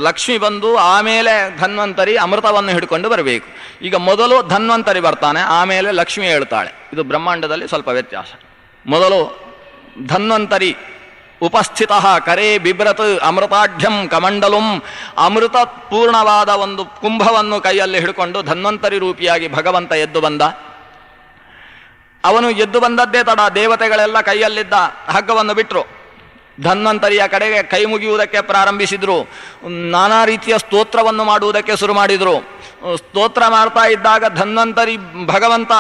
ಲಕ್ಷ್ಮಿ ಬಂದು ಆಮೇಲೆ ಧನ್ವಂತರಿ ಅಮೃತವನ್ನು ಹಿಡ್ಕೊಂಡು ಬರಬೇಕು. ಈಗ ಮೊದಲು ಧನ್ವಂತರಿ ಬರ್ತಾನೆ, ಆಮೇಲೆ ಲಕ್ಷ್ಮಿ ಹೇಳ್ತಾಳೆ. ಇದು ಬ್ರಹ್ಮಾಂಡದಲ್ಲಿ ಸ್ವಲ್ಪ ವ್ಯತ್ಯಾಸ. ಮೊದಲು ಧನ್ವಂತರಿ ಉಪಸ್ಥಿತ ಕರೇ ಬಿಭ್ರತ್ ಅಮೃತಾಢ್ಯಂ ಕಮಂಡಲುಂ, ಅಮೃತ ಪೂರ್ಣವಾದ ಒಂದು ಕುಂಭವನ್ನು ಕೈಯಲ್ಲಿ ಹಿಡ್ಕೊಂಡು ಧನ್ವಂತರಿ ರೂಪಿಯಾಗಿ ಭಗವಂತ ಎದ್ದು ಬಂದ. ಅವನು ಎದ್ದು ಬಂದದ್ದೇ ತಡ, ದೇವತೆಗಳೆಲ್ಲ ಕೈಯಲ್ಲಿದ್ದ ಹಗ್ಗವನ್ನು ಬಿಟ್ಟರು. ಧನ್ವಂತರಿಯ ಕಡೆಗೆ ಕೈ ಮುಗಿಯುವುದಕ್ಕೆ ಪ್ರಾರಂಭಿಸಿದ್ರು. ನಾನಾ ರೀತಿಯ ಸ್ತೋತ್ರವನ್ನು ಮಾಡುವುದಕ್ಕೆ ಶುರು ಮಾಡಿದರು. ಸ್ತೋತ್ರ ಮಾಡ್ತಾ ಇದ್ದಾಗ ಧನ್ವಂತರಿ ಭಗವಂತ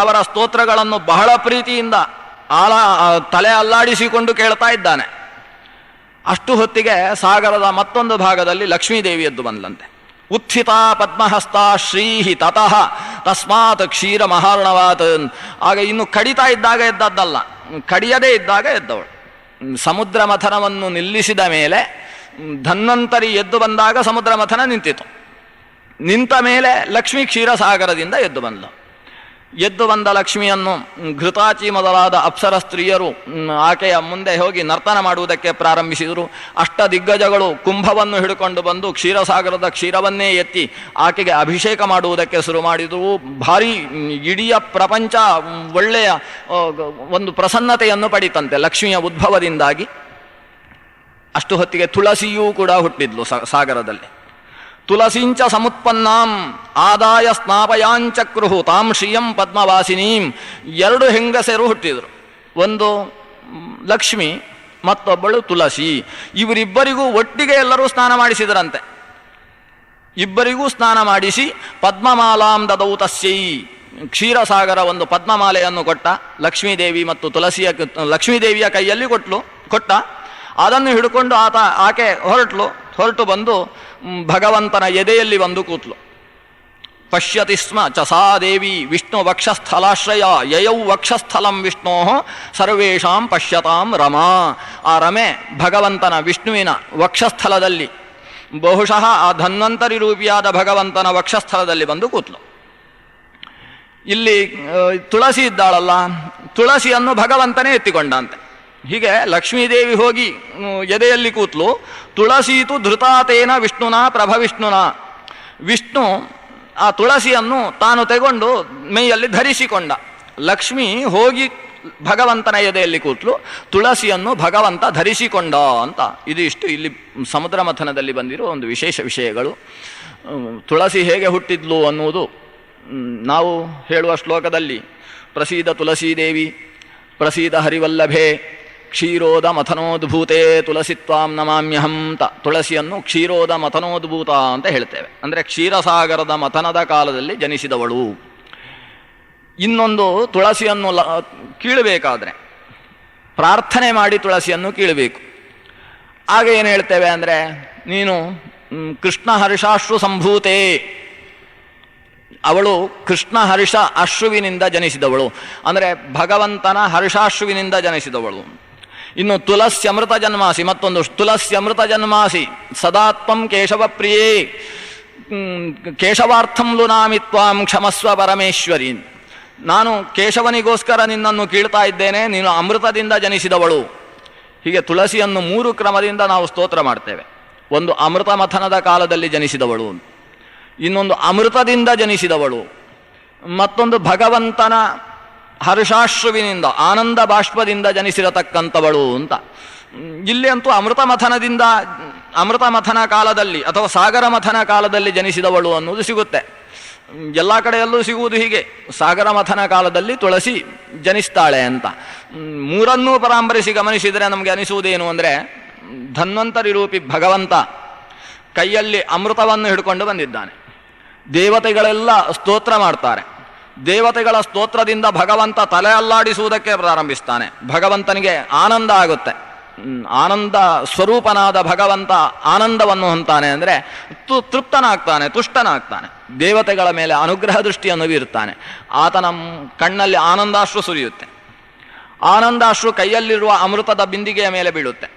ಅವರ ಸ್ತೋತ್ರಗಳನ್ನು ಬಹಳ ಪ್ರೀತಿಯಿಂದ ತಲೆ ಅಲ್ಲಾಡಿಸಿಕೊಂಡು ಕೇಳ್ತಾ ಇದ್ದಾನೆ. ಅಷ್ಟು ಹೊತ್ತಿಗೆ ಸಾಗರದ ಮತ್ತೊಂದು ಭಾಗದಲ್ಲಿ ಲಕ್ಷ್ಮೀದೇವಿ ಎದ್ದು ಬಂದ್ಲಂತೆ. ಉತ್ಥಿತ ಪದ್ಮಹಸ್ತ ಶ್ರೀಹಿ ತತಃ ತಸ್ಮಾತ್ ಕ್ಷೀರ ಮಹಾರ್ಣವಾತ್. ಆಗ ಇನ್ನು ಕಡಿತಾ ಇದ್ದಾಗ ಎದ್ದದ್ದಲ್ಲ, ಕಡಿಯದೇ ಇದ್ದಾಗ ಎದ್ದವಳು. ಸಮುದ್ರ ಮಥನವನ್ನು ನಿಲ್ಲಿಸಿದ ಮೇಲೆ ಧನ್ವಂತರಿ ಎದ್ದು ಬಂದಾಗ ಸಮುದ್ರ ಮಥನ ನಿಂತಿತು. ನಿಂತ ಮೇಲೆ ಲಕ್ಷ್ಮೀ ಕ್ಷೀರಸಾಗರದಿಂದ ಎದ್ದು ಬಂದಳು. ಎದ್ದು ಬಂದ ಲಕ್ಷ್ಮಿಯನ್ನು ಘೃತಾಚಿ ಮೊದಲಾದ ಅಪ್ಸರ ಸ್ತ್ರೀಯರು ಆಕೆಯ ಮುಂದೆ ಹೋಗಿ ನರ್ತನ ಮಾಡುವುದಕ್ಕೆ ಪ್ರಾರಂಭಿಸಿದರು. ಅಷ್ಟ ದಿಗ್ಗಜಗಳು ಕುಂಭವನ್ನು ಹಿಡ್ಕೊಂಡು ಬಂದು ಕ್ಷೀರಸಾಗರದ ಕ್ಷೀರವನ್ನೇ ಎತ್ತಿ ಆಕೆಗೆ ಅಭಿಷೇಕ ಮಾಡುವುದಕ್ಕೆ ಶುರು ಮಾಡಿದರು. ಭಾರೀ ಇಡೀ ಪ್ರಪಂಚ ಒಳ್ಳೆಯ ಒಂದು ಪ್ರಸನ್ನತೆಯನ್ನು ಪಡಿತಂತೆ ಲಕ್ಷ್ಮಿಯ ಉದ್ಭವದಿಂದಾಗಿ. ಅಷ್ಟು ಹೊತ್ತಿಗೆ ತುಳಸಿಯೂ ಕೂಡ ಹುಟ್ಟಿದ್ಲು ಸಾಗರದಲ್ಲಿ. ತುಳಸೀಂಚ ಸಮುತ್ಪನ್ನಾಂ ಆದಾಯ ಸ್ನಾಪಯಾಂಚಕ್ರುಹು ತಾಂ ಶ್ರಿಯಂ ಪದ್ಮವಾಸಿನೀಂ. ಎರಡು ಹೆಂಗಸರು ಹುಟ್ಟಿದರು, ಒಂದು ಲಕ್ಷ್ಮಿ, ಮತ್ತೊಬ್ಬಳು ತುಳಸಿ. ಇವರಿಬ್ಬರಿಗೂ ಒಟ್ಟಿಗೆ ಎಲ್ಲರೂ ಸ್ನಾನ ಮಾಡಿಸಿದರಂತೆ. ಇಬ್ಬರಿಗೂ ಸ್ನಾನ ಮಾಡಿಸಿ ಪದ್ಮಮಾಲಾಂ ದದೌ ತಸ್ಯೈ, ಕ್ಷೀರಸಾಗರ ಒಂದು ಪದ್ಮಮಾಲೆಯನ್ನು ಕೊಟ್ಟ. ಲಕ್ಷ್ಮೀದೇವಿ ಮತ್ತು ಲಕ್ಷ್ಮೀದೇವಿಯ ಕೈಯಲ್ಲಿ ಕೊಟ್ಟ. ಅದನ್ನು ಹಿಡ್ಕೊಂಡು ಆಕೆ ಹೊರಟು ಬಂದು ಭಗವಂತನ ಎದೆಯಲ್ಲಿ ಬಂದು ಕೂತ್ಲು. ಪಶ್ಯತಿ ಸ್ಮ ಚ ಸಾ ದೇವಿ ವಿಷ್ಣು ವಕ್ಷಸ್ಥಲಾಶ್ರಯ ಯಯೌ ವಕ್ಷಸ್ಥಲಂ ವಿಷ್ಣೋ ಸರ್ವೇಷಾಂ ಪಶ್ಯತಾಂ ರಮಾ. ಆ ರಮೆ ಭಗವಂತನ ವಿಷ್ಣುವಿನ ವಕ್ಷಸ್ಥಲದಲ್ಲಿ, ಬಹುಶಃ ಆ ಧನ್ವಂತರಿ ರೂಪಿಯಾದ ಭಗವಂತನ ವಕ್ಷಸ್ಥಲದಲ್ಲಿ ಬಂದು ಕೂತ್ಲು. ಇಲ್ಲಿ ತುಳಸಿ ಇದ್ದಾಳಲ್ಲ, ತುಳಸಿಯನ್ನು ಭಗವಂತನೇ ಎತ್ತಿಕೊಂಡಂತೆ. ಹೀಗೆ ಲಕ್ಷ್ಮೀದೇವಿ ಹೋಗಿ ಎದೆಯಲ್ಲಿ ಕೂತ್ಲು. ತುಳಸೀತು ಧೃತಾತೇನ ವಿಷ್ಣುನ ಪ್ರಭವಿಷ್ಣುನ. ವಿಷ್ಣು ಆ ತುಳಸಿಯನ್ನು ತಾನು ತೆಗೊಂಡು ಮೈಯಲ್ಲಿ ಧರಿಸಿಕೊಂಡ. ಲಕ್ಷ್ಮಿ ಹೋಗಿ ಭಗವಂತನ ಎದೆಯಲ್ಲಿ ಕೂತ್ಲು, ತುಳಸಿಯನ್ನು ಭಗವಂತ ಧರಿಸಿಕೊಂಡ ಅಂತ. ಇದಿಷ್ಟು ಇಲ್ಲಿ ಸಮುದ್ರ ಮಥನದಲ್ಲಿ ಬಂದಿರುವ ಒಂದು ವಿಶೇಷ ವಿಷಯಗಳು. ತುಳಸಿ ಹೇಗೆ ಹುಟ್ಟಿದ್ಲು ಅನ್ನುವುದು ನಾವು ಹೇಳುವ ಶ್ಲೋಕದಲ್ಲಿ ಪ್ರಸೀದ ತುಳಸೀದೇವಿ ಪ್ರಸೀದ ಹರಿವಲ್ಲಭೆ ಕ್ಷೀರೋದ ಮಥನೋದ್ಭೂತೆ ತುಳಸಿತ್ವಾಂ ನಮಾಮ್ಯಹಂ ಅಂತ. ತುಳಸಿಯನ್ನು ಕ್ಷೀರೋದ ಮಥನೋದ್ಭೂತ ಅಂತ ಹೇಳ್ತೇವೆ. ಅಂದರೆ ಕ್ಷೀರಸಾಗರದ ಮಥನದ ಕಾಲದಲ್ಲಿ ಜನಿಸಿದವಳು. ಇನ್ನೊಂದು, ತುಳಸಿಯನ್ನು ಕೀಳಬೇಕಾದ್ರೆ ಪ್ರಾರ್ಥನೆ ಮಾಡಿ ತುಳಸಿಯನ್ನು ಕೀಳಬೇಕು. ಆಗ ಏನು ಹೇಳ್ತೇವೆ ಅಂದರೆ, ನೀನು ಕೃಷ್ಣ ಹರ್ಷಾಶ್ರು ಸಂಭೂತೆ, ಅವಳು ಕೃಷ್ಣ ಹರ್ಷ ಅಶ್ರುವಿನಿಂದ ಜನಿಸಿದವಳು, ಅಂದರೆ ಭಗವಂತನ ಹರ್ಷಾಶ್ರುವಿನಿಂದ ಜನಿಸಿದವಳು. ಇನ್ನು ತುಳಸ್ಯಮೃತ ಜನ್ಮಾಸಿ, ಮತ್ತೊಂದು ತುಳಸ್ಯಮೃತ ಜನ್ಮಾಸಿ ಸದಾತ್ಮಂ ಕೇಶವ ಪ್ರಿಯೇ ಕೇಶವಾರ್ಥಂ ಲುನಾಮಿತ್ವಾಂ ಕ್ಷಮಸ್ವ ಪರಮೇಶ್ವರಿ. ನಾನು ಕೇಶವನಿಗೋಸ್ಕರ ನಿನ್ನನ್ನು ಕೀಳ್ತಾ ಇದ್ದೇನೆ, ನೀನು ಅಮೃತದಿಂದ ಜನಿಸಿದವಳು. ಹೀಗೆ ತುಳಸಿಯನ್ನು 3 ಕ್ರಮದಿಂದ ನಾವು ಸ್ತೋತ್ರ ಮಾಡ್ತೇವೆ. ಒಂದು ಅಮೃತ ಮಥನದ ಕಾಲದಲ್ಲಿ ಜನಿಸಿದವಳು, ಇನ್ನೊಂದು ಅಮೃತದಿಂದ ಜನಿಸಿದವಳು, ಮತ್ತೊಂದು ಭಗವಂತನ ಹರ್ಷಾಶ್ರುವಿನಿಂದ ಆನಂದ ಬಾಷ್ಪದಿಂದ ಜನಿಸಿರತಕ್ಕಂಥವಳು ಅಂತ. ಇಲ್ಲಿ ಅಂತೂ ಅಮೃತ ಮಥನ ಕಾಲದಲ್ಲಿ ಅಥವಾ ಸಾಗರ ಮಥನ ಕಾಲದಲ್ಲಿ ಜನಿಸಿದವಳು ಅನ್ನೋದು ಸಿಗುತ್ತೆ. ಎಲ್ಲ ಕಡೆಯಲ್ಲೂ ಸಿಗುವುದು ಹೀಗೆ, ಸಾಗರ ಮಥನ ಕಾಲದಲ್ಲಿ ತುಳಸಿ ಜನಿಸ್ತಾಳೆ ಅಂತ. ಮೂರನ್ನೂ ಪರಾಂಬರಿಸಿ ಗಮನಿಸಿದರೆ ನಮಗೆ ಅನಿಸುವುದೇನು ಅಂದರೆ, ಧನ್ವಂತರಿ ರೂಪಿ ಭಗವಂತ ಕೈಯಲ್ಲಿ ಅಮೃತವನ್ನು ಹಿಡ್ಕೊಂಡು ಬಂದಿದ್ದಾನೆ. ದೇವತೆಗಳೆಲ್ಲ ಸ್ತೋತ್ರ ಮಾಡ್ತಾರೆ. ದೇವತೆಗಳ ಸ್ತೋತ್ರದಿಂದ ಭಗವಂತ ತಲೆ ಅಲ್ಲಾಡಿಸುವುದಕ್ಕೆ ಪ್ರಾರಂಭಿಸ್ತಾನೆ. ಭಗವಂತನಿಗೆ ಆನಂದ ಆಗುತ್ತೆ. ಆನಂದ ಸ್ವರೂಪನಾದ ಭಗವಂತ ಆನಂದವನ್ನು ಹೊಂತಾನೆ ಅಂದರೆ ತೃಪ್ತನಾಗ್ತಾನೆ, ತುಷ್ಟನಾಗ್ತಾನೆ. ದೇವತೆಗಳ ಮೇಲೆ ಅನುಗ್ರಹ ದೃಷ್ಟಿಯನ್ನು ಬೀರುತ್ತಾನೆ. ಆತನ ಕಣ್ಣಲ್ಲಿ ಆನಂದಾಶ್ರು ಸುರಿಯುತ್ತೆ. ಆನಂದಾಶ್ರು ಕೈಯಲ್ಲಿರುವ ಅಮೃತದ ಬಿಂದಿಗೆಯ ಮೇಲೆ ಬೀಳುತ್ತೆ.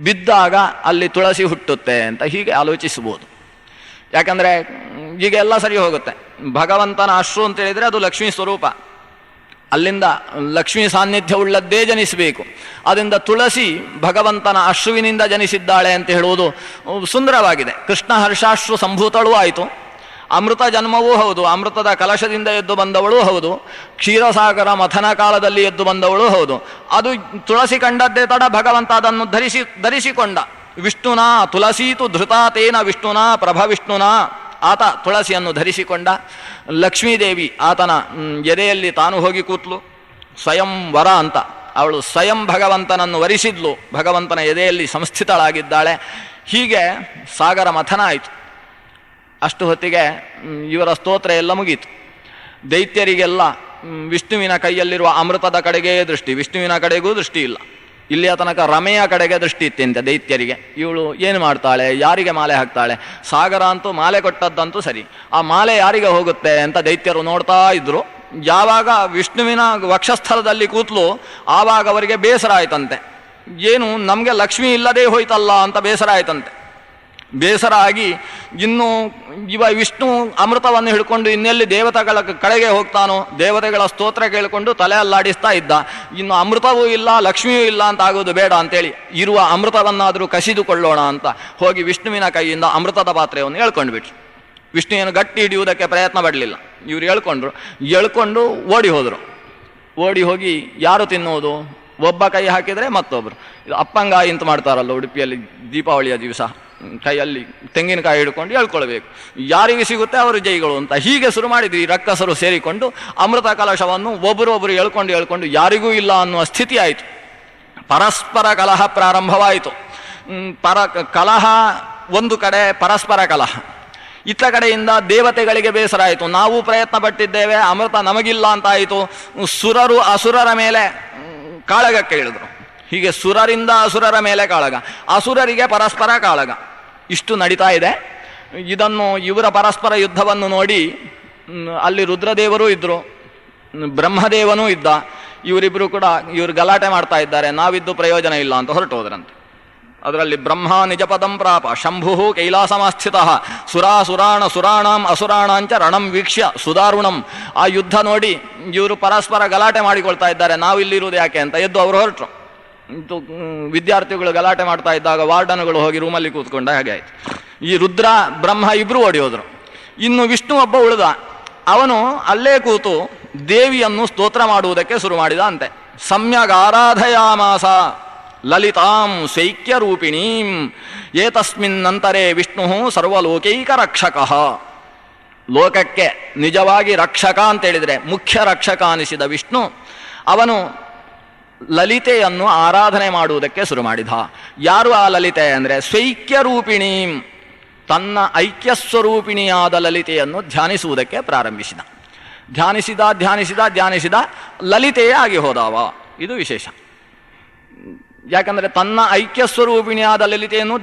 ಬಿದ್ದಾಗ ಅಲ್ಲಿ ತುಳಸಿ ಹುಟ್ಟುತ್ತೆ ಅಂತ ಹೀಗೆ ಆಲೋಚಿಸಬಹುದು. ಯಾಕಂದರೆ ಈಗ ಎಲ್ಲ ಸರಿ ಹೋಗುತ್ತೆ. ಭಗವಂತನ ಅಶ್ರು ಅಂತ ಹೇಳಿದರೆ ಅದು ಲಕ್ಷ್ಮೀ ಸ್ವರೂಪ, ಅಲ್ಲಿಂದ ಲಕ್ಷ್ಮೀ ಸಾನ್ನಿಧ್ಯವುಳ್ಳದ್ದೇ ಜನಿಸಬೇಕು. ಅದರಿಂದ ತುಳಸಿ ಭಗವಂತನ ಅಶ್ರುವಿನಿಂದ ಜನಿಸಿದ್ದಾಳೆ ಅಂತ ಹೇಳುವುದು ಸುಂದರವಾಗಿದೆ. ಕೃಷ್ಣ ಹರ್ಷಾಶ್ರು ಸಂಭೂತಳೂ ಆಯಿತು, ಅಮೃತ ಜನ್ಮವೂ ಹೌದು, ಅಮೃತದ ಕಲಶದಿಂದ ಎದ್ದು ಬಂದವಳೂ ಹೌದು, ಕ್ಷೀರಸಾಗರ ಮಥನ ಕಾಲದಲ್ಲಿ ಎದ್ದು ಬಂದವಳೂ ಹೌದು. ಅದು ತುಳಸಿ ಕಂಡದ್ದೇ ತಡ ಭಗವಂತ ಅದನ್ನು ಧರಿಸಿಕೊಂಡ. ವಿಷ್ಣುನ ತುಳಸೀತು ಧೃತಾತೇನ ವಿಷ್ಣುನ ಪ್ರಭವಿಷ್ಣುನ. ಆತ ತುಳಸಿಯನ್ನು ಧರಿಸಿಕೊಂಡ. ಲಕ್ಷ್ಮೀದೇವಿ ಆತನ ಎದೆಯಲ್ಲಿ ತಾನು ಹೋಗಿ ಕೂತ್ಲು. ಸ್ವಯಂ ವರ ಅಂತ ಅವಳು ಸ್ವಯಂ ಭಗವಂತನನ್ನು ವರಿಸಿದ್ಲು. ಭಗವಂತನ ಎದೆಯಲ್ಲಿ ಸಂಸ್ಥಿತಳಾಗಿದ್ದಾಳೆ. ಹೀಗೆ ಸಾಗರ ಮಥನ ಆಯಿತು. ಅಷ್ಟು ಹೊತ್ತಿಗೆ ಇವರ ಸ್ತೋತ್ರ ಎಲ್ಲ ಮುಗೀತು. ದೈತ್ಯರಿಗೆಲ್ಲ ವಿಷ್ಣುವಿನ ಕೈಯಲ್ಲಿರುವ ಅಮೃತದ ಕಡೆಗೇ ದೃಷ್ಟಿ, ವಿಷ್ಣುವಿನ ಕಡೆಗೂ ದೃಷ್ಟಿ ಇಲ್ಲ. ಇಲ್ಲಿಯ ತನಕ ರಮೆಯ ಕಡೆಗೆ ದೃಷ್ಟಿ ಇತ್ತಂತೆ ದೈತ್ಯರಿಗೆ. ಇವಳು ಏನು ಮಾಡ್ತಾಳೆ, ಯಾರಿಗೆ ಮಾಲೆ ಹಾಕ್ತಾಳೆ? ಸಾಗರ ಅಂತೂ ಮಾಲೆ ಕೊಟ್ಟದ್ದಂತೂ ಸರಿ, ಆ ಮಾಲೆ ಯಾರಿಗೆ ಹೋಗುತ್ತೆ ಅಂತ ದೈತ್ಯರು ನೋಡ್ತಾ ಇದ್ರು. ಯಾವಾಗ ವಿಷ್ಣುವಿನ ವಕ್ಷಸ್ಥಳದಲ್ಲಿ ಕೂತ್ಲು ಆವಾಗ ಅವರಿಗೆ ಬೇಸರ ಆಯ್ತಂತೆ. ಏನು ನಮಗೆ ಲಕ್ಷ್ಮಿ ಇಲ್ಲದೆ ಹೋಯ್ತಲ್ಲ ಅಂತ ಬೇಸರ ಆಯ್ತಂತೆ. ಬೇಸರ ಆಗಿ ಇನ್ನು ವಿಷ್ಣು ಅಮೃತವನ್ನು ಹಿಡ್ಕೊಂಡು ಇನ್ನೆಲ್ಲಿ ದೇವತೆಗಳ ಕಡೆಗೆ ಹೋಗ್ತಾನೋ, ದೇವತೆಗಳ ಸ್ತೋತ್ರ ಕೇಳಿಕೊಂಡು ತಲೆ ಅಲ್ಲಾಡಿಸ್ತಾ ಇದ್ದ. ಇನ್ನು ಅಮೃತವೂ ಇಲ್ಲ ಲಕ್ಷ್ಮಿಯೂ ಇಲ್ಲ ಅಂತ ಆಗೋದು ಬೇಡ ಅಂತೇಳಿ ಇರುವ ಅಮೃತವನ್ನಾದರೂ ಕಸಿದುಕೊಳ್ಳೋಣ ಅಂತ ಹೋಗಿ ವಿಷ್ಣುವಿನ ಕೈಯಿಂದ ಅಮೃತದ ಪಾತ್ರೆಯನ್ನು ಎಳ್ಕೊಂಡು ಬಿಟ್ರು. ವಿಷ್ಣು ಏನು ಗಟ್ಟಿ ಹಿಡಿಯುವುದಕ್ಕೆ ಪ್ರಯತ್ನ ಪಡಲಿಲ್ಲ. ಇವರು ಎಳ್ಕೊಂಡು ಓಡಿ ಹೋದರು. ಓಡಿ ಹೋಗಿ ಯಾರು ತಿನ್ನುವುದು? ಒಬ್ಬ ಕೈ ಹಾಕಿದರೆ ಮತ್ತೊಬ್ಬರು. ಇದು ಅಪ್ಪಂಗಾಯಿ ಅಂತ ಮಾಡ್ತಾರಲ್ಲ ಉಡುಪಿಯಲ್ಲಿ ದೀಪಾವಳಿಯ ದಿವಸ, ಕೈಯಲ್ಲಿ ತೆಂಗಿನಕಾಯಿ ಹಿಡ್ಕೊಂಡು ಹೇಳ್ಕೊಳ್ಬೇಕು, ಯಾರಿಗೆ ಸಿಗುತ್ತೆ ಅವರು ಜೈಗಳು ಅಂತ. ಹೀಗೆ ಶುರು ಮಾಡಿದ್ವಿ. ರಕ್ಕಸರು ಸೇರಿಕೊಂಡು ಅಮೃತ ಕಲಶವನ್ನು ಒಬ್ಬರೊಬ್ಬರು ಹೇಳ್ಕೊಂಡು ಯಾರಿಗೂ ಇಲ್ಲ ಅನ್ನುವ ಸ್ಥಿತಿ ಆಯಿತು. ಪರಸ್ಪರ ಕಲಹ ಪ್ರಾರಂಭವಾಯಿತು. ಕಲಹ ಒಂದು ಕಡೆ, ಪರಸ್ಪರ ಕಲಹ ಇತ್ತ ಕಡೆಯಿಂದ ದೇವತೆಗಳಿಗೆ ಬೇಸರ ಆಯಿತು. ನಾವು ಪ್ರಯತ್ನ ಪಟ್ಟಿದ್ದೇವೆ, ಅಮೃತ ನಮಗಿಲ್ಲ ಅಂತ ಆಯಿತು. ಸುರರು ಅಸುರರ ಮೇಲೆ ಕಾಳಗಕ್ಕೆ ಇಳಿದ್ರು. ಹೀಗೆ ಸುರರಿಂದ ಅಸುರರ ಮೇಲೆ ಕಾಳಗ, ಅಸುರರಿಗೆ ಪರಸ್ಪರ ಕಾಳಗ, ಇಷ್ಟು ನಡೀತಾ ಇದೆ. ಇದನ್ನು ಇವರ ಪರಸ್ಪರ ಯುದ್ಧವನ್ನು ನೋಡಿ ಅಲ್ಲಿ ರುದ್ರದೇವರು ಇದ್ದರು, ಬ್ರಹ್ಮದೇವನೂ ಇದ್ದ. ಇವರಿಬ್ಬರು ಕೂಡ ಇವರು ಗಲಾಟೆ ಮಾಡ್ತಾ ಇದ್ದಾರೆ, ನಾವಿದ್ದು ಪ್ರಯೋಜನ ಇಲ್ಲ ಅಂತ ಹೊರಟು ಹೋದ್ರಂತೆ. ಅದರಲ್ಲಿ ಬ್ರಹ್ಮ ನಿಜಪದಂ ಪ್ರಾಪ ಶಂಭು ಕೈಲಾಸಮಾಸ್ಥಿತ ಸುರಾಣಾಂ ಅಸುರಾಣಾಂಚ ರಣಂ ವೀಕ್ಷ್ಯ ಸುದಾರುಣಂ. ಆ ಯುದ್ಧ ನೋಡಿ ಇವರು ಪರಸ್ಪರ ಗಲಾಟೆ ಮಾಡಿಕೊಳ್ತಾ ಇದ್ದಾರೆ, ನಾವಿಲ್ಲಿರುವುದು ಯಾಕೆ ಅಂತ ಎದ್ದು ಅವರು ಹೊರಟರು. ವಿದ್ಯಾರ್ಥಿಗಳು ಗಲಾಟೆ ಮಾಡ್ತಾ ಇದ್ದಾಗ ವಾರ್ಡನ್ಗಳು ಹೋಗಿ ರೂಮಲ್ಲಿ ಕೂತ್ಕೊಂಡ ಹಾಗೆ ಆಯ್ತು. ಈ ರುದ್ರ ಬ್ರಹ್ಮ ಇಬ್ರು ಓಡಿ ಹೋದ್ರು. ಇನ್ನು ವಿಷ್ಣು ಒಬ್ಬ ಉಳಿದ. ಅವನು ಅಲ್ಲೇ ಕೂತು ದೇವಿಯನ್ನು ಸ್ತೋತ್ರ ಮಾಡುವುದಕ್ಕೆ ಶುರು ಮಾಡಿದ ಅಂತೆ. ಸಮ್ಯಗ್ ಆರಾಧಯಾಮಾಸ ಲಲಿತಾಂ ಸ್ವೈಕ್ಯ ರೂಪಿಣೀಂ ಏತಸ್ಮಿನ್ನಂತರೇ ವಿಷ್ಣು ಸರ್ವಲೋಕೈಕ ರಕ್ಷಕ. ಲೋಕಕ್ಕೆ ನಿಜವಾಗಿ ರಕ್ಷಕ ಅಂತೇಳಿದರೆ ಮುಖ್ಯ ರಕ್ಷಕ ಅನಿಸಿದ ವಿಷ್ಣು ಅವನು ಲಲಿತೆಯನ್ನು ಆರಾಧನೆ ಮಾಡುವುದಕ್ಕೆ ಶುರು ಮಾಡಿದ. ಯಾರು ಆ ಲಲಿತೆ ಅಂದರೆ ಸ್ವೈಕ್ಯ ರೂಪಿಣೀಂ, ತನ್ನ ಐಕ್ಯ ಸ್ವರೂಪಿಣಿಯಾದ ಲಲಿತೆಯನ್ನು ಧ್ಯಾನಿಸುವುದಕ್ಕೆ ಪ್ರಾರಂಭಿಸಿದ. ಧ್ಯಾನಿಸಿದ ಲಲಿತೆಯೇ ಆಗಿ ಹೋದವ. ಇದು ವಿಶೇಷ. ಯಾಕಂದರೆ ತನ್ನ ಐಕ್ಯ ಸ್ವರೂಪಿಣಿಯಾದ ಲಲಿತೆಯನ್ನು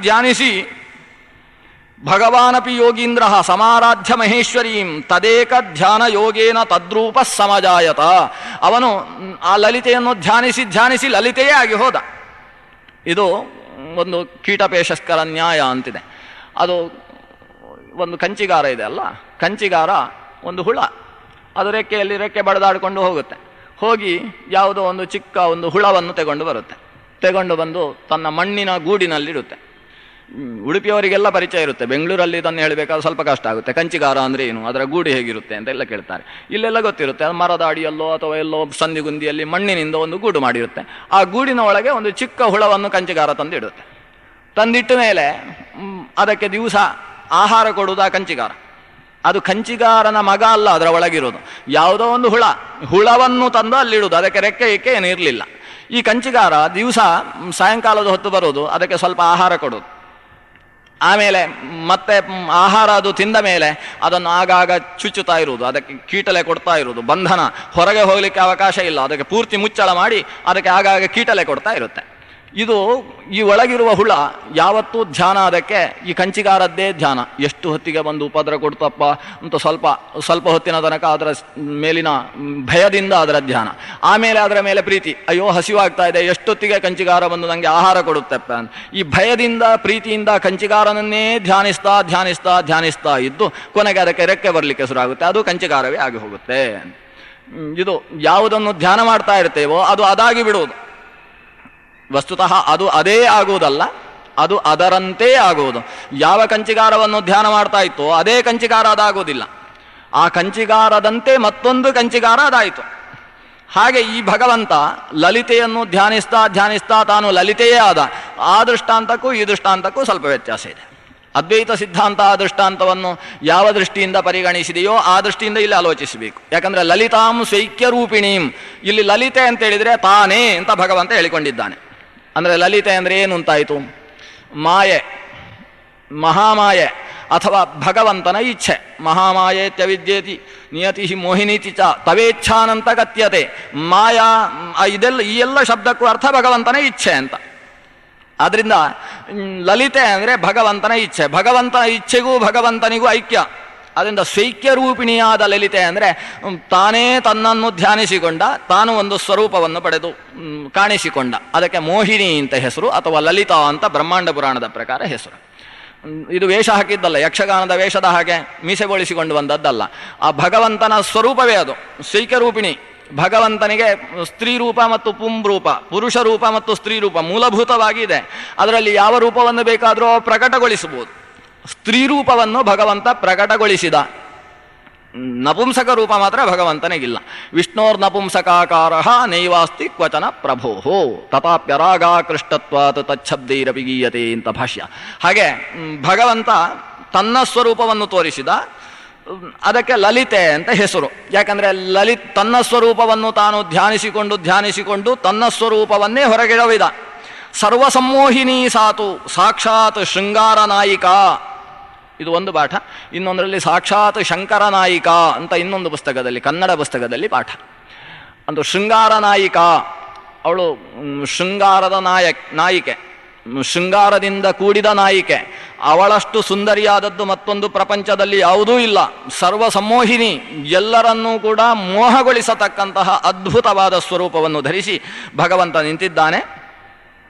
ಧ್ಯಾನಿಸಿ ಭಗವಾನಪಿ ಯೋಗೀಂದ್ರ ಸಮಾರಾಧ್ಯ ಮಹೇಶ್ವರೀಂ ತದೇಕ ಧ್ಯಾನ ಯೋಗೇನ ತದ್ರೂಪ ಸಮಜಾಯತ. ಅವನು ಆ ಲಲಿತೆಯನ್ನು ಧ್ಯಾನಿಸಿ ಲಲಿತೆಯೇ ಆಗಿ ಹೋದ. ಇದು ಒಂದು ಕೀಟಪೇಶಸ್ಕರ ನ್ಯಾಯ ಅಂತಿದೆ. ಅದು ಒಂದು ಕಂಚಿಗಾರ ಇದೆ ಅಲ್ಲ, ಕಂಚಿಗಾರ ಒಂದು ಹುಳ, ಅದು ರೆಕ್ಕೆ ಬಡದಾಡಿಕೊಂಡು ಹೋಗುತ್ತೆ. ಹೋಗಿ ಯಾವುದೋ ಒಂದು ಚಿಕ್ಕ ಒಂದು ಹುಳವನ್ನು ತೆಗೊಂಡು ಬಂದು ತನ್ನ ಮಣ್ಣಿನ ಗೂಡಿನಲ್ಲಿಡುತ್ತೆ. ಉಡುಪಿಯವರಿಗೆಲ್ಲ ಪರಿಚಯ ಇರುತ್ತೆ, ಬೆಂಗಳೂರಲ್ಲಿ ಇದನ್ನು ಹೇಳಬೇಕಾದ್ರೆ ಸ್ವಲ್ಪ ಕಷ್ಟ ಆಗುತ್ತೆ. ಕಂಚಿಗಾರ ಅಂದರೆ ಏನು, ಅದರ ಗೂಡು ಹೇಗಿರುತ್ತೆ ಅಂತ ಎಲ್ಲ ಕೇಳ್ತಾರೆ. ಇಲ್ಲೆಲ್ಲ ಗೊತ್ತಿರುತ್ತೆ, ಅದು ಮರದ ಅಡಿಯಲ್ಲೋ ಅಥವಾ ಎಲ್ಲೋ ಸಂದಿಗುಂದಿಯಲ್ಲಿ ಮಣ್ಣಿನಿಂದ ಒಂದು ಗೂಡು ಮಾಡಿರುತ್ತೆ. ಆ ಗೂಡಿನ ಒಳಗೆ ಒಂದು ಚಿಕ್ಕ ಹುಳವನ್ನು ಕಂಚಿಗಾರ ತಂದಿಟ್ಟ ಮೇಲೆ ಅದಕ್ಕೆ ದಿವಸ ಆಹಾರ ಕೊಡುವುದು ಆ ಕಂಚಿಗಾರ. ಅದು ಕಂಚಿಗಾರನ ಮಗ ಅಲ್ಲ, ಅದರ ಒಳಗಿರೋದು ಯಾವುದೋ ಒಂದು ಹುಳವನ್ನು ತಂದು ಅಲ್ಲಿಡುವುದು. ಅದಕ್ಕೆ ರೆಕ್ಕೆ ಏನಿರಲಿಲ್ಲ. ಈ ಕಂಚಿಗಾರ ದಿವಸ ಸಾಯಂಕಾಲದ ಹೊತ್ತು ಬರೋದು, ಅದಕ್ಕೆ ಸ್ವಲ್ಪ ಆಹಾರ ಕೊಡೋದು. ಆಮೇಲೆ ಮತ್ತೆ ಆಹಾರ ಅದು ತಿಂದ ಮೇಲೆ ಅದನ್ನು ಆಗಾಗ ಚುಚ್ಚುತ್ತಾ ಇರುವುದು, ಅದಕ್ಕೆ ಕೀಟಲೆ ಕೊಡ್ತಾ ಇರುವುದು. ಬಂಧನ, ಹೊರಗೆ ಹೋಗಲಿಕ್ಕೆ ಅವಕಾಶ ಇಲ್ಲ, ಅದಕ್ಕೆ ಪೂರ್ತಿ ಮುಚ್ಚಳ ಮಾಡಿ ಅದಕ್ಕೆ ಆಗಾಗ ಕೀಟಲೆ ಕೊಡ್ತಾ ಇರುತ್ತೆ. ಇದು ಈ ಒಳಗಿರುವ ಹುಳ ಯಾವತ್ತೂ ಧ್ಯಾನ, ಅದಕ್ಕೆ ಈ ಕಂಚಿಗಾರದ್ದೇ ಧ್ಯಾನ. ಎಷ್ಟು ಹೊತ್ತಿಗೆ ಬಂದು ಉಪದ್ರ ಕೊಡ್ತಪ್ಪ ಅಂತ ಸ್ವಲ್ಪ ಹೊತ್ತಿನ ತನಕ ಅದರ ಮೇಲಿನ ಭಯದಿಂದ ಅದರ ಧ್ಯಾನ, ಆಮೇಲೆ ಅದರ ಮೇಲೆ ಪ್ರೀತಿ, ಅಯ್ಯೋ ಹಸಿವಾಗ್ತಾ ಇದೆ, ಎಷ್ಟೊತ್ತಿಗೆ ಕಂಚಿಗಾರ ಬಂದು ನನಗೆ ಆಹಾರ ಕೊಡುತ್ತಪ್ಪ ಅಂತ. ಈ ಭಯದಿಂದ ಪ್ರೀತಿಯಿಂದ ಕಂಚಿಗಾರನನ್ನೇ ಧ್ಯಾನಿಸ್ತಾ ಇದ್ದು ಕೊನೆಗೆ ಅದಕ್ಕೆ ರೆಕ್ಕೆ ಬರಲಿಕ್ಕೆ ಶುರು ಆಗುತ್ತೆ. ಅದು ಕಂಚಿಗಾರವೇ ಆಗಿ ಹೋಗುತ್ತೆ. ಇದು ಯಾವುದನ್ನು ಧ್ಯಾನ ಮಾಡ್ತಾ ಇರ್ತೇವೋ ಅದು ಅದಾಗಿ ಬಿಡುವುದು. ವಸ್ತುತಃ ಅದು ಅದೇ ಆಗುವುದಲ್ಲ, ಅದು ಅದರಂತೆ ಆಗುವುದು. ಯಾವ ಕಂಚಿಗಾರವನ್ನು ಧ್ಯಾನ ಮಾಡ್ತಾ ಇತ್ತೋ ಅದೇ ಕಂಚಿಗಾರ ಅದಾಗುವುದಿಲ್ಲ. ಆ ಕಂಚಿಗಾರದಂತೆ ಮತ್ತೊಂದು ಕಂಚಿಗಾರ ಅದಾಯಿತು. ಹಾಗೆ ಈ ಭಗವಂತ ಲಲಿತೆಯನ್ನು ಧ್ಯಾನಿಸ್ತಾ ತಾನು ಲಲಿತೆಯೇ ಆದ. ಆ ದೃಷ್ಟಾಂತಕ್ಕೂ ಈ ದೃಷ್ಟಾಂತಕ್ಕೂ ಸ್ವಲ್ಪ ವ್ಯತ್ಯಾಸ ಇದೆ. ಅದ್ವೈತ ಸಿದ್ಧಾಂತ ಆ ದೃಷ್ಟಾಂತವನ್ನು ಯಾವ ದೃಷ್ಟಿಯಿಂದ ಪರಿಗಣಿಸಿದೆಯೋ ಆ ದೃಷ್ಟಿಯಿಂದ ಇಲ್ಲಿ ಆಲೋಚಿಸಬೇಕು. ಯಾಕಂದರೆ ಲಲಿತಾಂ ಸ್ವೈಕ್ಯ ರೂಪಿಣೀಂ, ಇಲ್ಲಿ ಲಲಿತೆ ಅಂತೇಳಿದರೆ ತಾನೇ ಅಂತ ಭಗವಂತ ಹೇಳಿಕೊಂಡಿದ್ದಾನೆ. ಅಂದರೆ ಲಲಿತೆ ಅಂದರೆ ಏನು ಅಂತಾಯಿತು? ಮಾಯೆ, ಮಹಾಮಾಯೆ. ಅಥವಾ ಭಗವಂತನ ಇಚ್ಛೆ. ಮಹಾಮಾಯೇತ್ಯ ವಿದ್ಯೇತಿ ನಿಯತಿ ಮೋಹಿನೀತಿ ಚ ತವೇಚ್ಛಾನಂತ ಗತ್ಯತೆ. ಮಾಯಾ ಈ ಎಲ್ಲ ಶಬ್ದಕ್ಕೂ ಅರ್ಥ ಭಗವಂತನ ಇಚ್ಛೆ ಅಂತ. ಆದ್ರಿಂದ ಲಲಿತೆ ಅಂದರೆ ಭಗವಂತನ ಇಚ್ಛೆ. ಭಗವಂತನ ಇಚ್ಛೆಗೂ ಭಗವಂತನಿಗೂ ಐಕ್ಯ. ಅದರಿಂದ ಸ್ವೈಕ್ಯ ರೂಪಿಣಿಯಾದ ಲಲಿತೆ ಅಂದರೆ ತಾನೇ ತನ್ನನ್ನು ಧ್ಯಾನಿಸಿಕೊಂಡ, ತಾನು ಒಂದು ಸ್ವರೂಪವನ್ನು ಪಡೆದು ಕಾಣಿಸಿಕೊಂಡ. ಅದಕ್ಕೆ ಮೋಹಿನಿ ಅಂತ ಹೆಸರು, ಅಥವಾ ಲಲಿತಾ ಅಂತ ಬ್ರಹ್ಮಾಂಡ ಪುರಾಣದ ಪ್ರಕಾರ ಹೆಸರು. ಇದು ವೇಷ ಹಾಕಿದ್ದಲ್ಲ, ಯಕ್ಷಗಾನದ ವೇಷದ ಹಾಗೆ ಮೀಸೆಗೊಳಿಸಿಕೊಂಡು ಬಂದದ್ದಲ್ಲ. ಆ ಭಗವಂತನ ಸ್ವರೂಪವೇ ಅದು, ಸ್ವೈಕ್ಯ ರೂಪಿಣಿ. ಭಗವಂತನಿಗೆ ಸ್ತ್ರೀ ರೂಪ ಮತ್ತು ಪುಂರೂಪ, ಪುರುಷ ರೂಪ ಮತ್ತು ಸ್ತ್ರೀ ರೂಪ ಮೂಲಭೂತವಾಗಿ ಇದೆ. ಅದರಲ್ಲಿ ಯಾವ ರೂಪವನ್ನು ಬೇಕಾದರೂ ಪ್ರಕಟಗೊಳಿಸಬಹುದು. ಸ್ತ್ರೀ ರೂಪವನ್ನು ಭಗವಂತ ಪ್ರಕಟಗೊಳಿಸಿದ, ನಪುಂಸಕ ರೂಪ ಮಾತ್ರ ಭಗವಂತನಿಗಿಲ್ಲ. ವಿಷ್ಣೋರ್ ನಪುಂಸಕಾಕಾರ ನೈವಾಸ್ತಿ ಕ್ವಚನ ಪ್ರಭೋ ತಥಾಪ್ಯರಾಗಾಕೃಷ್ಟತ್ವಾತ್ ತಚ್ಛಬ್ದೈರಪಿ ಗೀಯತೆ ಅಂತ ಭಾಷ್ಯ. ಹಾಗೆ ಭಗವಂತ ತನ್ನ ಸ್ವರೂಪವನ್ನು ತೋರಿಸಿದ, ಅದಕ್ಕೆ ಲಲಿತೆ ಅಂತ ಹೆಸರು. ಯಾಕಂದರೆ ತನ್ನ ಸ್ವರೂಪವನ್ನು ತಾನು ಧ್ಯಾನಿಸಿಕೊಂಡು ತನ್ನ ಸ್ವರೂಪವನ್ನೇ ಹೊರಗಿಡವಿದ. ಸರ್ವಸಮ್ಮೋಹಿನಿ ಸಾತು ಸಾಕ್ಷಾತ್ ಶೃಂಗಾರ ನಾಯಿಕಾ, ಇದು ಒಂದು ಪಾಠ. ಇನ್ನೊಂದರಲ್ಲಿ ಸಾಕ್ಷಾತ್ ಶಂಕರ ನಾಯಿಕಾ ಅಂತ ಇನ್ನೊಂದು ಪುಸ್ತಕದಲ್ಲಿ, ಕನ್ನಡ ಪುಸ್ತಕದಲ್ಲಿ ಪಾಠ. ಒಂದು ಶೃಂಗಾರ ನಾಯಿಕಾ, ಅವಳು ಶೃಂಗಾರದ ನಾಯಿಕೆ, ಶೃಂಗಾರದಿಂದ ಕೂಡಿದ ನಾಯಿಕೆ. ಅವಳಷ್ಟು ಸುಂದರಿಯಾದದ್ದು ಮತ್ತೊಂದು ಪ್ರಪಂಚದಲ್ಲಿ ಯಾವುದೂ ಇಲ್ಲ. ಸರ್ವ ಸಮ್ಮೋಹಿನಿ, ಎಲ್ಲರನ್ನೂ ಕೂಡ ಮೋಹಗೊಳಿಸತಕ್ಕಂತಹ ಅದ್ಭುತವಾದ ಸ್ವರೂಪವನ್ನು ಧರಿಸಿ ಭಗವಂತ ನಿಂತಿದ್ದಾನೆ.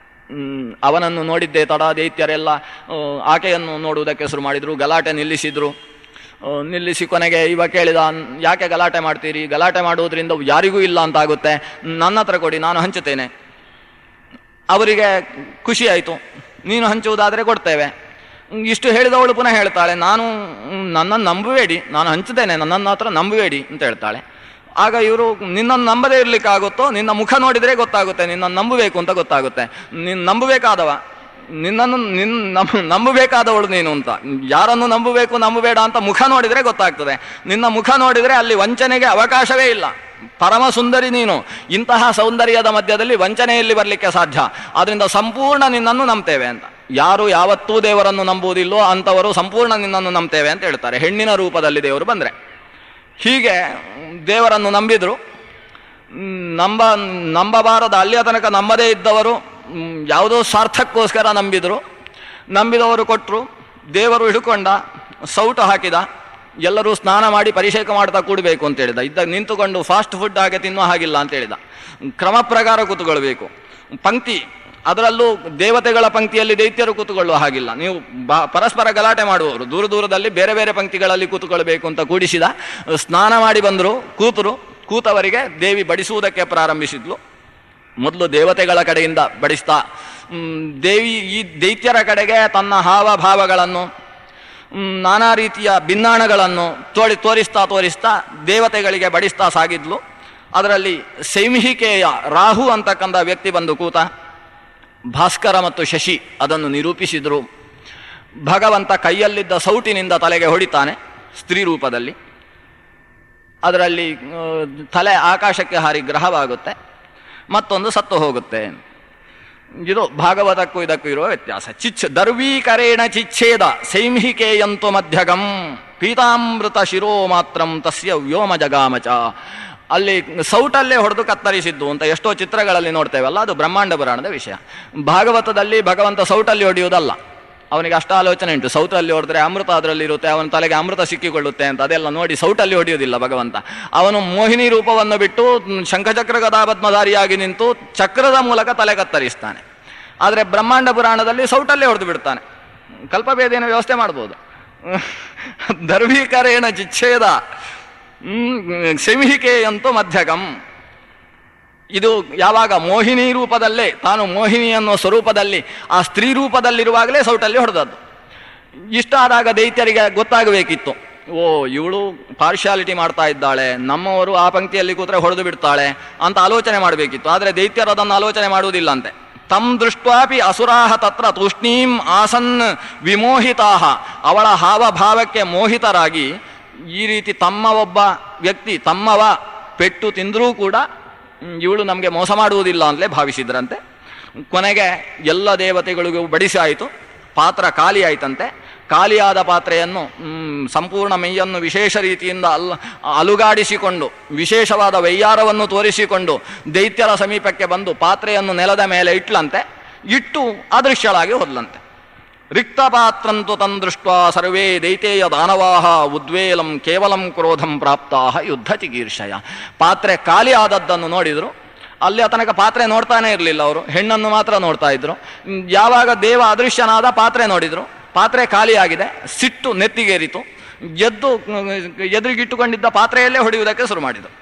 ಅವನನ್ನು ನೋಡಿದ್ದೇ ತಡ ದೈತ್ಯರೆಲ್ಲ ಆಕೆಯನ್ನು ನೋಡುವುದಕ್ಕೆ ಶುರು ಮಾಡಿದರು. ಗಲಾಟೆ ನಿಲ್ಲಿಸಿ ಕೊನೆಗೆ ಇವ ಕೇಳಿದ, ಯಾಕೆ ಗಲಾಟೆ ಮಾಡ್ತೀರಿ? ಗಲಾಟೆ ಮಾಡುವುದರಿಂದ ಯಾರಿಗೂ ಇಲ್ಲ ಅಂತ ಆಗುತ್ತೆ, ನನ್ನ ಹತ್ರ ಕೊಡಿ, ನಾನು ಹಂಚುತ್ತೇನೆ. ಅವರಿಗೆ ಖುಷಿ ಆಯಿತು, ನೀನು ಹಂಚುವುದಾದರೆ ಕೊಡ್ತೇವೆ. ಇಷ್ಟು ಹೇಳಿದವಳು ಪುನಃ ಹೇಳ್ತಾಳೆ, ನನ್ನನ್ನು ನಂಬಬೇಡಿ, ನಾನು ಹಂಚುತ್ತೇನೆ, ನನ್ನನ್ನು ಹತ್ರ ನಂಬಬೇಡಿ ಅಂತ ಹೇಳ್ತಾಳೆ. ಆಗ ಇವರು, ನಿನ್ನನ್ನು ನಂಬದೇ ಇರಲಿಕ್ಕಾಗುತ್ತೋ? ನಿನ್ನ ಮುಖ ನೋಡಿದರೆ ಗೊತ್ತಾಗುತ್ತೆ, ನಿನ್ನನ್ನು ನಂಬಬೇಕು ಅಂತ ಗೊತ್ತಾಗುತ್ತೆ. ನೀನು ನಂಬಬೇಕಾದವ, ನಿನ್ನನ್ನು ನಂಬಬೇಕಾದವಳು ನೀನು ಅಂತ. ಯಾರನ್ನು ನಂಬಬೇಡ ಅಂತ ಮುಖ ನೋಡಿದರೆ ಗೊತ್ತಾಗ್ತದೆ. ನಿನ್ನ ಮುಖ ನೋಡಿದರೆ ಅಲ್ಲಿ ವಂಚನೆಗೆ ಅವಕಾಶವೇ ಇಲ್ಲ. ಪರಮ ಸುಂದರಿ ನೀನು. ಇಂತಹ ಸೌಂದರ್ಯದ ಮಧ್ಯದಲ್ಲಿ ವಂಚನೆಯಲ್ಲಿ ಬರಲಿಕ್ಕೆ ಸಾಧ್ಯ. ಆದ್ದರಿಂದ ಸಂಪೂರ್ಣ ನಿನ್ನನ್ನು ನಂಬ್ತೇವೆ ಅಂತ. ಯಾರು ಯಾವತ್ತೂ ದೇವರನ್ನು ನಂಬುವುದಿಲ್ಲೋ ಅಂಥವರು ಸಂಪೂರ್ಣ ನಿನ್ನನ್ನು ನಂಬ್ತೇವೆ ಅಂತ ಹೇಳ್ತಾರೆ, ಹೆಣ್ಣಿನ ರೂಪದಲ್ಲಿ ದೇವರು ಬಂದರೆ. ಹೀಗೆ ದೇವರನ್ನು ನಂಬಿದರು. ನಂಬಬಾರದ ಅಲ್ಲಿಯ ತನಕ ನಂಬದೇ ಇದ್ದವರು ಯಾವುದೋ ಸ್ವಾರ್ಥಕ್ಕೋಸ್ಕರ ನಂಬಿದವರು ಕೊಟ್ಟರು. ದೇವರು ಹಿಡ್ಕೊಂಡ, ಸೌಟು ಹಾಕಿದ, ಎಲ್ಲರೂ ಸ್ನಾನ ಮಾಡಿ ಪರಿಷೇಕ ಮಾಡ್ತಾ ಕೂಡಬೇಕು ಅಂತ ಹೇಳಿದ. ಇದ್ದಾಗ ನಿಂತುಕೊಂಡು ಫಾಸ್ಟ್ ಫುಡ್ ಹಾಗೆ ತಿನ್ನುವ ಹಾಗಿಲ್ಲ ಅಂತ ಹೇಳಿದ. ಕ್ರಮ ಪ್ರಕಾರ ಕೂತುಕೊಳ್ಬೇಕು. ಪಂಕ್ತಿ, ಅದರಲ್ಲೂ ದೇವತೆಗಳ ಪಂಕ್ತಿಯಲ್ಲಿ ದೈತ್ಯರು ಕೂತುಕೊಳ್ಳುವ ಹಾಗಿಲ್ಲ. ನೀವು ಪರಸ್ಪರ ಗಲಾಟೆ ಮಾಡುವವರು ದೂರದಲ್ಲಿ ಬೇರೆ ಬೇರೆ ಪಂಕ್ತಿಗಳಲ್ಲಿ ಕೂತುಕೊಳ್ಬೇಕು ಅಂತ ಕೂಡಿಸಿದ. ಸ್ನಾನ ಮಾಡಿ ಬಂದರು, ಕೂತವರಿಗೆ ದೇವಿ ಬಡಿಸುವುದಕ್ಕೆ ಪ್ರಾರಂಭಿಸಿದ್ಲು. ಮೊದಲು ದೇವತೆಗಳ ಕಡೆಯಿಂದ ಬಡಿಸ್ತಾ ದೇವಿ ಈ ದೈತ್ಯರ ಕಡೆಗೆ ತನ್ನ ಹಾವಭಾವಗಳನ್ನು, ನಾನಾ ರೀತಿಯ ಭಿನ್ನಾಣಗಳನ್ನು ತೋರಿಸ್ತಾ ದೇವತೆಗಳಿಗೆ ಬಡಿಸ್ತಾ ಸಾಗಿದ್ಲು. ಅದರಲ್ಲಿ ಸೈಂಹಿಕೇಯ ರಾಹು ಅಂತಕ್ಕಂಥ ವ್ಯಕ್ತಿ ಬಂದು ಕೂತ. ಭಾಸ್ಕರ ಮತ್ತು ಶಶಿ ಅದನ್ನು ನಿರೂಪಿಸಿದರು. ಭಗವಂತ ಕೈಯಲ್ಲಿದ್ದ ಸೌಟಿನಿಂದ ತಲೆಗೆ ಹೊಡಿತಾನೆ ಸ್ತ್ರೀ ರೂಪದಲ್ಲಿ. ಅದರಲ್ಲಿ ತಲೆ ಆಕಾಶಕ್ಕೆ ಹಾರಿ ಗ್ರಹವಾಗುತ್ತೆ, ಮತ್ತೊಂದು ಸತ್ತು ಹೋಗುತ್ತೆ. ಇದು ಭಾಗವತಕ್ಕೂ ಇದಕ್ಕೂ ಇರುವ ವ್ಯತ್ಯಾಸ. ದರ್ವೀಕರೇಣ ಚಿಚ್ಛೇದ ಸೈಂಹಿಕೇಯಂತು ಮಧ್ಯಗಂ ಪೀತಾಮೃತ ಶಿರೋ ಮಾತ್ರಂ ತಸ್ಯ ವ್ಯೋಮ ಜಗಾಮಚ. ಅಲ್ಲಿ ಸೌಟಲ್ಲೇ ಹೊಡೆದು ಕತ್ತರಿಸಿದ್ದು ಅಂತ ಎಷ್ಟೋ ಚಿತ್ರಗಳಲ್ಲಿ ನೋಡ್ತೇವಲ್ಲ, ಅದು ಬ್ರಹ್ಮಾಂಡ ಪುರಾಣದ ವಿಷಯ. ಭಾಗವತದಲ್ಲಿ ಭಗವಂತ ಸೌಟಲ್ಲಿ ಹೊಡೆಯುವುದಲ್ಲ, ಅವನಿಗೆ ಅಷ್ಟ ಆಲೋಚನೆ ಉಂಟು. ಸೌಟಲ್ಲಿ ಹೊಡೆದ್ರೆ ಅಮೃತ ಅದರಲ್ಲಿ ಇರುತ್ತೆ, ಅವನ ತಲೆಗೆ ಅಮೃತ ಸಿಕ್ಕಿಕೊಳ್ಳುತ್ತೆ ಅಂತ ಅದೆಲ್ಲ ನೋಡಿ ಸೌಟಲ್ಲಿ ಹೊಡೆಯುವುದಿಲ್ಲ ಭಗವಂತ. ಅವನು ಮೋಹಿನಿ ರೂಪವನ್ನು ಬಿಟ್ಟು ಶಂಖಚಕ್ರ ಗದಾಪದ್ಮಧಾರಿಯಾಗಿ ನಿಂತು ಚಕ್ರದ ಮೂಲಕ ತಲೆ ಕತ್ತರಿಸ್ತಾನೆ. ಆದರೆ ಬ್ರಹ್ಮಾಂಡ ಪುರಾಣದಲ್ಲಿ ಸೌಟಲ್ಲೇ ಹೊಡೆದು ಬಿಡ್ತಾನೆ. ಕಲ್ಪಭೇದೇನ ವ್ಯವಸ್ಥೆ ಮಾಡ್ಬೋದು. ದರ್ವೀಕರೇಣ ಚಿಚ್ಛೇದ ಸೈಂಹಿಕೆಯಂತೂ ಮಧ್ಯಗಂ. ಇದು ಯಾವಾಗ ಮೋಹಿನಿ ರೂಪದಲ್ಲೇ, ತಾನು ಮೋಹಿನಿ ಅನ್ನೋ ಸ್ವರೂಪದಲ್ಲಿ ಆ ಸ್ತ್ರೀ ರೂಪದಲ್ಲಿರುವಾಗಲೇ ಸೌಟಲ್ಲಿ ಹೊಡೆದದ್ದು. ಇಷ್ಟ ಆದಾಗ ದೈತ್ಯರಿಗೆ ಗೊತ್ತಾಗಬೇಕಿತ್ತು, ಓ ಇವಳು ಪಾರ್ಶಿಯಾಲಿಟಿ ಮಾಡ್ತಾ ಇದ್ದಾಳೆ, ನಮ್ಮವರು ಆ ಪಂಕ್ತಿಯಲ್ಲಿ ಕೂತ್ರೆ ಹೊಡೆದು ಬಿಡ್ತಾಳೆ ಅಂತ ಆಲೋಚನೆ ಮಾಡಬೇಕಿತ್ತು. ಆದರೆ ದೈತ್ಯರು ಅದನ್ನು ಆಲೋಚನೆ ಮಾಡುವುದಿಲ್ಲಂತೆ. ತಮ್ ದೃಷ್ಟ್ವಾಪಿ ಅಸುರಾಹ ತತ್ರ ತೂಷ್ಣೀಂ ಆಸನ್ ವಿಮೋಹಿತಾಹ. ಅವಳ ಹಾವಭಾವಕ್ಕೆ ಮೋಹಿತರಾಗಿ ಈ ರೀತಿ ಒಬ್ಬ ವ್ಯಕ್ತಿ ತಮ್ಮವ ಪೆಟ್ಟು ತಿಂದರೂ ಕೂಡ ಇವಳು ನಮಗೆ ಮೋಸ ಮಾಡುವುದಿಲ್ಲ ಅಂತಲೇ ಭಾವಿಸಿದ್ರಂತೆ. ಕೊನೆಗೆ ಎಲ್ಲ ದೇವತೆಗಳಿಗೂ ಬಡಿಸಿ ಆಯಿತು. ಪಾತ್ರ ಖಾಲಿ ಆಯ್ತಂತೆ. ಖಾಲಿಯಾದ ಪಾತ್ರೆಯನ್ನು ಸಂಪೂರ್ಣ ಮೈಯನ್ನು ವಿಶೇಷ ರೀತಿಯಿಂದ ಅಲುಗಾಡಿಸಿಕೊಂಡು ವಿಶೇಷವಾದ ವೈಯಾರವನ್ನು ತೋರಿಸಿಕೊಂಡು ದೈತ್ಯರ ಸಮೀಪಕ್ಕೆ ಬಂದು ಪಾತ್ರೆಯನ್ನು ನೆಲದ ಮೇಲೆ ಇಟ್ಲಂತೆ. ಇಟ್ಟು ಅದೃಶ್ಯಳಾಗಿ ಹೋದ್ಲಂತೆ. ರಿಕ್ತಪಾತ್ರಂತು ತಂದೃಷ್ಟ ಸರ್ವೇ ದೈತೇಯ ದಾನವಾಹ ಉದ್ವೇಲಂ ಕೇವಲಂ ಕ್ರೋಧಂ ಪ್ರಾಪ್ತಾಹ ಯುದ್ಧ ಚಿಕೀರ್ಷಯ. ಪಾತ್ರೆ ಖಾಲಿ ಆದದ್ದನ್ನು ನೋಡಿದರು. ಅಲ್ಲಿ ತನಕ ಪಾತ್ರೆ ನೋಡ್ತಾನೆ ಇರಲಿಲ್ಲ ಅವರು, ಹೆಣ್ಣನ್ನು ಮಾತ್ರ ನೋಡ್ತಾ ಇದ್ರು. ಯಾವಾಗ ದೇವ ಅದೃಶ್ಯನಾದ ಪಾತ್ರೆ ನೋಡಿದ್ರು, ಪಾತ್ರೆ ಖಾಲಿಯಾಗಿದೆ, ಸಿಟ್ಟು ನೆತ್ತಿಗೇರಿತು. ಎದುರಿಗಿಟ್ಟುಕೊಂಡಿದ್ದ ಪಾತ್ರೆಯಲ್ಲೇ ಹೊಡೆಯುವುದಕ್ಕೆ ಶುರು ಮಾಡಿದರು.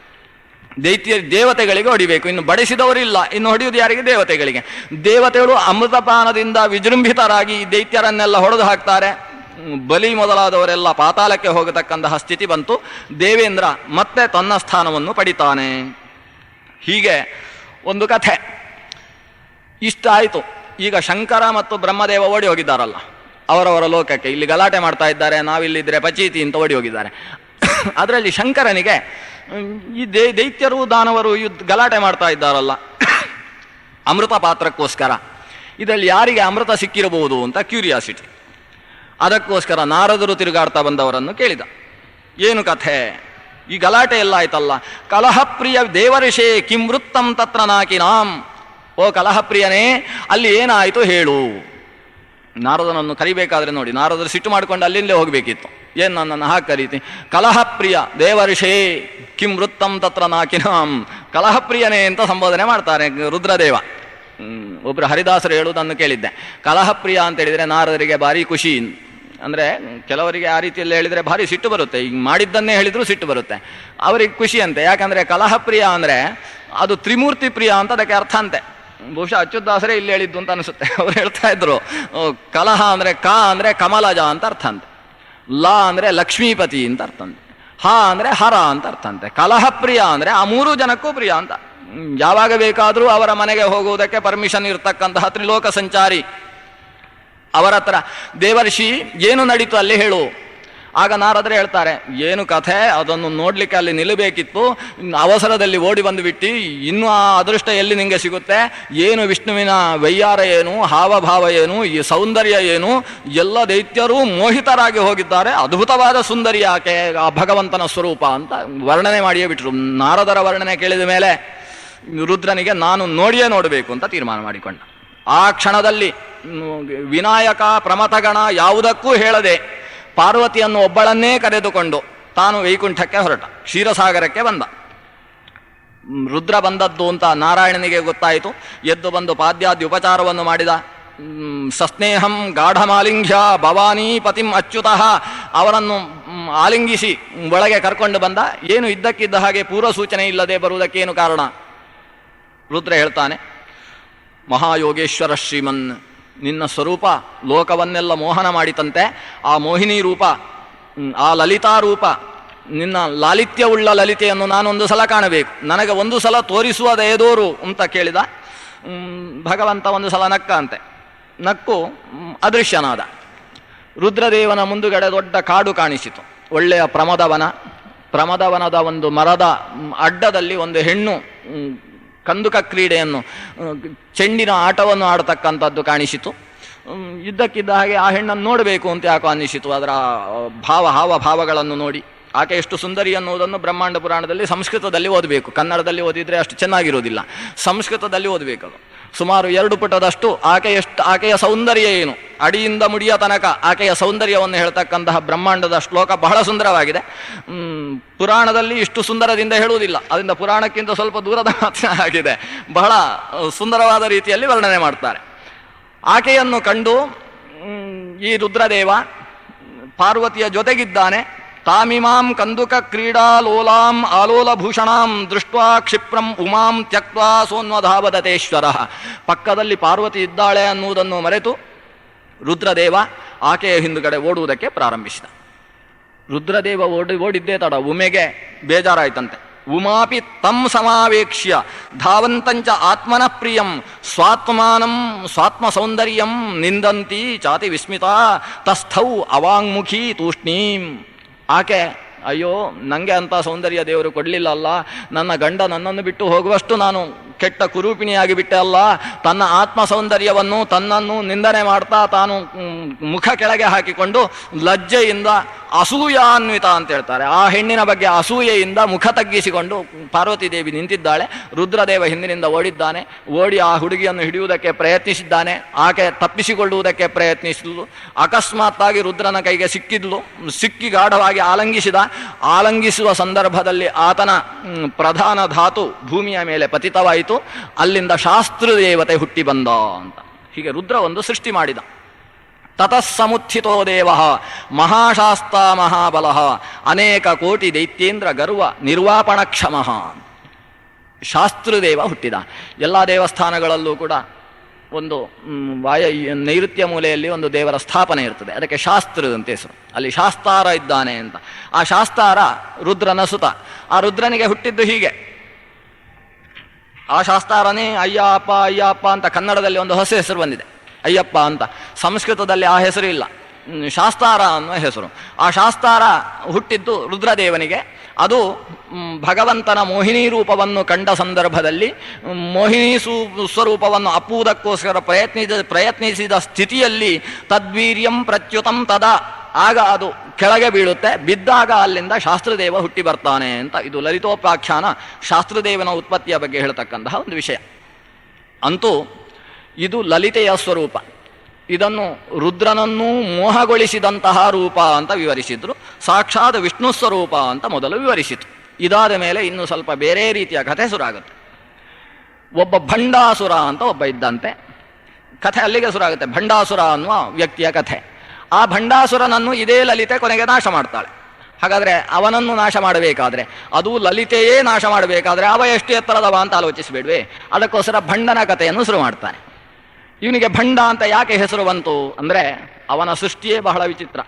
ದೇವತೆಗಳಿಗೆ ಹೊಡಿಬೇಕು, ಇನ್ನು ಬಡಿಸಿದವರಿಲ್ಲ, ಇನ್ನು ಹೊಡೆಯುವುದು ಯಾರಿಗೆ? ದೇವತೆಗಳಿಗೆ. ದೇವತೆಗಳು ಅಮೃತಪಾನದಿಂದ ವಿಜೃಂಭಿತರಾಗಿ ದೈತ್ಯರನ್ನೆಲ್ಲ ಹೊಡೆದು ಹಾಕ್ತಾರೆ. ಬಲಿ ಮೊದಲಾದವರೆಲ್ಲ ಪಾತಾಳಕ್ಕೆ ಹೋಗತಕ್ಕಂತಹ ಸ್ಥಿತಿ ಬಂತು. ದೇವೇಂದ್ರ ಮತ್ತೆ ತನ್ನ ಸ್ಥಾನವನ್ನು ಪಡಿತಾನೆ. ಹೀಗೆ ಒಂದು ಕಥೆ. ಇಷ್ಟ ಆಯಿತು. ಈಗ ಶಂಕರ ಮತ್ತು ಬ್ರಹ್ಮದೇವ ಓಡಿ ಹೋಗಿದ್ದಾರಲ್ಲ ಅವರವರ ಲೋಕಕ್ಕೆ. ಇಲ್ಲಿ ಗಲಾಟೆ ಮಾಡ್ತಾ ಇದ್ದಾರೆ, ನಾವಿಲ್ಲಿದ್ರೆ ಪಚೀತಿ ಅಂತ ಓಡಿ ಹೋಗಿದ್ದಾರೆ. ಅದರಲ್ಲಿ ಶಂಕರನಿಗೆ ಈ ದೈತ್ಯರು ದಾನವರು ಗಲಾಟೆ ಮಾಡ್ತಾ ಇದ್ದಾರಲ್ಲ ಅಮೃತ ಪಾತ್ರಕ್ಕೋಸ್ಕರ, ಇದರಲ್ಲಿ ಯಾರಿಗೆ ಅಮೃತ ಸಿಕ್ಕಿರಬಹುದು ಅಂತ ಕ್ಯೂರಿಯಾಸಿಟಿ. ಅದಕ್ಕೋಸ್ಕರ ನಾರದರು ತಿರುಗಾಡ್ತಾ ಬಂದವರನ್ನು ಕೇಳಿದ, ಏನು ಕಥೆ, ಈ ಗಲಾಟೆ ಎಲ್ಲ ಆಯ್ತಲ್ಲ, ಕಲಹಪ್ರಿಯ ದೇವಋಷೇ ಕಿಂ ವೃತ್ತಂ ತತ್ರ ನಾಕಿನಾಂ. ಓ ಕಲಹಪ್ರಿಯನೇ, ಅಲ್ಲಿ ಏನಾಯಿತು ಹೇಳು. ನಾರದನನ್ನು ಕರಿಬೇಕಾದ್ರೆ ನೋಡಿ, ನಾರದರು ಸಿಟ್ಟು ಮಾಡಿಕೊಂಡು ಅಲ್ಲಿಂದಲೇ ಹೋಗಬೇಕಿತ್ತು. ಏನು ನನ್ನನ್ನು ಹಾಕಿ ಕರೀತಿ? ಕಲಹಪ್ರಿಯ ದೇವಋಷೇ ಕಿಂ ವೃತ್ತಂ ತತ್ರ ನಾಕಿನಾಂ. ಕಲಹಪ್ರಿಯನೇ ಅಂತ ಸಂಬೋಧನೆ ಮಾಡ್ತಾರೆ ರುದ್ರದೇವ. ಒಬ್ಬರು ಹರಿದಾಸರು ಹೇಳುವುದನ್ನು ಕೇಳಿದ್ದೆ. ಕಲಹಪ್ರಿಯ ಅಂತ ಹೇಳಿದರೆ ನಾರದರಿಗೆ ಭಾರಿ ಖುಷಿ. ಅಂದರೆ ಕೆಲವರಿಗೆ ಆ ರೀತಿಯಲ್ಲಿ ಹೇಳಿದರೆ ಭಾರಿ ಸಿಟ್ಟು ಬರುತ್ತೆ. ಈಗ ಮಾಡಿದ್ದನ್ನೇ ಹೇಳಿದರೂ ಸಿಟ್ಟು ಬರುತ್ತೆ. ಅವರಿಗೆ ಖುಷಿ ಅಂತೆ. ಯಾಕಂದರೆ ಕಲಹಪ್ರಿಯ ಅಂದರೆ ಅದು ತ್ರಿಮೂರ್ತಿ ಪ್ರಿಯ ಅಂತ ಅದಕ್ಕೆ ಅರ್ಥ ಅಂತೆ. ಬಹುಶಃ ಅಚ್ಯುತದಾಸರೇ ಇಲ್ಲಿ ಹೇಳಿದ್ದು ಅಂತ ಅನಿಸುತ್ತೆ. ಅವ್ರು ಹೇಳ್ತಾ ಇದ್ರು, ಕಲಹ ಅಂದರೆ ಕ ಅಂದರೆ ಕಮಲಜ ಅಂತ ಅರ್ಥ ಅಂತೆ, ಲ ಅಂದರೆ ಲಕ್ಷ್ಮೀಪತಿ ಅಂತ ಅರ್ಥ ಅಂತೆ, ಹ ಅಂದರೆ ಹರ ಅಂತ ಅರ್ಥ ಅಂತೆ. ಕಲಹಪ್ರಿಯ ಅಂದರೆ ಆ ಮೂರು ಜನಕ್ಕೂ ಪ್ರಿಯ ಅಂತ. ಯಾವಾಗ ಬೇಕಾದರೂ ಅವರ ಮನೆಗೆ ಹೋಗುವುದಕ್ಕೆ ಪರ್ಮಿಷನ್ ಇರತಕ್ಕಂತಹ ತ್ರಿಲೋಕ ಸಂಚಾರಿ. ಅವರ ಹತ್ರ ದೇವರ್ಷಿ ಏನು ನಡೀತು ಅಲ್ಲಿ ಹೇಳು. ಆಗ ನಾರದರೆ ಹೇಳ್ತಾರೆ, ಏನು ಕಥೆ, ಅದನ್ನು ನೋಡಲಿಕ್ಕೆ ಅಲ್ಲಿ ನಿಲ್ಲಬೇಕಿತ್ತು, ಅವಸರದಲ್ಲಿ ಓಡಿ ಬಂದುಬಿಟ್ಟು, ಇನ್ನೂ ಆ ಅದೃಷ್ಟ ಎಲ್ಲಿ ನಿಮಗೆ ಸಿಗುತ್ತೆ, ಏನು ವಿಷ್ಣುವಿನ ವೈಯಾರ ಏನು, ಹಾವಭಾವ ಏನು, ಈ ಸೌಂದರ್ಯ ಏನು, ಎಲ್ಲ ದೈತ್ಯರು ಮೋಹಿತರಾಗಿ ಹೋಗಿದ್ದಾರೆ, ಅದ್ಭುತವಾದ ಸುಂದರಿ ಆಕೆ, ಆ ಭಗವಂತನ ಸ್ವರೂಪ ಅಂತ ವರ್ಣನೆ ಮಾಡಿಯೇ ಬಿಟ್ರು. ನಾರದರ ವರ್ಣನೆ ಕೇಳಿದ ಮೇಲೆ ರುದ್ರನಿಗೆ ನಾನು ನೋಡಿಯೇ ನೋಡಬೇಕು ಅಂತ ತೀರ್ಮಾನ ಮಾಡಿಕೊಂಡ. ಆ ಕ್ಷಣದಲ್ಲಿ ವಿನಾಯಕ ಪ್ರಮಥಗಣ ಯಾವುದಕ್ಕೂ ಹೇಳದೆ ಪಾರ್ವತಿಯನ್ನು ಒಬ್ಬಳನ್ನೇ ಕರೆದುಕೊಂಡು ತಾನು ವೈಕುಂಠಕ್ಕೆ ಹೊರಟ, ಕ್ಷೀರಸಾಗರಕ್ಕೆ ಬಂದ. ರುದ್ರ ಬಂದದ್ದು ಅಂತ ನಾರಾಯಣನಿಗೆ ಗೊತ್ತಾಯಿತು. ಎದ್ದು ಬಂದು ಪಾದ್ಯಾದಿ ಉಪಚಾರವನ್ನು ಮಾಡಿದ. ಸಸ್ನೇಹಂ ಗಾಢಮಾಲಿಂಗ್ಯ ಭವಾನಿ ಪತಿಂ ಅಚ್ಯುತಃ. ಅವರನ್ನು ಆಲಿಂಗಿಸಿ ಒಳಗೆ ಕರ್ಕೊಂಡು ಬಂದ. ಏನು ಇದ್ದಕ್ಕಿದ್ದ ಹಾಗೆ ಪೂರ್ವ ಸೂಚನೆ ಇಲ್ಲದೆ ಬರುವುದಕ್ಕೇನು ಕಾರಣ? ರುದ್ರ ಹೇಳ್ತಾನೆ, ಮಹಾಯೋಗೇಶ್ವರ ಶ್ರೀಮನ್, ನಿನ್ನ ಸ್ವರೂಪ ಲೋಕವನ್ನೆಲ್ಲ ಮೋಹನ ಮಾಡಿತಂತೆ. ಆ ಮೋಹಿನಿ ರೂಪ, ಆ ಲಲಿತಾ ರೂಪ, ನಿನ್ನ ಲಾಲಿತ್ಯವುಳ್ಳ ಲಲಿತೆಯನ್ನು ನಾನೊಂದು ಸಲ ಕಾಣಬೇಕು, ನನಗೆ ಒಂದು ಸಲ ತೋರಿಸುವ ದಯದೋರು ಅಂತ ಕೇಳಿದ. ಭಗವಂತ ಒಂದು ಸಲ ನಕ್ಕ ಅಂತೆ. ನಕ್ಕು ಅದೃಶ್ಯನಾದ. ರುದ್ರದೇವನ ಮುಂದುಗಡೆ ದೊಡ್ಡ ಕಾಡು ಕಾಣಿಸಿತು, ಒಳ್ಳೆಯ ಪ್ರಮದವನದ ಒಂದು ಮರದ ಅಡ್ಡದಲ್ಲಿ ಒಂದು ಹೆಣ್ಣು ಕಂದುಕ ಕ್ರೀಡೆಯನ್ನು, ಚೆಂಡಿನ ಆಟವನ್ನು ಆಡತಕ್ಕಂಥದ್ದು ಕಾಣಿಸಿತು. ಇದ್ದಕ್ಕಿದ್ದ ಹಾಗೆ ಆ ಹೆಣ್ಣನ್ನು ನೋಡಬೇಕು ಅಂತ ಯಾಕೋ ಅನ್ನಿಸಿತು. ಅದರ ಹಾವಭಾವಗಳನ್ನು ನೋಡಿ ಆಕೆ ಎಷ್ಟು ಸುಂದರಿ ಅನ್ನುವುದನ್ನು ಬ್ರಹ್ಮಾಂಡ ಪುರಾಣದಲ್ಲಿ ಸಂಸ್ಕೃತದಲ್ಲಿ ಓದಬೇಕು. ಕನ್ನಡದಲ್ಲಿ ಓದಿದರೆ ಅಷ್ಟು ಚೆನ್ನಾಗಿರೋದಿಲ್ಲ, ಸಂಸ್ಕೃತದಲ್ಲಿ ಓದಬೇಕದು. ಸುಮಾರು 2 ಪುಟದಷ್ಟು ಆಕೆಯ ಸೌಂದರ್ಯ ಏನು, ಅಡಿಯಿಂದ ಮುಡಿಯ ತನಕ ಆಕೆಯ ಸೌಂದರ್ಯವನ್ನು ಹೇಳ್ತಕ್ಕಂತಹ ಬ್ರಹ್ಮಾಂಡದ ಶ್ಲೋಕ ಬಹಳ ಸುಂದರವಾಗಿದೆ. ಪುರಾಣದಲ್ಲಿ ಇಷ್ಟು ಸುಂದರದಿಂದ ಹೇಳುವುದಿಲ್ಲ, ಅದರಿಂದ ಪುರಾಣಕ್ಕಿಂತ ಸ್ವಲ್ಪ ದೂರದ ಮಾತ್ರ ಆಗಿದೆ. ಬಹಳ ಸುಂದರವಾದ ರೀತಿಯಲ್ಲಿ ವರ್ಣನೆ ಮಾಡ್ತಾರೆ. ಆಕೆಯನ್ನು ಕಂಡು ಈ ರುದ್ರದೇವ ಪಾರ್ವತಿಯ ಜೊತೆಗಿದ್ದಾನೆ. ತಾಮಿಮಾಂ ಕಂದುಕ ಕ್ರೀಡಾ ಲೋಲಾಂ ಆಲೋಲಭೂಷಣಾಂ ದೃಷ್ಟ್ವಾ ಕ್ಷಿಪ್ರಂ ಉಮಾಂ ತ್ಯಕ್ವಾ ಸೋನ್ವಧಾವದತೇಶ್ವರ. ಪಕ್ಕದಲ್ಲಿ ಪಾರ್ವತಿ ಇದ್ದಾಳೆ ಅನ್ನುವುದನ್ನು ಮರೆತು ರುದ್ರದೇವ ಆಕೆಯ ಹಿಂದುಗಡೆ ಓಡುವುದಕ್ಕೆ ಪ್ರಾರಂಭಿಸಿದ. ರುದ್ರದೇವ ಓಡಿದ್ದೇ ತಡ ಉಮೆಗೆ ಬೇಜಾರಾಯ್ತಂತೆ. ಉಮಾಪಿ ತಂ ಸಮಾವೇಕ್ಷ್ಯ ಧಾವಂತಂಚ ಆತ್ಮನ ಪ್ರಿಯಂ ಸ್ವಾತ್ಮಾನಂ ಸ್ವಾತ್ಮ ಸೌಂದರ್ಯಂ ನಿಂದಂತಿ ಚಾತಿ ವಿಸ್ಮಿತಾ ತಸ್ಥೌ ಅವಾಂಗ್ಮುಖಿ ತೂಷ್ಣೀಂ. ಆಕೆ ಅಯ್ಯೋ, ನನಗೆ ಅಂಥ ಸೌಂದರ್ಯ ದೇವರು ಕೊಡಲಿಲ್ಲ ಅಲ್ಲ, ನನ್ನ ಗಂಡ ನನ್ನನ್ನು ಬಿಟ್ಟು ಹೋಗುವಷ್ಟು ನಾನು ಕೆಟ್ಟ ಕುರೂಪಿಣಿಯಾಗಿ ಬಿಟ್ಟೆ ಅಲ್ಲ, ತನ್ನ ಆತ್ಮ ಸೌಂದರ್ಯವನ್ನು ತನ್ನನ್ನು ನಿಂದನೆ ಮಾಡ್ತಾ ತಾನು ಮುಖ ಕೆಳಗೆ ಹಾಕಿಕೊಂಡು ಲಜ್ಜೆಯಿಂದ ಅಸೂಯಾನ್ವಿತ ಅಂತ ಹೇಳ್ತಾರೆ. ಆ ಹೆಣ್ಣಿನ ಬಗ್ಗೆ ಅಸೂಯೆಯಿಂದ ಮುಖ ತಗ್ಗಿಸಿಕೊಂಡು ಪಾರ್ವತಿ ದೇವಿ ನಿಂತಿದ್ದಾಳೆ. ರುದ್ರದೇವ ಹಿಂದಿನಿಂದ ಓಡಿದ್ದಾನೆ. ಓಡಿ ಆ ಹುಡುಗಿಯನ್ನು ಹಿಡಿಯುವುದಕ್ಕೆ ಪ್ರಯತ್ನಿಸಿದ್ದಾನೆ. ಆಕೆ ತಪ್ಪಿಸಿಕೊಳ್ಳುವುದಕ್ಕೆ ಪ್ರಯತ್ನಿಸಿದ್ಲು. ಅಕಸ್ಮಾತ್ತಾಗಿ ರುದ್ರನ ಕೈಗೆ ಸಿಕ್ಕಿ ಗಾಢವಾಗಿ ಆಲಂಗಿಸುವ ಸಂದರ್ಭದಲ್ಲಿ ಆತನ ಪ್ರಧಾನ ಧಾತು ಭೂಮಿಯ ಮೇಲೆ ಪತಿತವಾಯಿತು. ಅಲ್ಲಿಂದ ಶಾಸ್ತ್ರದೇವತೆ ಹುಟ್ಟಿ ಬಂದ ಅಂತ. ಹೀಗೆ ರುದ್ರ ಒಂದು ಸೃಷ್ಟಿ ಮಾಡಿದ. ತತಸ್ಸಮುತ್ಥಿತೋ ದೇವ ಮಹಾಶಾಸ್ತ ಮಹಾಬಲ ಅನೇಕ ಕೋಟಿ ದೈತ್ಯೇಂದ್ರ ಗರ್ವ ನಿರ್ವಾಪಣಕ್ಷಮ. ಶಾಸ್ತ್ರದೇವ ಹುಟ್ಟಿದ. ಎಲ್ಲ ದೇವಸ್ಥಾನಗಳಲ್ಲೂ ಕೂಡ ಒಂದು ನೈಋತ್ಯ ಮೂಲೆಯಲ್ಲಿ ಒಂದು ದೇವರ ಸ್ಥಾಪನೆ ಇರ್ತದೆ, ಅದಕ್ಕೆ ಶಾಸ್ತ್ರ ಅಂತ ಹೆಸರು. ಅಲ್ಲಿ ಶಾಸ್ತಾರ ಇದ್ದಾನೆ ಅಂತ. ಆ ಶಾಸ್ತಾರ ರುದ್ರನ ಸುತ. ಆ ರುದ್ರನಿಗೆ ಹುಟ್ಟಿದ್ದು ಹೀಗೆ. ಆ ಶಾಸ್ತಾರನೇ ಅಯ್ಯಪ್ಪ ಅಯ್ಯಪ್ಪ ಅಂತ ಕನ್ನಡದಲ್ಲಿ ಒಂದು ಹೊಸ ಹೆಸರು ಬಂದಿದೆ, ಅಯ್ಯಪ್ಪ ಅಂತ. ಸಂಸ್ಕೃತದಲ್ಲಿ ಆ ಹೆಸರು ಇಲ್ಲ, ಶಾಸ್ತಾರ ಅನ್ನುವ ಹೆಸರು. ಆ ಶಾಸ್ತಾರ ಹುಟ್ಟಿದ್ದು ರುದ್ರದೇವನಿಗೆ. ಅದು ಭಗವಂತನ ಮೋಹಿನಿ ರೂಪವನ್ನು ಕಂಡ ಸಂದರ್ಭದಲ್ಲಿ ಮೋಹಿನಿ ಸ್ವರೂಪವನ್ನು ಅಪ್ಪುವುದಕ್ಕೋಸ್ಕರ ಪ್ರಯತ್ನಿಸಿದ ಸ್ಥಿತಿಯಲ್ಲಿ ತದ್ವೀರ್ಯಂ ಪ್ರತ್ಯುತಂ ತದಾ, ಆಗ ಅದು ಕೆಳಗೆ ಬೀಳುತ್ತೆ. ಬಿದ್ದಾಗ ಅಲ್ಲಿಂದ ಶಾಸ್ತ್ರದೇವ ಹುಟ್ಟಿ ಬರ್ತಾನೆ ಅಂತ. ಇದು ಲಲಿತೋಪಾಖ್ಯಾನ ಶಾಸ್ತ್ರದೇವನ ಉತ್ಪತ್ತಿಯ ಬಗ್ಗೆ ಹೇಳ್ತಕ್ಕಂತಹ ಒಂದು ವಿಷಯ. ಅಂತೂ ಇದು ಲಲಿತೆಯ ಸ್ವರೂಪ. ಇದನ್ನು ರುದ್ರನನ್ನೂ ಮೋಹಗೊಳಿಸಿದಂತಹ ರೂಪ ಅಂತ ವಿವರಿಸಿದ್ರು. ಸಾಕ್ಷಾತ್ ವಿಷ್ಣು ಸ್ವರೂಪ ಅಂತ ಮೊದಲು ವಿವರಿಸಿತು. ಇದಾದ ಮೇಲೆ ಇನ್ನು ಸ್ವಲ್ಪ ಬೇರೆ ರೀತಿಯ ಕಥೆ ಶುರುವಾಗುತ್ತೆ. ಒಬ್ಬ ಭಂಡಾಸುರ ಅಂತ ಒಬ್ಬ ಇದ್ದಂತೆ. ಕಥೆ ಅಲ್ಲಿಗೆ ಶುರುವಾಗುತ್ತೆ, ಭಂಡಾಸುರ ಅನ್ನುವ ವ್ಯಕ್ತಿಯ ಕಥೆ. ಆ ಭಂಡಾಸುರನನ್ನು ಇದೇ ಲಲಿತೆ ಕೊನೆಗೆ ನಾಶ ಮಾಡ್ತಾಳೆ. ಹಾಗಾದರೆ ಅವನನ್ನು ನಾಶ ಮಾಡಬೇಕಾದ್ರೆ, ಅದು ಲಲಿತೆಯೇ ನಾಶ ಮಾಡಬೇಕಾದ್ರೆ ಅವ ಎಷ್ಟು ಎತ್ತರದವ ಅಂತ ಆಲೋಚಿಸಬೇಡ್ವೆ. ಅದಕ್ಕೋಸ್ಕರ ಭಂಡನ ಕಥೆಯನ್ನು ಶುರು ಮಾಡ್ತಾನೆ. ಇವನಿಗೆ ಭಂಡ ಅಂತ ಯಾಕೆ ಹೆಸರು ಬಂತು ಅಂದರೆ ಅವನ ಸೃಷ್ಟಿಯೇ ಬಹಳ ವಿಚಿತ್ರ.